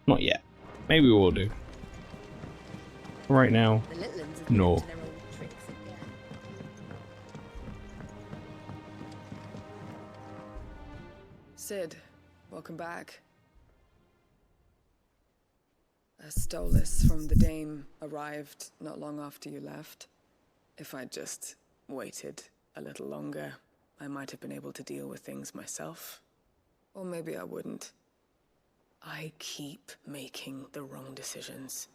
[SPEAKER 1] Not yet. Maybe we will do. Right now, no.
[SPEAKER 8] Sid, welcome back. A Stolas from the Dame arrived not long after you left. If I'd just waited a little longer, I might have been able to deal with things myself. Or maybe I wouldn't. I keep making the wrong decisions.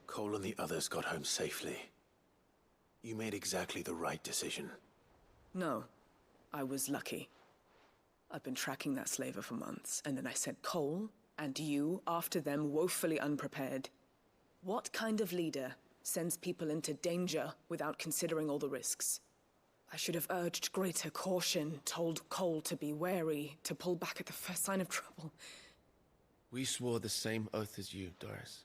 [SPEAKER 2] Cole and the others got home safely. You made exactly the right decision.
[SPEAKER 8] No, I was lucky. I've been tracking that slaver for months, and then I sent Cole and you after them, woefully unprepared. What kind of leader sends people into danger without considering all the risks? I should have urged greater caution, told Cole to be wary, to pull back at the first sign of trouble.
[SPEAKER 11] We swore the same oath as you, Doris.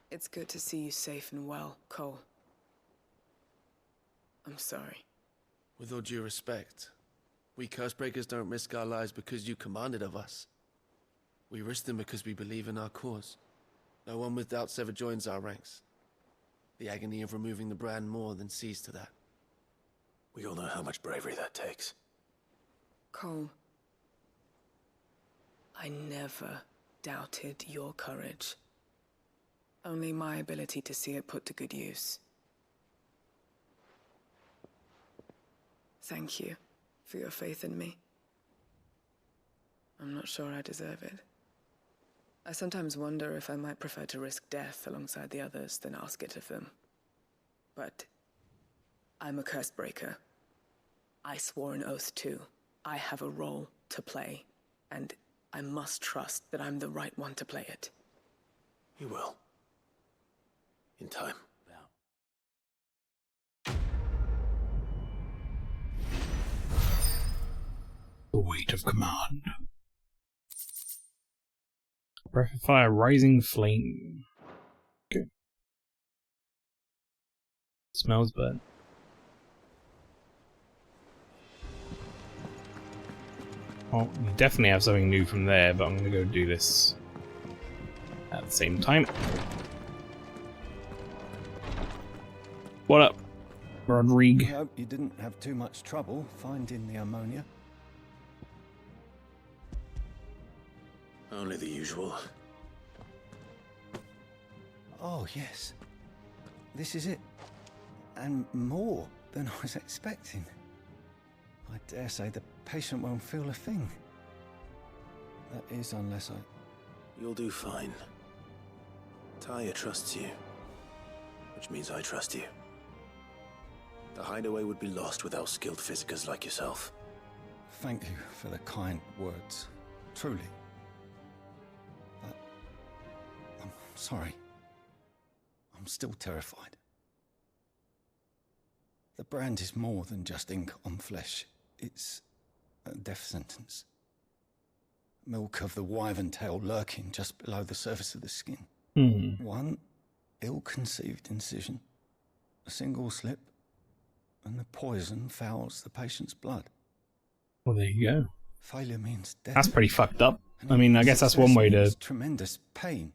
[SPEAKER 8] It's good to see you safe and well, Cole. I'm sorry.
[SPEAKER 11] With all due respect, we Cursebreakers don't risk our lives because you commanded of us. We risk them because we believe in our cause. No one with doubts ever joins our ranks. The agony of removing the brand more than sees to that.
[SPEAKER 2] We all know how much bravery that takes.
[SPEAKER 8] Cole, I never doubted your courage. Only my ability to see it put to good use. Thank you for your faith in me. I'm not sure I deserve it. I sometimes wonder if I might prefer to risk death alongside the others than ask it of them. But I'm a Cursebreaker. I swore an oath too. I have a role to play, and I must trust that I'm the right one to play it.
[SPEAKER 2] You will. In time.
[SPEAKER 1] The weight of command. Breath of fire, rising flame. Okay. Smells bad. Oh, we definitely have something new from there, but I'm gonna go do this at the same time. What up, Rodrigue?
[SPEAKER 23] I hope you didn't have too much trouble finding the ammonia.
[SPEAKER 2] Only the usual.
[SPEAKER 23] Oh, yes. This is it. And more than I was expecting. I dare say the patient won't feel a thing. That is, unless I...
[SPEAKER 2] You'll do fine. Taya trusts you. Which means I trust you. The hideaway would be lost without skilled physicers like yourself.
[SPEAKER 23] Thank you for the kind words. Truly. But... I'm sorry. I'm still terrified. The brand is more than just ink on flesh. It's a death sentence. Milk of the wyvern tail lurking just below the surface of the skin. One ill-conceived incision, a single slip, and the poison fouls the patient's blood.
[SPEAKER 1] Well, there you go.
[SPEAKER 23] Failure means death.
[SPEAKER 1] That's pretty fucked up. I mean, I guess that's one way to...
[SPEAKER 23] Tremendous pain.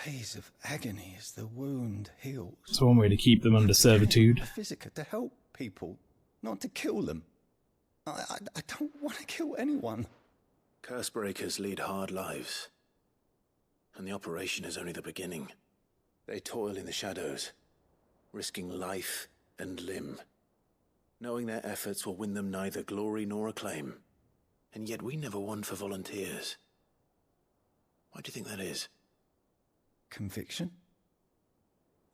[SPEAKER 23] Days of agony as the wound heals.
[SPEAKER 1] It's one way to keep them under servitude.
[SPEAKER 23] A physica to help people, not to kill them. I don't want to kill anyone.
[SPEAKER 2] Cursebreakers lead hard lives. And the operation is only the beginning. They toil in the shadows, risking life and limb, knowing their efforts will win them neither glory nor acclaim. And yet we never won for volunteers. Why do you think that is?
[SPEAKER 23] Conviction?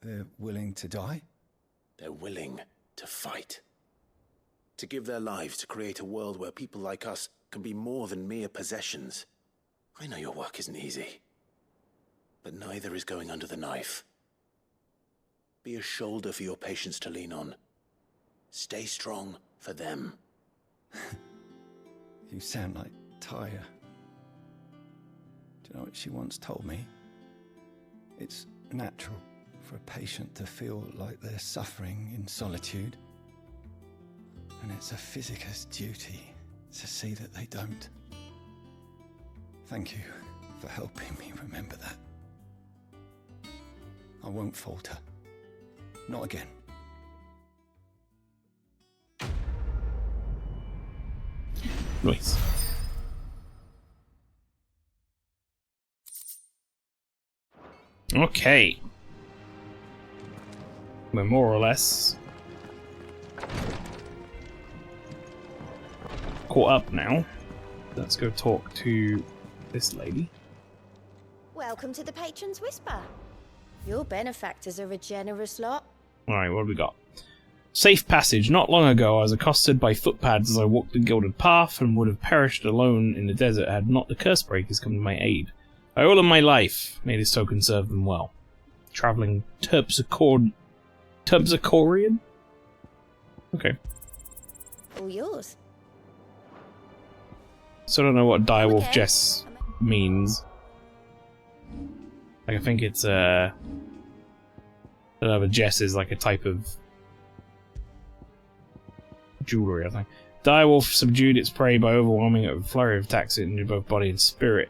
[SPEAKER 23] They're willing to die?
[SPEAKER 2] They're willing to fight. To give their lives to create a world where people like us can be more than mere possessions. I know your work isn't easy. But neither is going under the knife. Be a shoulder for your patients to lean on. Stay strong for them.
[SPEAKER 23] You sound like Taya. Do you know what she once told me? It's natural for a patient to feel like they're suffering in solitude. And it's a Physica's duty to see that they don't. Thank you for helping me remember that. I won't falter. Not again.
[SPEAKER 1] Nice. Okay. We're more or less caught up now. Let's go talk to this lady.
[SPEAKER 18] Welcome to the Patron's Whisper. Your benefactors are a generous lot.
[SPEAKER 1] Alright, what have we got? Safe passage. Not long ago, I was accosted by footpads as I walked the gilded path and would have perished alone in the desert had not the curse breakers come to my aid. I owe them my life. May this token serve them well. Travelling Terpsichorean? Okay.
[SPEAKER 18] All yours.
[SPEAKER 1] So I don't know what Direwolf Jess means. Like, I think it's I don't know, but Jess is like a type of jewellery, I think. Direwolf subdued its prey by overwhelming it with a flurry of attacks into both body and spirit,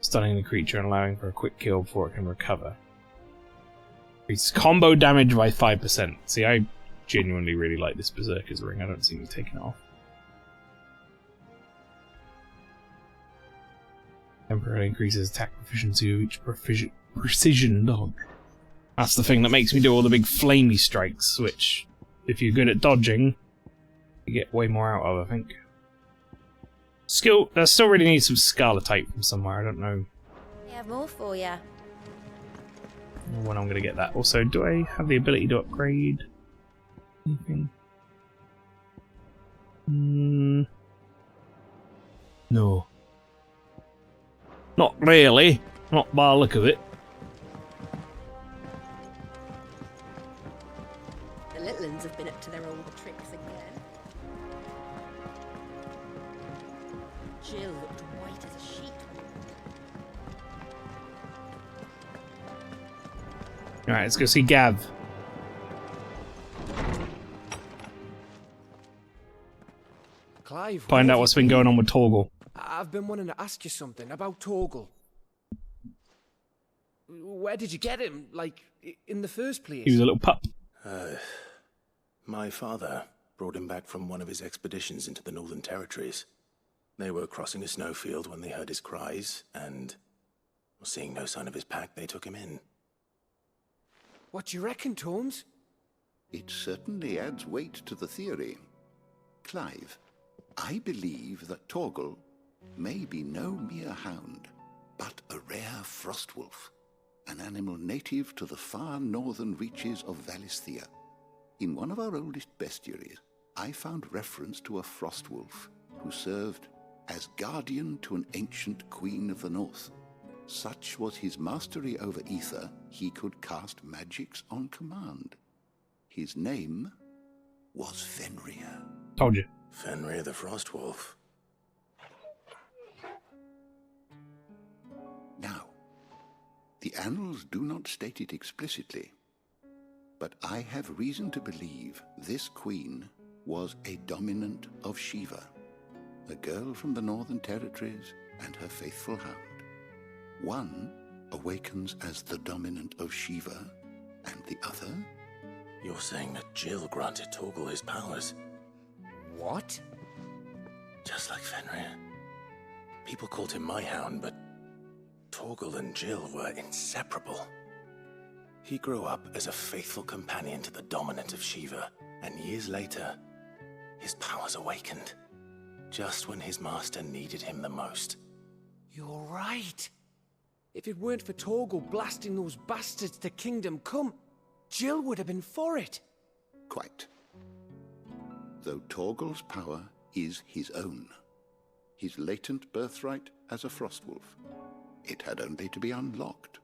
[SPEAKER 1] stunning the creature and allowing for a quick kill before it can recover. It's combo damage by 5%. See, I genuinely really like this Berserker's Ring. I don't see me taking it off. Temporarily increases attack proficiency of each precision dog. That's the thing that makes me do all the big flamey strikes, which, if you're good at dodging, you get way more out of, I think. Skill, I still really need some Scarletite from somewhere, I don't know
[SPEAKER 18] We have more for ya.
[SPEAKER 1] when I'm going to get that. Also, do I have the ability to upgrade anything? No. Not really. Not by the look of it.
[SPEAKER 18] The little ones have been up to their old tricks again. Jill looked white as a sheet.
[SPEAKER 1] Alright, let's go see Gav.
[SPEAKER 3] Clive,
[SPEAKER 1] Find out what's been going on with Torgal.
[SPEAKER 3] I've been wanting to ask you something about Torgal. Where did you get him? Like, in the first place?
[SPEAKER 1] He was a little pup.
[SPEAKER 2] My father brought him back from one of his expeditions into the Northern Territories. They were crossing a snowfield when they heard his cries, and seeing no sign of his pack, they took him in.
[SPEAKER 3] What do you reckon, Torms?
[SPEAKER 4] It certainly adds weight to the theory. Clive, I believe that Torgal may be no mere hound, but a rare frostwolf, an animal native to the far northern reaches of Valisthea. In one of our oldest bestiaries, I found reference to a frostwolf who served as guardian to an ancient queen of the north. Such was his mastery over ether, he could cast magics on command. His name was Fenrir.
[SPEAKER 1] Told you.
[SPEAKER 2] Fenrir the Frostwolf.
[SPEAKER 4] Now, the annals do not state it explicitly, but I have reason to believe this queen was a dominant of Shiva, a girl from the Northern Territories and her faithful hound. One awakens as the dominant of Shiva, and the other...
[SPEAKER 2] You're saying that Jill granted Torgal his powers?
[SPEAKER 3] What?
[SPEAKER 2] Just like Fenrir. People called him my hound, but Torgal and Jill were inseparable. He grew up as a faithful companion to the dominant of Shiva, and years later, his powers awakened, just when his master needed him the most.
[SPEAKER 3] You're right. If it weren't for Torgal blasting those bastards to Kingdom Come, Jill would have been for it.
[SPEAKER 4] Quite. Though Torgal's power is his own, his latent birthright as a frostwolf, it had only to be unlocked.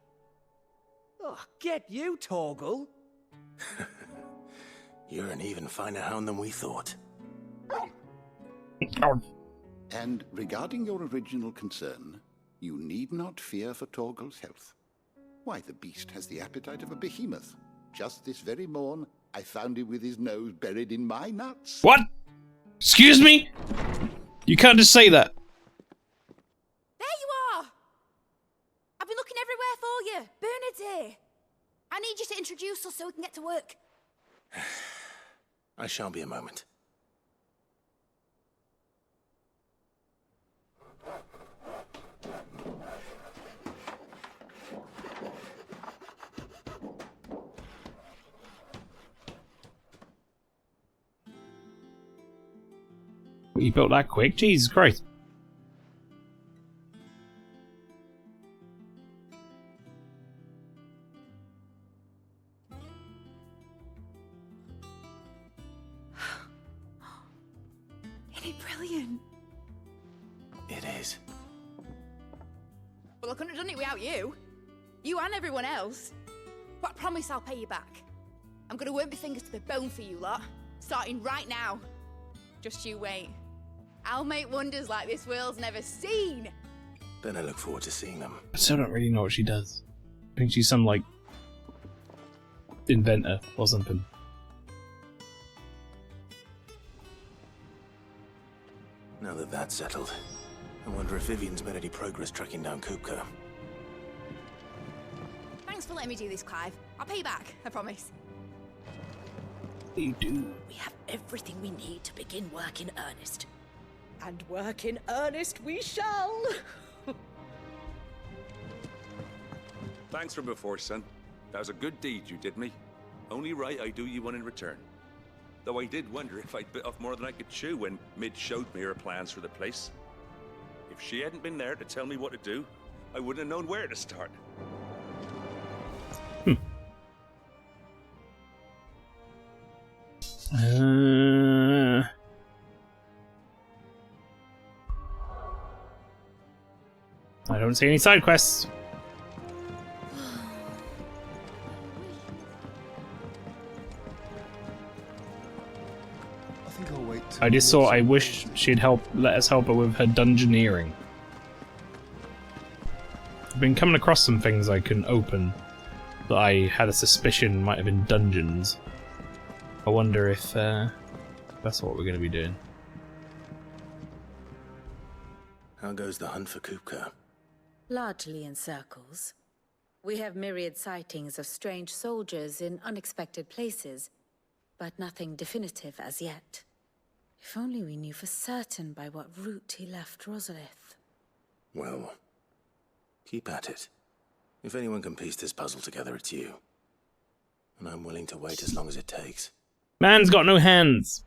[SPEAKER 3] Oh, get you, Torgal!
[SPEAKER 2] You're an even finer hound than we thought.
[SPEAKER 4] And regarding your original concern, you need not fear for Torgal's health. Why, the beast has the appetite of a behemoth. Just this very morn, I found him with his nose buried in my nuts.
[SPEAKER 1] What? Excuse me? You can't just say that.
[SPEAKER 21] There you are! I've been looking everywhere for you. Bernard's here. I need you to introduce us so we can get to work.
[SPEAKER 2] I shan't be a moment.
[SPEAKER 1] You built that quick? Jesus Christ.
[SPEAKER 21] Isn't it brilliant?
[SPEAKER 2] It is.
[SPEAKER 21] Well, I couldn't have done it without you. You and everyone else. But I promise I'll pay you back. I'm gonna work my fingers to the bone for you lot. Starting right now. Just you wait. I'll make wonders like this world's never seen.
[SPEAKER 2] Then I look forward to seeing them.
[SPEAKER 1] I still don't really know what she does. I think she's some, like, inventor or something.
[SPEAKER 2] Now that that's settled, I wonder if Vivian's made any progress tracking down Kupka.
[SPEAKER 21] Thanks for letting me do this, Clive. I'll pay you back, I promise.
[SPEAKER 1] You do.
[SPEAKER 18] We have everything we need to begin work in earnest. And work in earnest we shall!
[SPEAKER 17] Thanks for before, son. That was a good deed you did me. Only right I do you one in return. Though I did wonder if I'd bit off more than I could chew when Mid showed me her plans for the place. If she hadn't been there to tell me what to do, I wouldn't have known where to start.
[SPEAKER 1] I don't see any side quests.
[SPEAKER 12] I think I'll wait.
[SPEAKER 1] I just saw. I wish she'd let us help her with her dungeoneering. I've been coming across some things I can open that I had a suspicion might have been dungeons. I wonder if that's what we're going to be doing.
[SPEAKER 2] How goes the hunt for Kupka?
[SPEAKER 9] Largely in circles. We have myriad sightings of strange soldiers in unexpected places, but nothing definitive as yet. If only we knew for certain by what route he left Rosalith.
[SPEAKER 2] Well, keep at it. If anyone can piece this puzzle together, it's you. And I'm willing to wait as long as it takes.
[SPEAKER 1] Man's got no hands.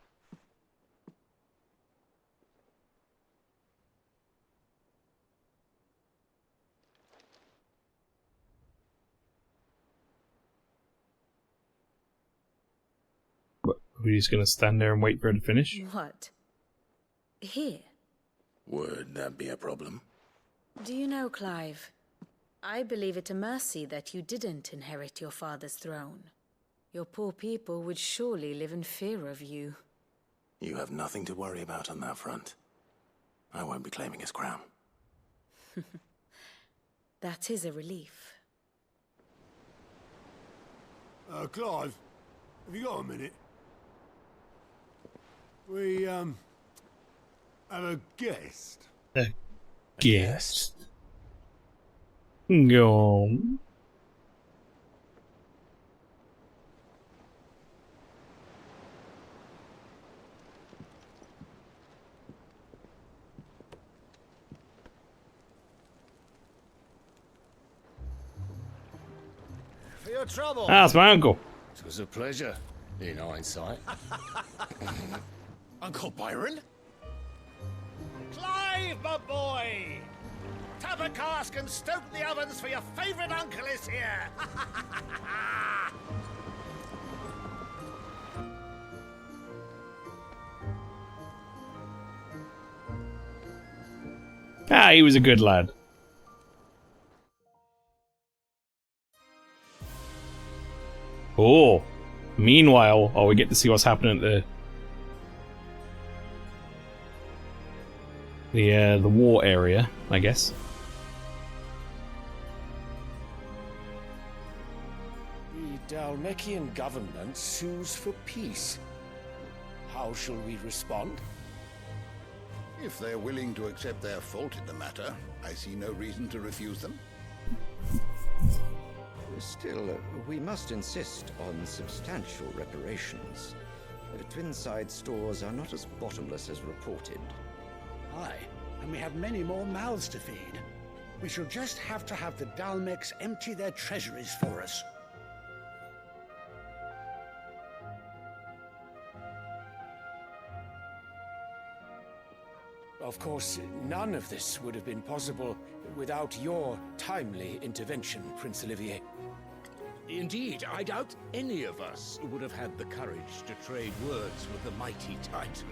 [SPEAKER 1] We're just gonna stand there and wait for her to finish?
[SPEAKER 9] What? Here?
[SPEAKER 2] Would that be a problem?
[SPEAKER 9] Do you know, Clive? I believe it a mercy that you didn't inherit your father's throne. Your poor people would surely live in fear of you.
[SPEAKER 2] You have nothing to worry about on that front. I won't be claiming his crown.
[SPEAKER 9] That is a relief.
[SPEAKER 5] Clive, have you got a minute? We, have a guest.
[SPEAKER 1] A guest? Go on.
[SPEAKER 14] For your trouble.
[SPEAKER 1] Ah, it's my uncle.
[SPEAKER 14] It was a pleasure, in hindsight.
[SPEAKER 20] Uncle Byron?
[SPEAKER 14] Clive, my boy! Tap a cask and stoke the ovens for your favourite uncle is here!
[SPEAKER 1] Ah, he was a good lad. Oh, meanwhile, we get to see what's happening at the war area, I guess.
[SPEAKER 23] The Dalmekian government sues for peace. How shall we respond?
[SPEAKER 4] If they're willing to accept their fault in the matter, I see no reason to refuse them.
[SPEAKER 13] Still, we must insist on substantial reparations. Twinside stores are not as bottomless as reported.
[SPEAKER 14] Aye, and we have many more mouths to feed. We shall just have to have the Dalmex empty their treasuries for us. Of course, none of this would have been possible without your timely intervention, Prince Olivier.
[SPEAKER 15] Indeed, I doubt any of us would have had the courage to trade words with the mighty Titan,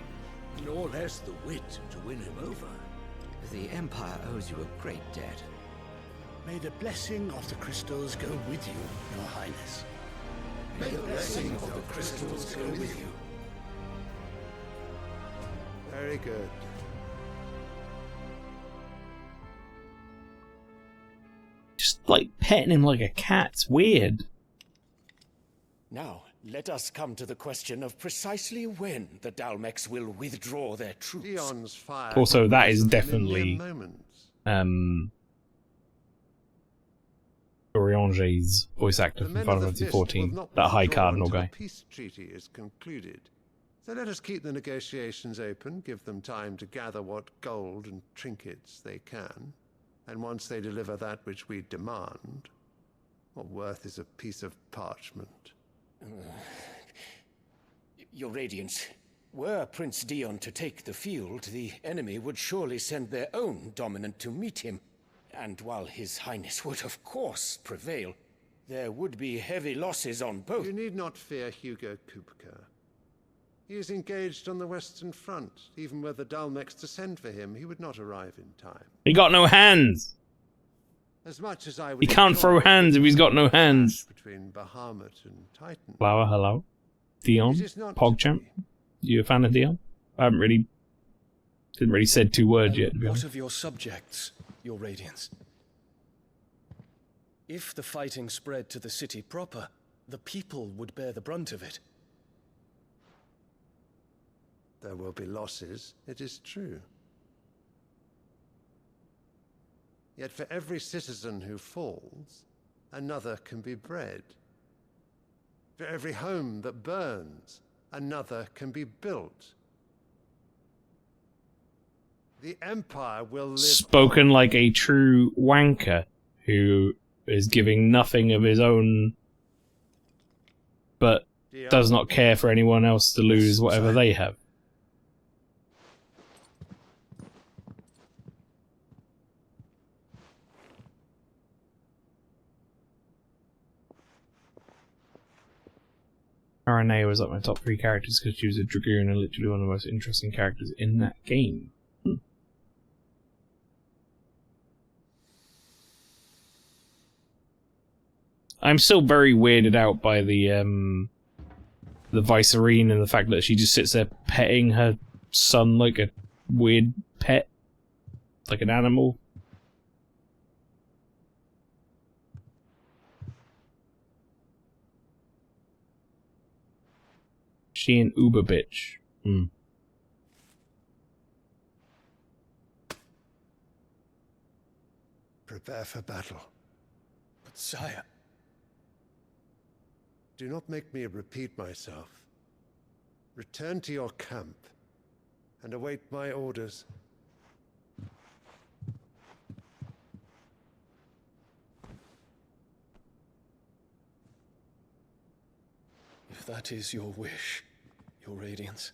[SPEAKER 15] nor less the wit to win him over.
[SPEAKER 13] The Empire owes you a great debt.
[SPEAKER 14] May the blessing of the crystals go with you, Your Highness.
[SPEAKER 4] May the blessing of the crystals go with you.
[SPEAKER 6] Very good.
[SPEAKER 1] Just like petting him like a cat's weird.
[SPEAKER 3] Now, let us come to the question of precisely when the Dalmex will withdraw their troops.
[SPEAKER 6] Dion's fire
[SPEAKER 1] Also, that is definitely Oriange's voice actor from Final Fantasy XIV, that High Cardinal guy.
[SPEAKER 6] The peace treaty is concluded. So let us keep the negotiations open, give them time to gather what gold and trinkets they can, and once they deliver that which we demand, what worth is a piece of parchment?
[SPEAKER 3] Your Radiance, were Prince Dion to take the field, the enemy would surely send their own dominant to meet him. And while His Highness would of course prevail, there would be heavy losses on both.
[SPEAKER 6] You need not fear Hugo Kupka. He is engaged on the Western Front. Even were the Dalmex to send for him, he would not arrive in time.
[SPEAKER 1] He got no hands!
[SPEAKER 6] As much as I would
[SPEAKER 1] He can't throw hands if he's got no hands.
[SPEAKER 6] Between Bahamut and Titan.
[SPEAKER 1] Flower, hello. Dion, PogChamp. You a fan of Dion? I haven't really... Didn't really said 2 words yet, to be honest.
[SPEAKER 11] What of your subjects, Your Radiance? If the fighting spread to the city proper, the people would bear the brunt of it.
[SPEAKER 6] There will be losses, it is true. Yet for every citizen who falls, another can be bred. For every home that burns, another can be built. The Empire will live...
[SPEAKER 1] Spoken like a true wanker who is giving nothing of his own, but does not care for anyone else to lose whatever they have. Arane was like my top 3 characters because she was a Dragoon and literally one of the most interesting characters in that game. I'm still very weirded out by the Vicereine and the fact that she just sits there petting her son like a weird pet, like an animal. She an Uber bitch.
[SPEAKER 6] Prepare for battle.
[SPEAKER 3] But sire...
[SPEAKER 6] Do not make me repeat myself. Return to your camp and await my orders.
[SPEAKER 11] If that is your wish, Your Radiance,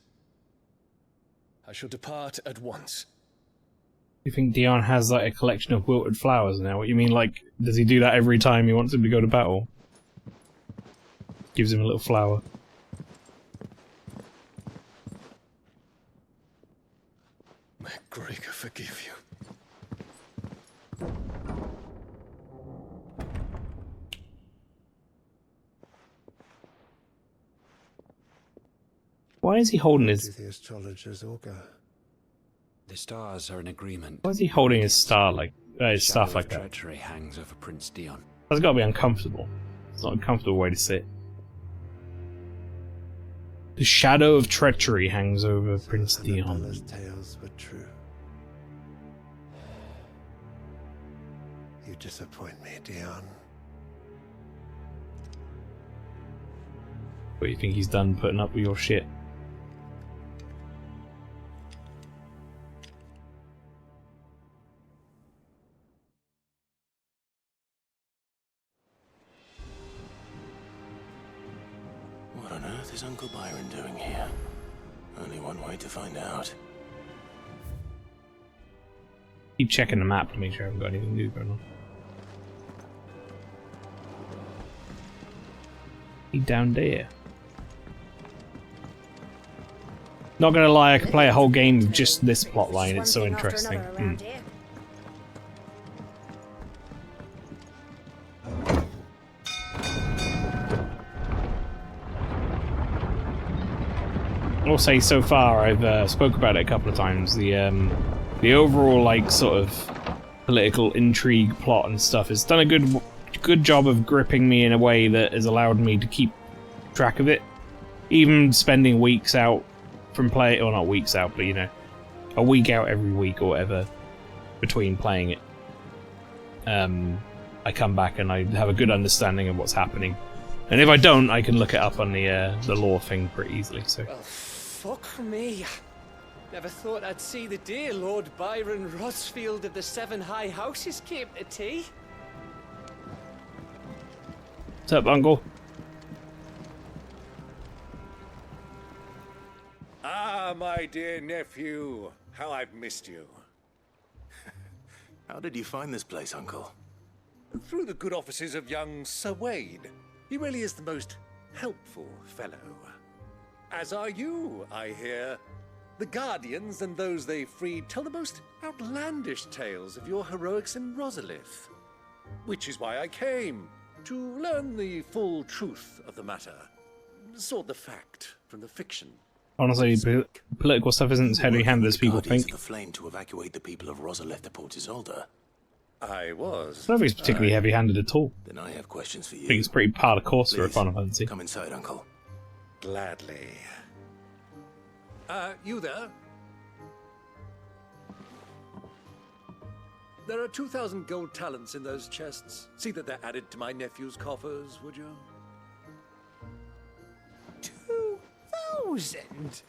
[SPEAKER 11] I shall depart at once.
[SPEAKER 1] You think Dion has like a collection of wilted flowers now? What you mean, like, does he do that every time he wants him to go to battle? Gives him a little flower.
[SPEAKER 11] May Gregor forgive you.
[SPEAKER 1] Why is he holding his...
[SPEAKER 6] The astrologer's augur.
[SPEAKER 20] The stars are in agreement.
[SPEAKER 1] Why is he holding his star like... his staff like that?
[SPEAKER 20] Treachery hangs over Prince Dion.
[SPEAKER 1] That's gotta be uncomfortable. It's not an uncomfortable way to sit. The shadow of treachery hangs over Prince Dion.
[SPEAKER 6] Bella's tales were true.
[SPEAKER 10] You disappoint me, Dion.
[SPEAKER 1] What, you think he's done putting up with your shit?
[SPEAKER 2] What on earth is Uncle Byron doing here? Only one way to find out.
[SPEAKER 1] Keep checking the map to make sure I haven't got anything new going on. He's down there. Not gonna lie, I could play a whole game of just this plot line. It's so interesting. I'll say so far, I've spoke about it a couple of times. The overall like sort of political intrigue plot and stuff has done a good job of gripping me in a way that has allowed me to keep track of it, even spending weeks out from play, or not weeks out, but you know, a week out every week or whatever between playing it. I come back and I have a good understanding of what's happening, and if I don't, I can look it up on the lore thing pretty easily. So.
[SPEAKER 16] Well, fuck me. Never thought I'd see the day Lord Byron Rosfield of the Seven High Houses came to tea.
[SPEAKER 1] What's up, Uncle?
[SPEAKER 15] Ah, my dear nephew. How I've missed you.
[SPEAKER 2] How did you find this place, Uncle?
[SPEAKER 15] Through the good offices of young Sir Wade. He really is the most helpful fellow. As are you, I hear. The Guardians and those they freed tell the most outlandish tales of your heroics in Rosalith. Which is why I came, to learn the full truth of the matter. Sort the fact from the fiction.
[SPEAKER 1] Honestly, political stuff isn't as heavy-handed as people think.
[SPEAKER 2] The flame to evacuate the people of Rosalith to Port Isolde.
[SPEAKER 15] I was.
[SPEAKER 1] I don't think it's particularly heavy-handed at all.
[SPEAKER 2] Then I have questions for you.
[SPEAKER 1] I think it's pretty par the course for a Final Fantasy.
[SPEAKER 2] Come inside, Uncle.
[SPEAKER 15] Gladly. You there? There are 2,000 gold talents in those chests. See that they're added to my nephew's coffers, would you?
[SPEAKER 16] 2,000?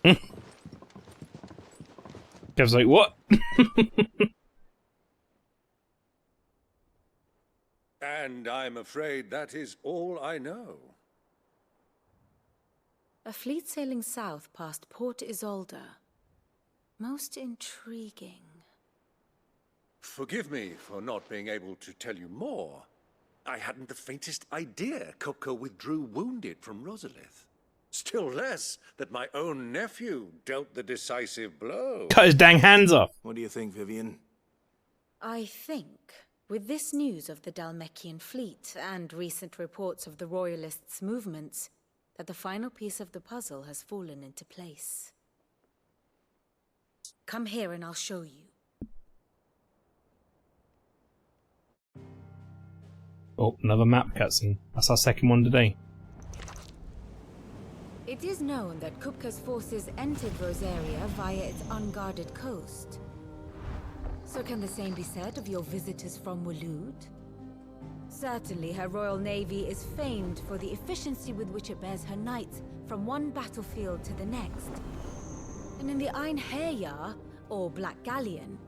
[SPEAKER 1] Kev's like, what?
[SPEAKER 15] And I'm afraid that is all I know.
[SPEAKER 9] A fleet sailing south past Port Isolde. Most intriguing.
[SPEAKER 15] Forgive me for not being able to tell you more. I hadn't the faintest idea Kopko withdrew wounded from Rosalith. Still less that my own nephew dealt the decisive blow.
[SPEAKER 1] Cut his dang hands off.
[SPEAKER 2] What do you think, Vivian?
[SPEAKER 9] I think, with this news of the Dhalmekian fleet and recent reports of the Royalists' movements, that the final piece of the puzzle has fallen into place. Come here and I'll show you.
[SPEAKER 1] Oh, another map cutscene. That's our second one today.
[SPEAKER 9] It is known that Kupka's forces entered Rosaria via its unguarded coast. So can the same be said of your visitors from Waloed? Certainly, her Royal Navy is famed for the efficiency with which it bears her knights from one battlefield to the next. And in the Einherjar, or Black Galleon,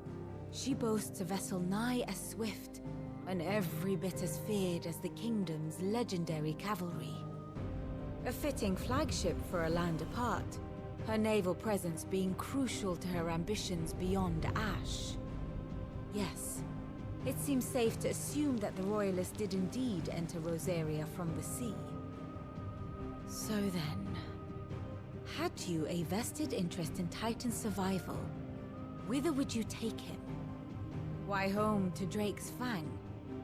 [SPEAKER 9] she boasts a vessel nigh as swift, and every bit as feared as the kingdom's legendary cavalry. A fitting flagship for a land apart, her naval presence being crucial to her ambitions beyond Ash. Yes, it seems safe to assume that the Royalists did indeed enter Rosaria from the sea. So then, had you a vested interest in Titan's survival, whither would you take him? Why, home to Drake's Fang,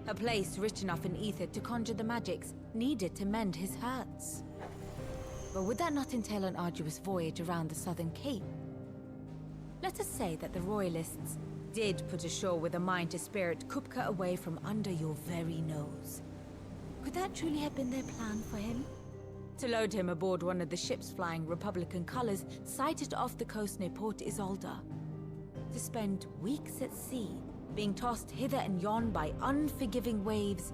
[SPEAKER 9] a place rich enough in ether to conjure the magics needed to mend his hurts. But would that not entail an arduous voyage around the southern cape? Let us say that the Royalists did put ashore with a mind to spirit Kupka away from under your very nose. Could that truly have been their plan for him? To load him aboard one of the ships flying Republican colors sighted off the coast near Port Isolde. To spend weeks at sea, being tossed hither and yon by unforgiving waves,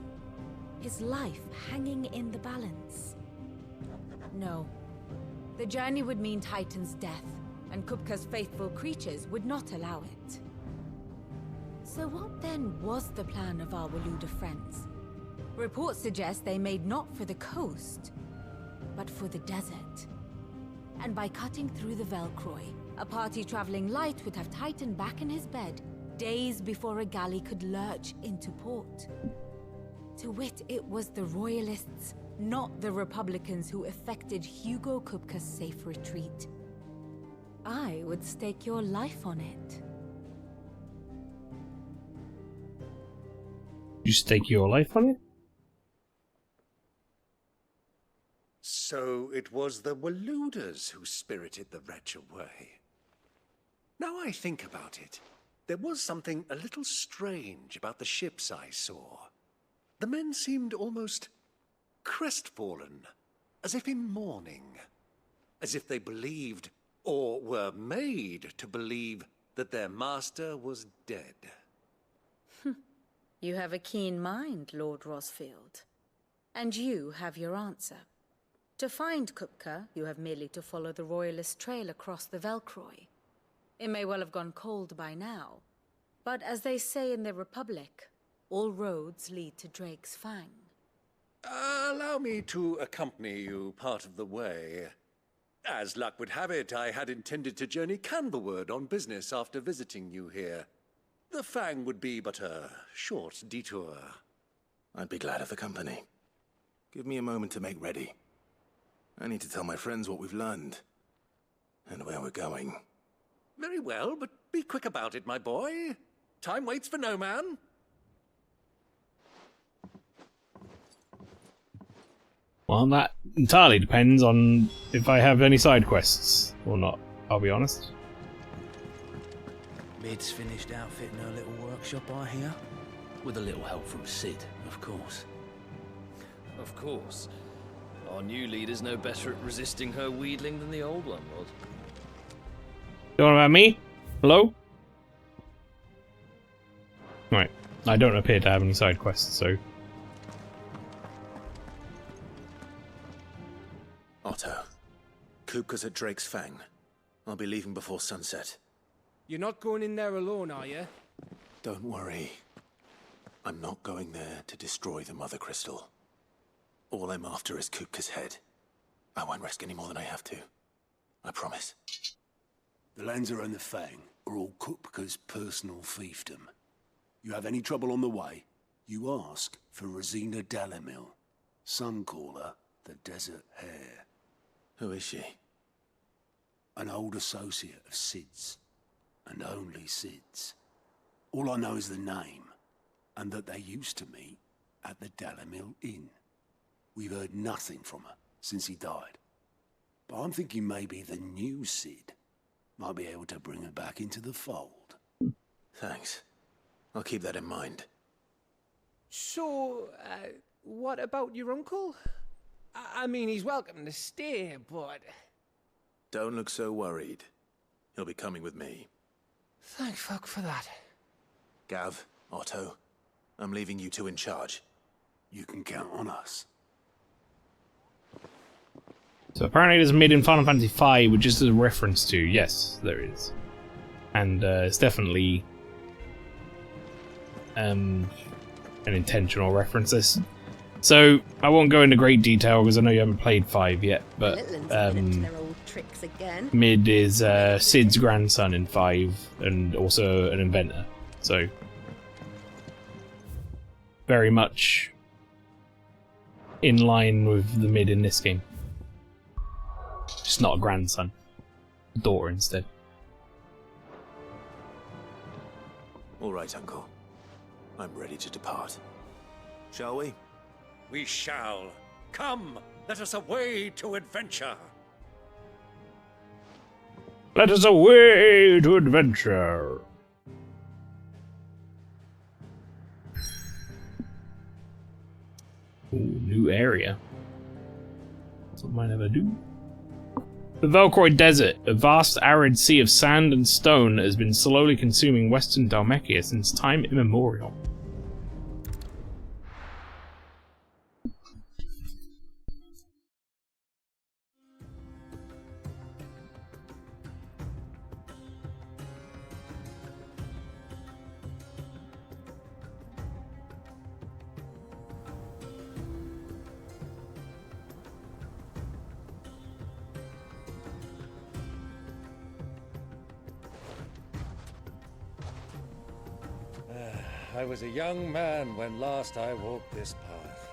[SPEAKER 9] his life hanging in the balance. No. The journey would mean Titan's death, and Kupka's faithful creatures would not allow it. So what then was the plan of our Waluda friends? Reports suggest they made not for the coast, but for the desert. And by cutting through the Velcroy, a party traveling light would have Titan back in his bed days before a galley could lurch into port. To wit, it was the Royalists, not the Republicans, who effected Hugo Kupka's safe retreat. I would stake your life on it.
[SPEAKER 1] You stake your life on it?
[SPEAKER 15] So it was the Waludas who spirited the wretch away. Now I think about it, there was something a little strange about the ships I saw. The men seemed almost crestfallen, as if in mourning, as if they believed, or were made to believe, that their master was dead.
[SPEAKER 9] You have a keen mind, Lord Rosfield. And you have your answer. To find Kupka, you have merely to follow the Royalist trail across the Velcroy. It may well have gone cold by now, but as they say in the Republic, all roads lead to Drake's Fang.
[SPEAKER 15] Allow me to accompany you part of the way. As luck would have it, I had intended to journey Canberward on business after visiting you here. The Fang would be but a short detour.
[SPEAKER 2] I'd be glad of the company. Give me a moment to make ready. I need to tell my friends what we've learned, and where we're going.
[SPEAKER 15] Very well, but be quick about it, my boy. Time waits for no man.
[SPEAKER 1] Well, that entirely depends on if I have any side quests or not, I'll be honest.
[SPEAKER 20] Mid's finished outfitting her little workshop, I hear. With a little help from Sid, of course.
[SPEAKER 7] Of course. Our new leader's no better at resisting her wheedling than the old one was.
[SPEAKER 1] Don't know about me? Hello? Right. I don't appear to have any side quests, so...
[SPEAKER 2] Otto. Kupka's at Drake's Fang. I'll be leaving before sunset.
[SPEAKER 16] You're not going in there alone, are you?
[SPEAKER 2] Don't worry. I'm not going there to destroy the Mother Crystal. All I'm after is Kupka's head. I won't risk any more than I have to. I promise.
[SPEAKER 5] The Lancer and the Fang are all Kupka's personal fiefdom. You have any trouble on the way, you ask for Rosina Dalamil. Some call her the Desert Hare.
[SPEAKER 2] Who is she?
[SPEAKER 5] An old associate of Sid's. And only Sid's. All I know is the name, and that they used to meet at the Dalamil Inn. We've heard nothing from her since he died. But I'm thinking maybe the new Sid might be able to bring her back into the fold.
[SPEAKER 2] Thanks. I'll keep that in mind.
[SPEAKER 16] So, what about your uncle? I mean, he's welcome to stay, but...
[SPEAKER 2] Don't look so worried. He'll be coming with me.
[SPEAKER 16] Thank fuck for that.
[SPEAKER 2] Gav, Otto, I'm leaving you two in charge.
[SPEAKER 5] You can count on us.
[SPEAKER 1] So apparently there's mid in Final Fantasy V, which is a reference to. Yes, there is. And it's definitely an intentional reference. So I won't go into great detail because I know you haven't played 5 yet, but Mid is Sid's grandson in 5 and also an inventor. So very much in line with the Mid in this game. Just not a grandson. A daughter instead.
[SPEAKER 2] All right, Uncle. I'm ready to depart. Shall we?
[SPEAKER 15] We shall. Come, let us away to adventure.
[SPEAKER 1] Let us away to adventure. Ooh, new area. Something I never do. The Velkroid Desert, a vast arid sea of sand and stone that has been slowly consuming western Dhalmekia since time immemorial.
[SPEAKER 15] I was a young man when last I walked this path.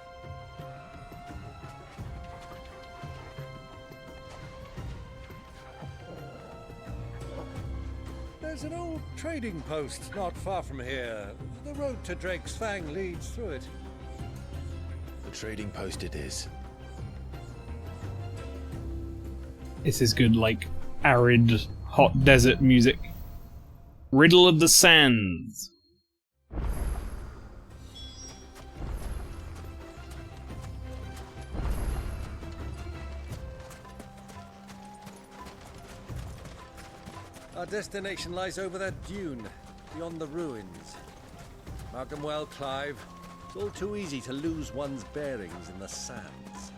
[SPEAKER 15] There's an old trading post not far from here. The road to Drake's Fang leads through it.
[SPEAKER 2] The trading post it is.
[SPEAKER 1] This is good, like, arid, hot desert music. Riddle of the Sands.
[SPEAKER 15] Our destination lies over that dune, beyond the ruins. Mark 'em well, Clive. It's all too easy to lose one's bearings in the sands.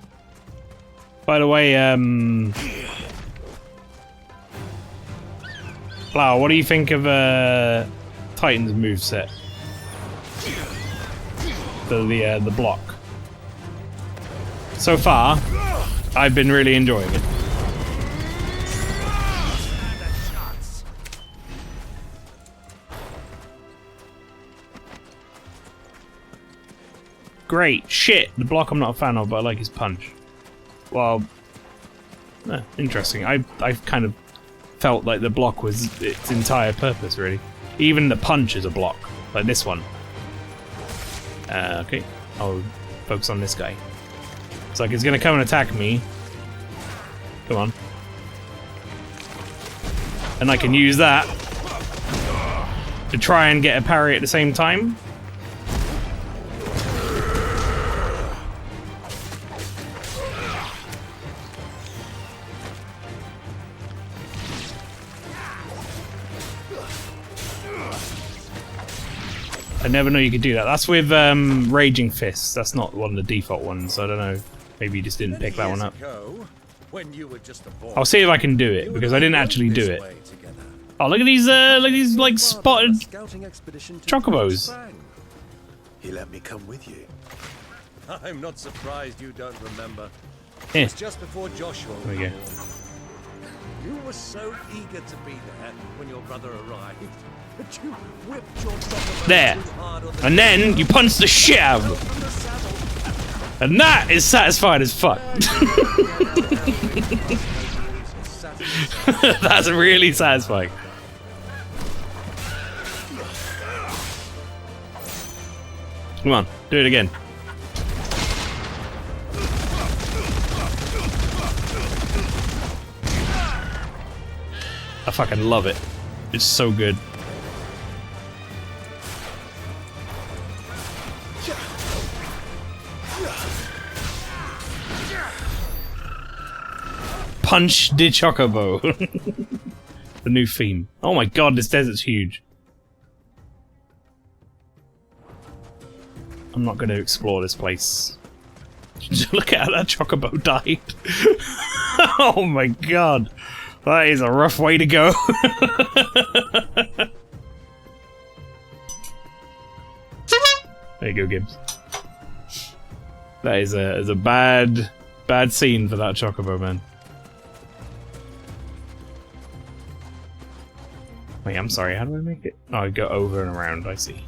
[SPEAKER 1] By the way, Flower, what do you think of Titan's moveset? The block. So far, I've been really enjoying it. Great shit. The block I'm not a fan of, but I like his punch. Well, interesting. I've kind of felt like the block was its entire purpose, really. Even the punch is a block, like this one. Okay, I'll focus on this guy. It's like it's gonna come and attack me. Come on. And I can use that to try and get a parry at the same time. I never know you could do that. That's with Raging Fists. That's not one of the default ones. I don't know. Maybe you just didn't pick that one up. I'll see if I can do it because I didn't actually do it. Oh, look at these like spotted chocobos.
[SPEAKER 2] He let me come with you.
[SPEAKER 15] I'm not surprised you don't remember.
[SPEAKER 1] Yeah.
[SPEAKER 15] It was just before Joshua.
[SPEAKER 1] There we go.
[SPEAKER 15] You were so eager to be there when your brother arrived. But you whipped your
[SPEAKER 1] there. And then you punch the shit out of him. And that is satisfying as fuck. That's really satisfying. Come on, do it again. I fucking love it. It's so good. Punch de Chocobo. The new theme. Oh my god, this desert's huge. I'm not going to explore this place. Look at how that Chocobo died. Oh my god. That is a rough way to go. There you go, Gibbs. That is a bad scene for that Chocobo, man. Wait, I'm sorry, how do I make it? Oh, I go over and around, I see.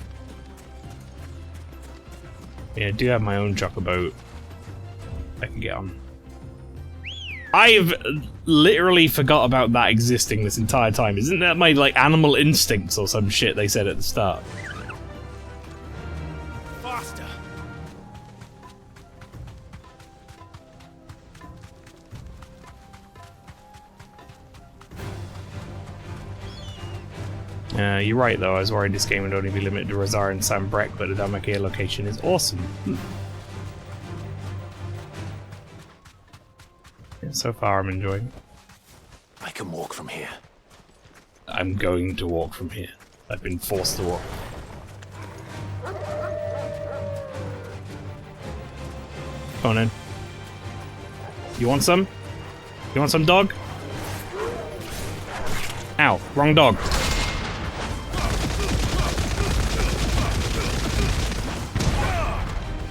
[SPEAKER 1] Yeah, I do have my own Chocobo I can get on. I've literally forgot about that existing this entire time. Isn't that my, like, animal instincts or some shit they said at the start?
[SPEAKER 15] Faster.
[SPEAKER 1] You're right, though. I was worried this game would only be limited to Razar and Sambrek, but the Dhalmekia location is awesome. Yeah, so far, I'm enjoying it.
[SPEAKER 2] can walk from here.
[SPEAKER 1] I'm going to walk from here. I've been forced to walk. Come on in. You want some? You want some, dog? Ow, wrong dog.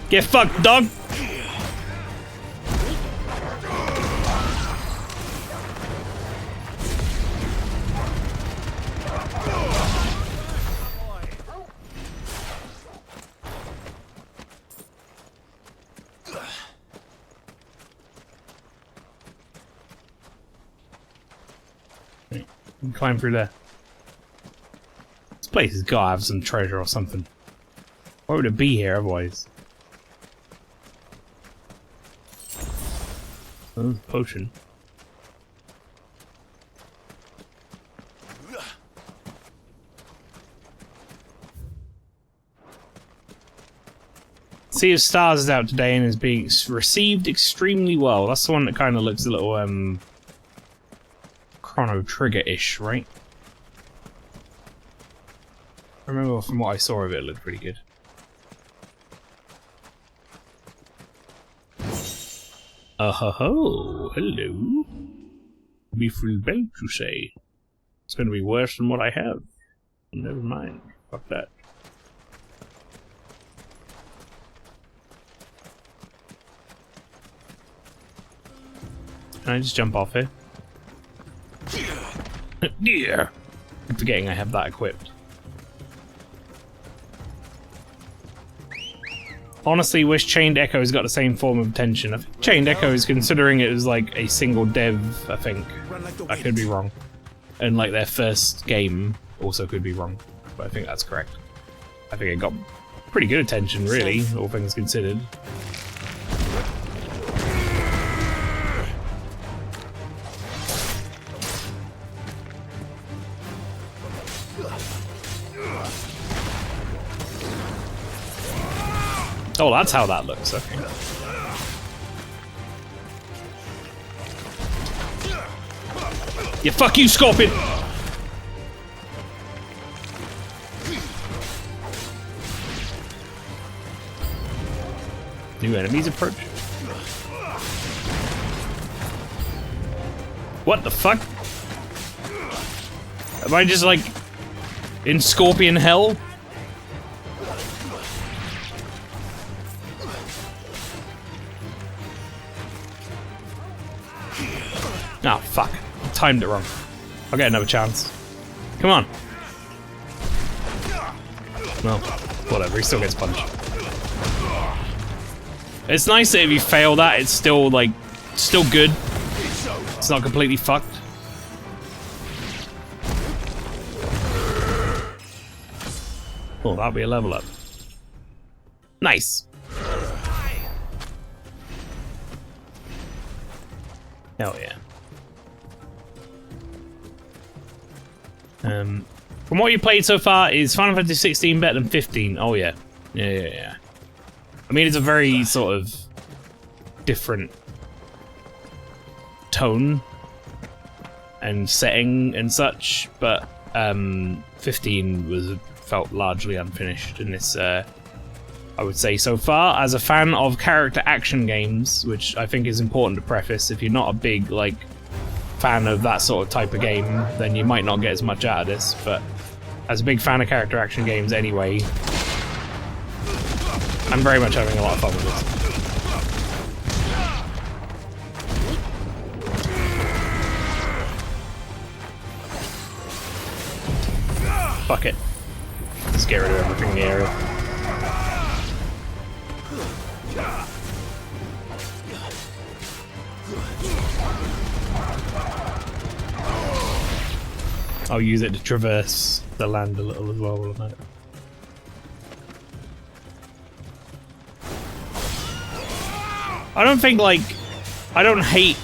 [SPEAKER 1] Get fucked, dog! Climb through there. This place has got to have some treasure or something. Why would it be here otherwise? Oh, potion. Sea of Stars is out today and is being received extremely well. That's the one that kind of looks a little Chrono Trigger-ish, right? I remember from what I saw of it, it looked pretty good. Ho, hello. Beautiful belt, you say? It's gonna be worse than what I have. Never mind. Fuck that. Can I just jump off here? Yeah. I'm forgetting I have that equipped. Honestly, wish Chained Echoes got the same form of tension. I think Chained Echoes, considering it was like a single dev, I think. I could be wrong. And like their first game also could be wrong. But I think that's correct. I think it got pretty good attention, really, all things considered. Oh, that's how that looks, okay. Yeah, fuck you, Scorpion! New enemies approach. What the fuck? Am I just like in Scorpion hell? Oh, fuck. I timed it wrong. I'll get another chance. Come on. Well, whatever. He still gets punched. It's nice that if you fail that, it's still, like, still good. It's not completely fucked. Oh, that'll be a level up. Nice. Hell yeah. From what you played so far, is Final Fantasy XVI better than 15? Oh yeah. Yeah. I mean, it's a very sort of different tone and setting and such, but 15 felt largely unfinished in this, I would say so far. As a fan of character action games, which I think is important to preface, if you're not a big, like, fan of that sort of type of game, then you might not get as much out of this, but as a big fan of character action games anyway, I'm very much having a lot of fun with this. Fuck it. Let's get rid of everything in the area. I'll use it to traverse the land a little as well, won't I? I don't think, like, I don't hate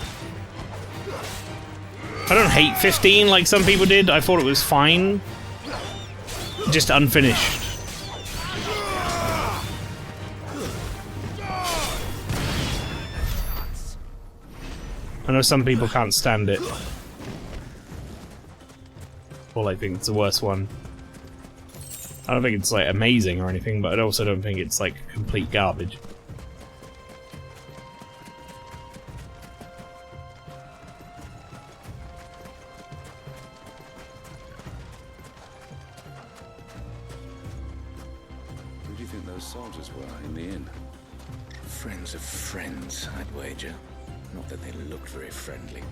[SPEAKER 1] 15 like some people did. I thought it was fine. Just unfinished. I know some people can't stand it. or like think it's the worst one. I don't think it's like amazing or anything, but I also don't think it's like complete garbage.
[SPEAKER 8] Who do you think those soldiers were in the inn?
[SPEAKER 3] Friends of friends, I'd wager. Not that they looked very friendly.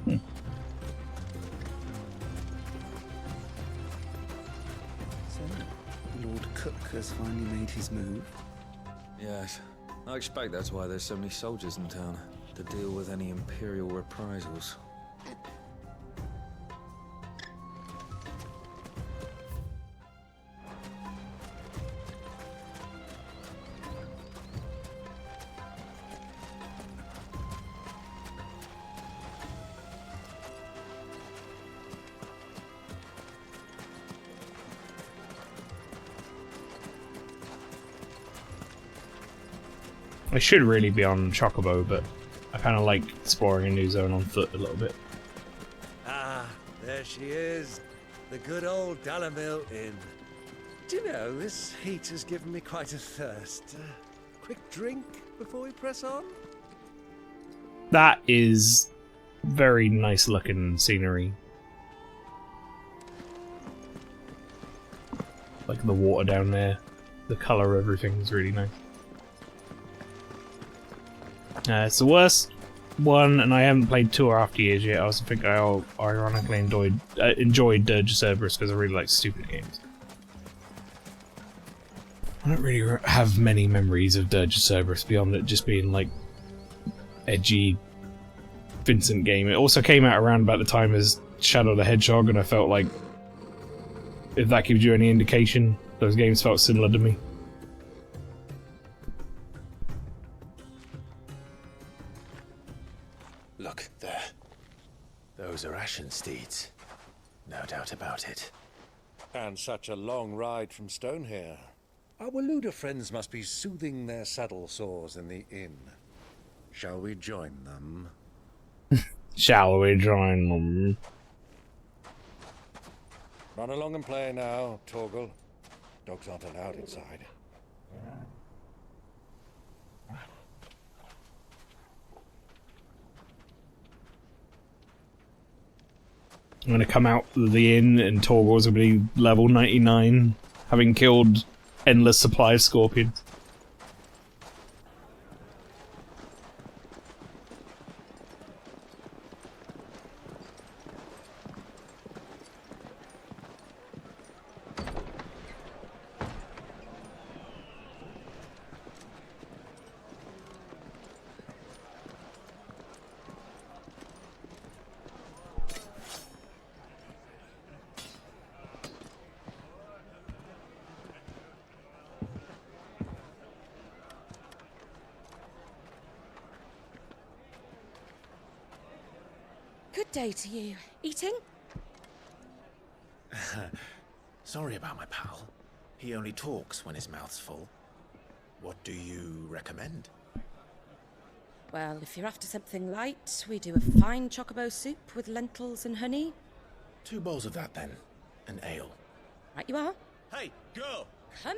[SPEAKER 8] So, Lord Cook has finally made his move.
[SPEAKER 19] Yes. I expect that's why there's so many soldiers in town, to deal with any Imperial reprisals.
[SPEAKER 1] I should really be on Chocobo, but I kind of like exploring a new zone on foot a little bit.
[SPEAKER 15] Ah, there she is. The good old Dalamil Inn. Do you know, this heat has given me quite a thirst. Quick drink before we press on?
[SPEAKER 1] That is very nice looking scenery. Like the water down there, the colour of everything is really nice. It's the worst one, and I haven't played 2 or After Years yet. I also think I ironically enjoyed Dirge of Cerberus because I really like stupid games. I don't really have many memories of Dirge of Cerberus beyond it just being like edgy Vincent game. It also came out around about the time as Shadow the Hedgehog, and I felt like, if that gives you any indication, those games felt similar to me.
[SPEAKER 3] Look, there. Those are Ashen steeds. No doubt about it.
[SPEAKER 15] And such a long ride from Stonehair. Our Waluda friends must be soothing their saddle sores in the inn. Shall we join them?
[SPEAKER 1] Shall we join them?
[SPEAKER 15] Run along and play now, Torgal. Dogs aren't allowed inside.
[SPEAKER 1] I'm gonna come out of the inn and Torgal's gonna be level 99, having killed endless supply of scorpions.
[SPEAKER 18] Good day to you. Eating?
[SPEAKER 3] Sorry about my pal. He only talks when his mouth's full. What do you recommend?
[SPEAKER 18] Well, if you're after something light, we do a fine chocobo soup with lentils and honey.
[SPEAKER 3] 2 bowls of that, then. An ale.
[SPEAKER 18] Right you are.
[SPEAKER 15] Hey, girl!
[SPEAKER 18] Coming!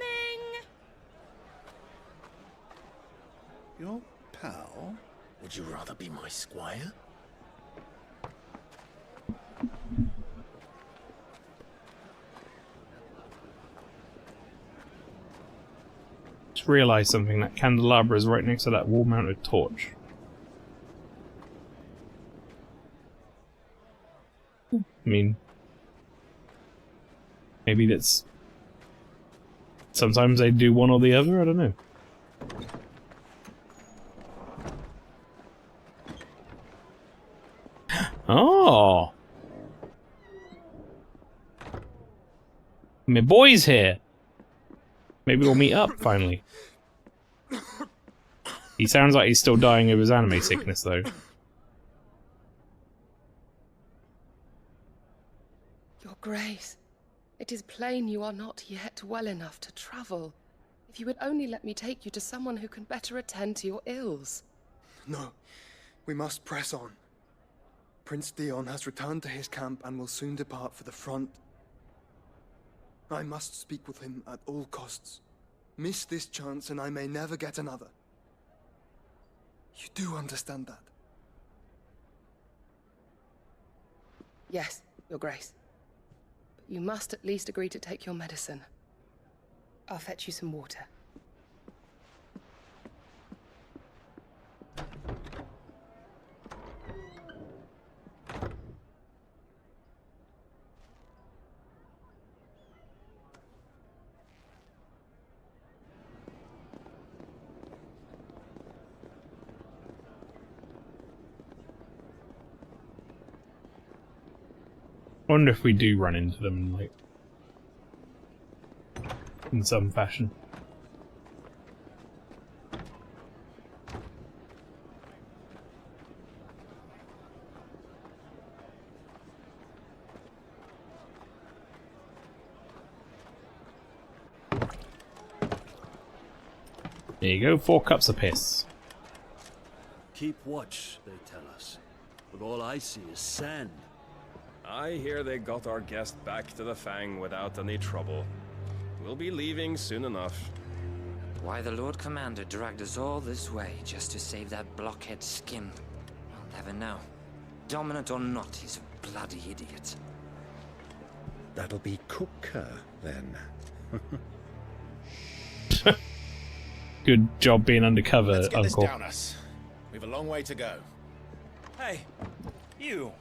[SPEAKER 3] Your pal? Would you rather be my squire?
[SPEAKER 1] Just realised something, that candelabra is right next to that wall-mounted torch. I mean, maybe that's... sometimes they do one or the other, I don't know. Oh! My boy's here! Maybe we'll meet up, finally. He sounds like he's still dying of his anime sickness, though.
[SPEAKER 22] Your Grace, it is plain you are not yet well enough to travel. If you would only let me take you to someone who can better attend to your ills.
[SPEAKER 12] No.
[SPEAKER 17] We must press on. Prince Dion has returned to his camp and will soon depart for the front. I must speak with him at all costs. Miss this chance and I may never get another. You do understand that?
[SPEAKER 22] Yes, Your Grace. But you must at least agree to take your medicine. I'll fetch you some water.
[SPEAKER 1] I wonder if we do run into them, like, in some fashion. There you go, 4 cups of piss.
[SPEAKER 20] Keep watch, they tell us. But all I see is sand.
[SPEAKER 21] I hear they got our guest back to the Fang without any trouble. We'll be leaving soon enough.
[SPEAKER 23] Why the Lord Commander dragged us all this way just to save that blockhead skin, I'll never know. Dominant or not, he's a bloody idiot.
[SPEAKER 14] That'll be Cooker, then.
[SPEAKER 1] Good job being undercover,
[SPEAKER 24] Let's get
[SPEAKER 1] Uncle.
[SPEAKER 24] this down us. We've a long way to go.
[SPEAKER 7] Hey, you.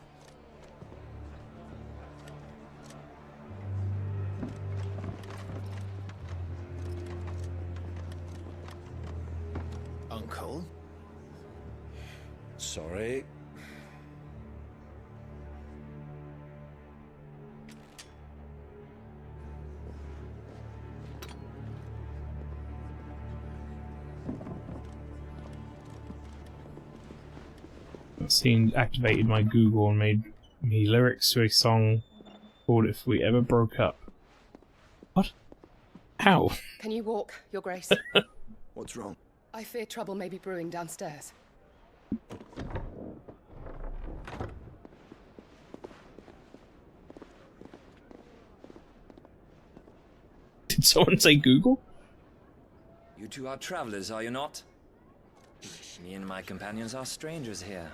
[SPEAKER 24] Uncle?
[SPEAKER 14] Sorry.
[SPEAKER 1] That seemed activated my Google and made me lyrics to a song called If We Ever Broke Up. What? How?
[SPEAKER 22] Can you walk, Your Grace?
[SPEAKER 17] What's wrong?
[SPEAKER 22] I fear trouble may be brewing downstairs.
[SPEAKER 1] Did someone say Google?
[SPEAKER 23] You two are travelers, are you not? Me and my companions are strangers here.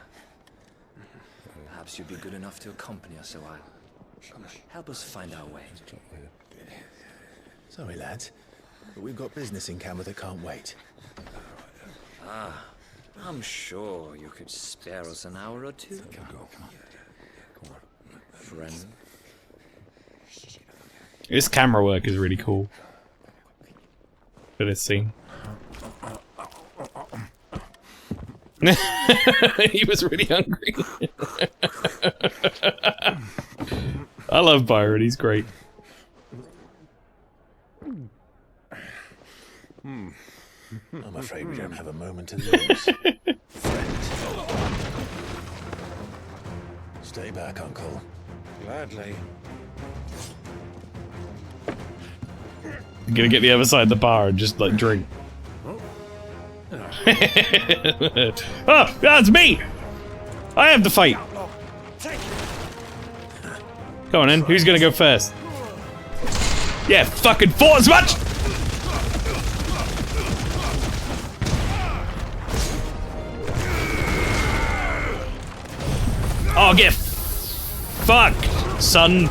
[SPEAKER 23] Perhaps you'd be good enough to accompany us a while. Help us find our way.
[SPEAKER 24] Sorry, lads, but we've got business in camera that can't wait.
[SPEAKER 23] Ah, I'm sure you could spare us an hour or two.
[SPEAKER 24] Come on.
[SPEAKER 23] Friend.
[SPEAKER 1] This camera work is really cool for this scene. He was really hungry. I love Byron, he's great.
[SPEAKER 24] I'm afraid we don't have a moment to lose. Friend. Stay back, Uncle.
[SPEAKER 14] Gladly.
[SPEAKER 1] I'm gonna get the other side of the bar and just, like, drink. Oh, that's me! I have the fight! Come on then, who's gonna go first? Yeah, fucking fought as much! Oh, get fucked, son!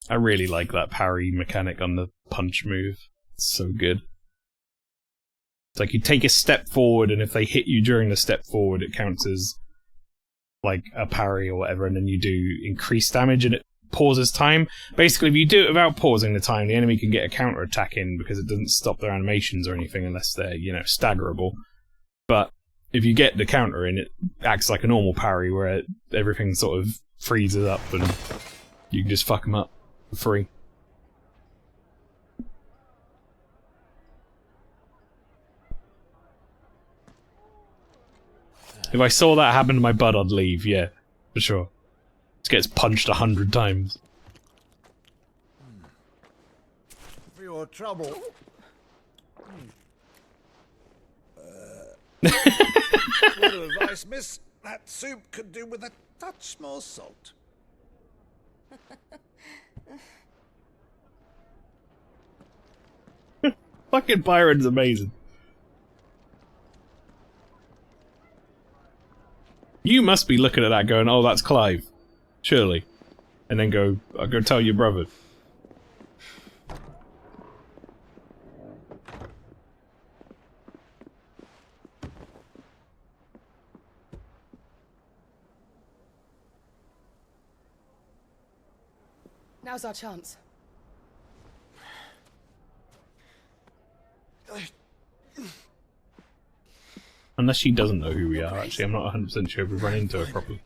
[SPEAKER 1] I really like that parry mechanic on the punch move. It's so good. It's like you take a step forward, and if they hit you during the step forward, it counts as like a parry or whatever, and then you do increased damage and it pauses time. Basically, if you do it without pausing the time, the enemy can get a counter attack in because it doesn't stop their animations or anything unless they're, you know, staggerable. But if you get the counter in, it acts like a normal parry where everything sort of freezes up and you can just fuck them up for free. If I saw that happen to my bud, I'd leave, yeah. For sure. Just gets punched 100 times.
[SPEAKER 10] For your trouble. Word of advice, miss. That soup could do with a touch more salt.
[SPEAKER 1] Fucking Byron's amazing. You must be looking at that going, oh, that's Clive. Surely. And then go, I'll go tell your brother.
[SPEAKER 22] Now's our chance.
[SPEAKER 1] Unless she doesn't know who we are, actually. I'm not 100% sure if we've run into her properly.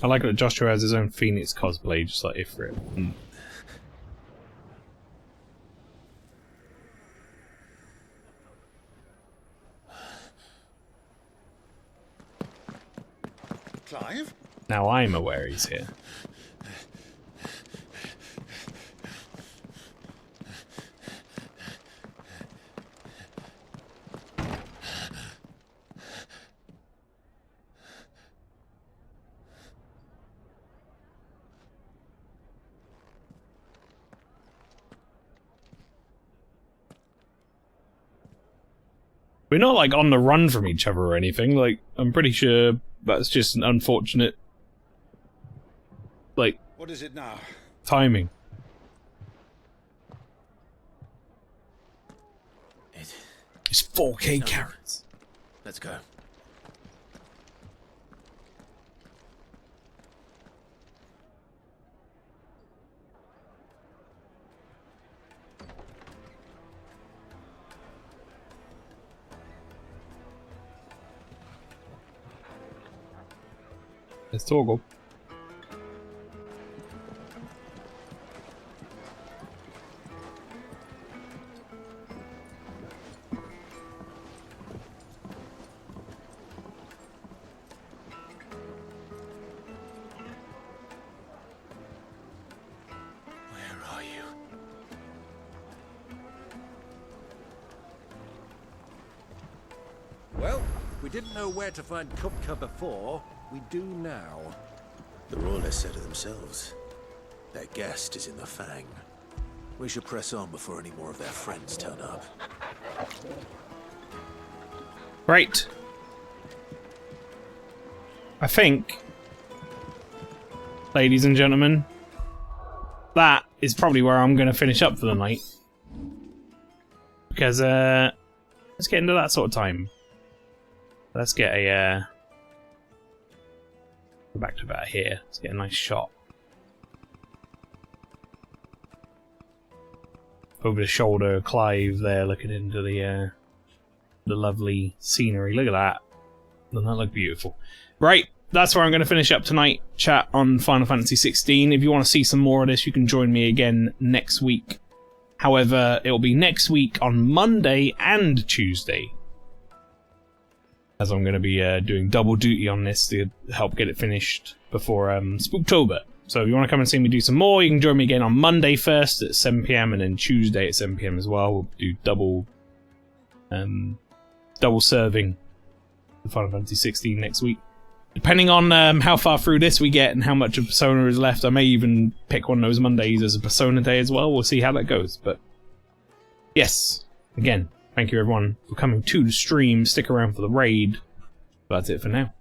[SPEAKER 1] I like that Joshua has his own Phoenix cosplay, just like Ifrit.
[SPEAKER 10] Clive?
[SPEAKER 1] Now I'm aware he's here. We're not, like, on the run from each other or anything. Like, I'm pretty sure that's just an unfortunate, like...
[SPEAKER 10] What is it now?
[SPEAKER 1] Timing. It's 4K carrots.
[SPEAKER 2] Let's go.
[SPEAKER 1] Let's toggle.
[SPEAKER 2] Where are you?
[SPEAKER 15] Well, we didn't know where to find Kupka before. We do now.
[SPEAKER 2] The Royalists said it themselves. Their guest is in the Fang. We should press on before any more of their friends turn up.
[SPEAKER 1] Right. I think, ladies and gentlemen, that is probably where I'm going to finish up for the night. Because, let's get into that sort of time. Let's get a, go back to about here. Let's get a nice shot. Over the shoulder, Clive there looking into the lovely scenery. Look at that. Doesn't that look beautiful? Right, that's where I'm going to finish up tonight. Chat on Final Fantasy XVI. If you want to see some more of this, you can join me again next week. However, it will be next week on Monday and Tuesday, as I'm going to be doing double duty on this to help get it finished before Spooktober. So if you want to come and see me do some more, you can join me again on Monday first at 7 PM and then Tuesday at 7 PM as well. We'll do double serving the Final Fantasy 16 next week. Depending on how far through this we get and how much of Persona is left, I may even pick one of those Mondays as a Persona day as well. We'll see how that goes. But yes, again, thank you everyone for coming to the stream. Stick around for the raid. But that's it for now.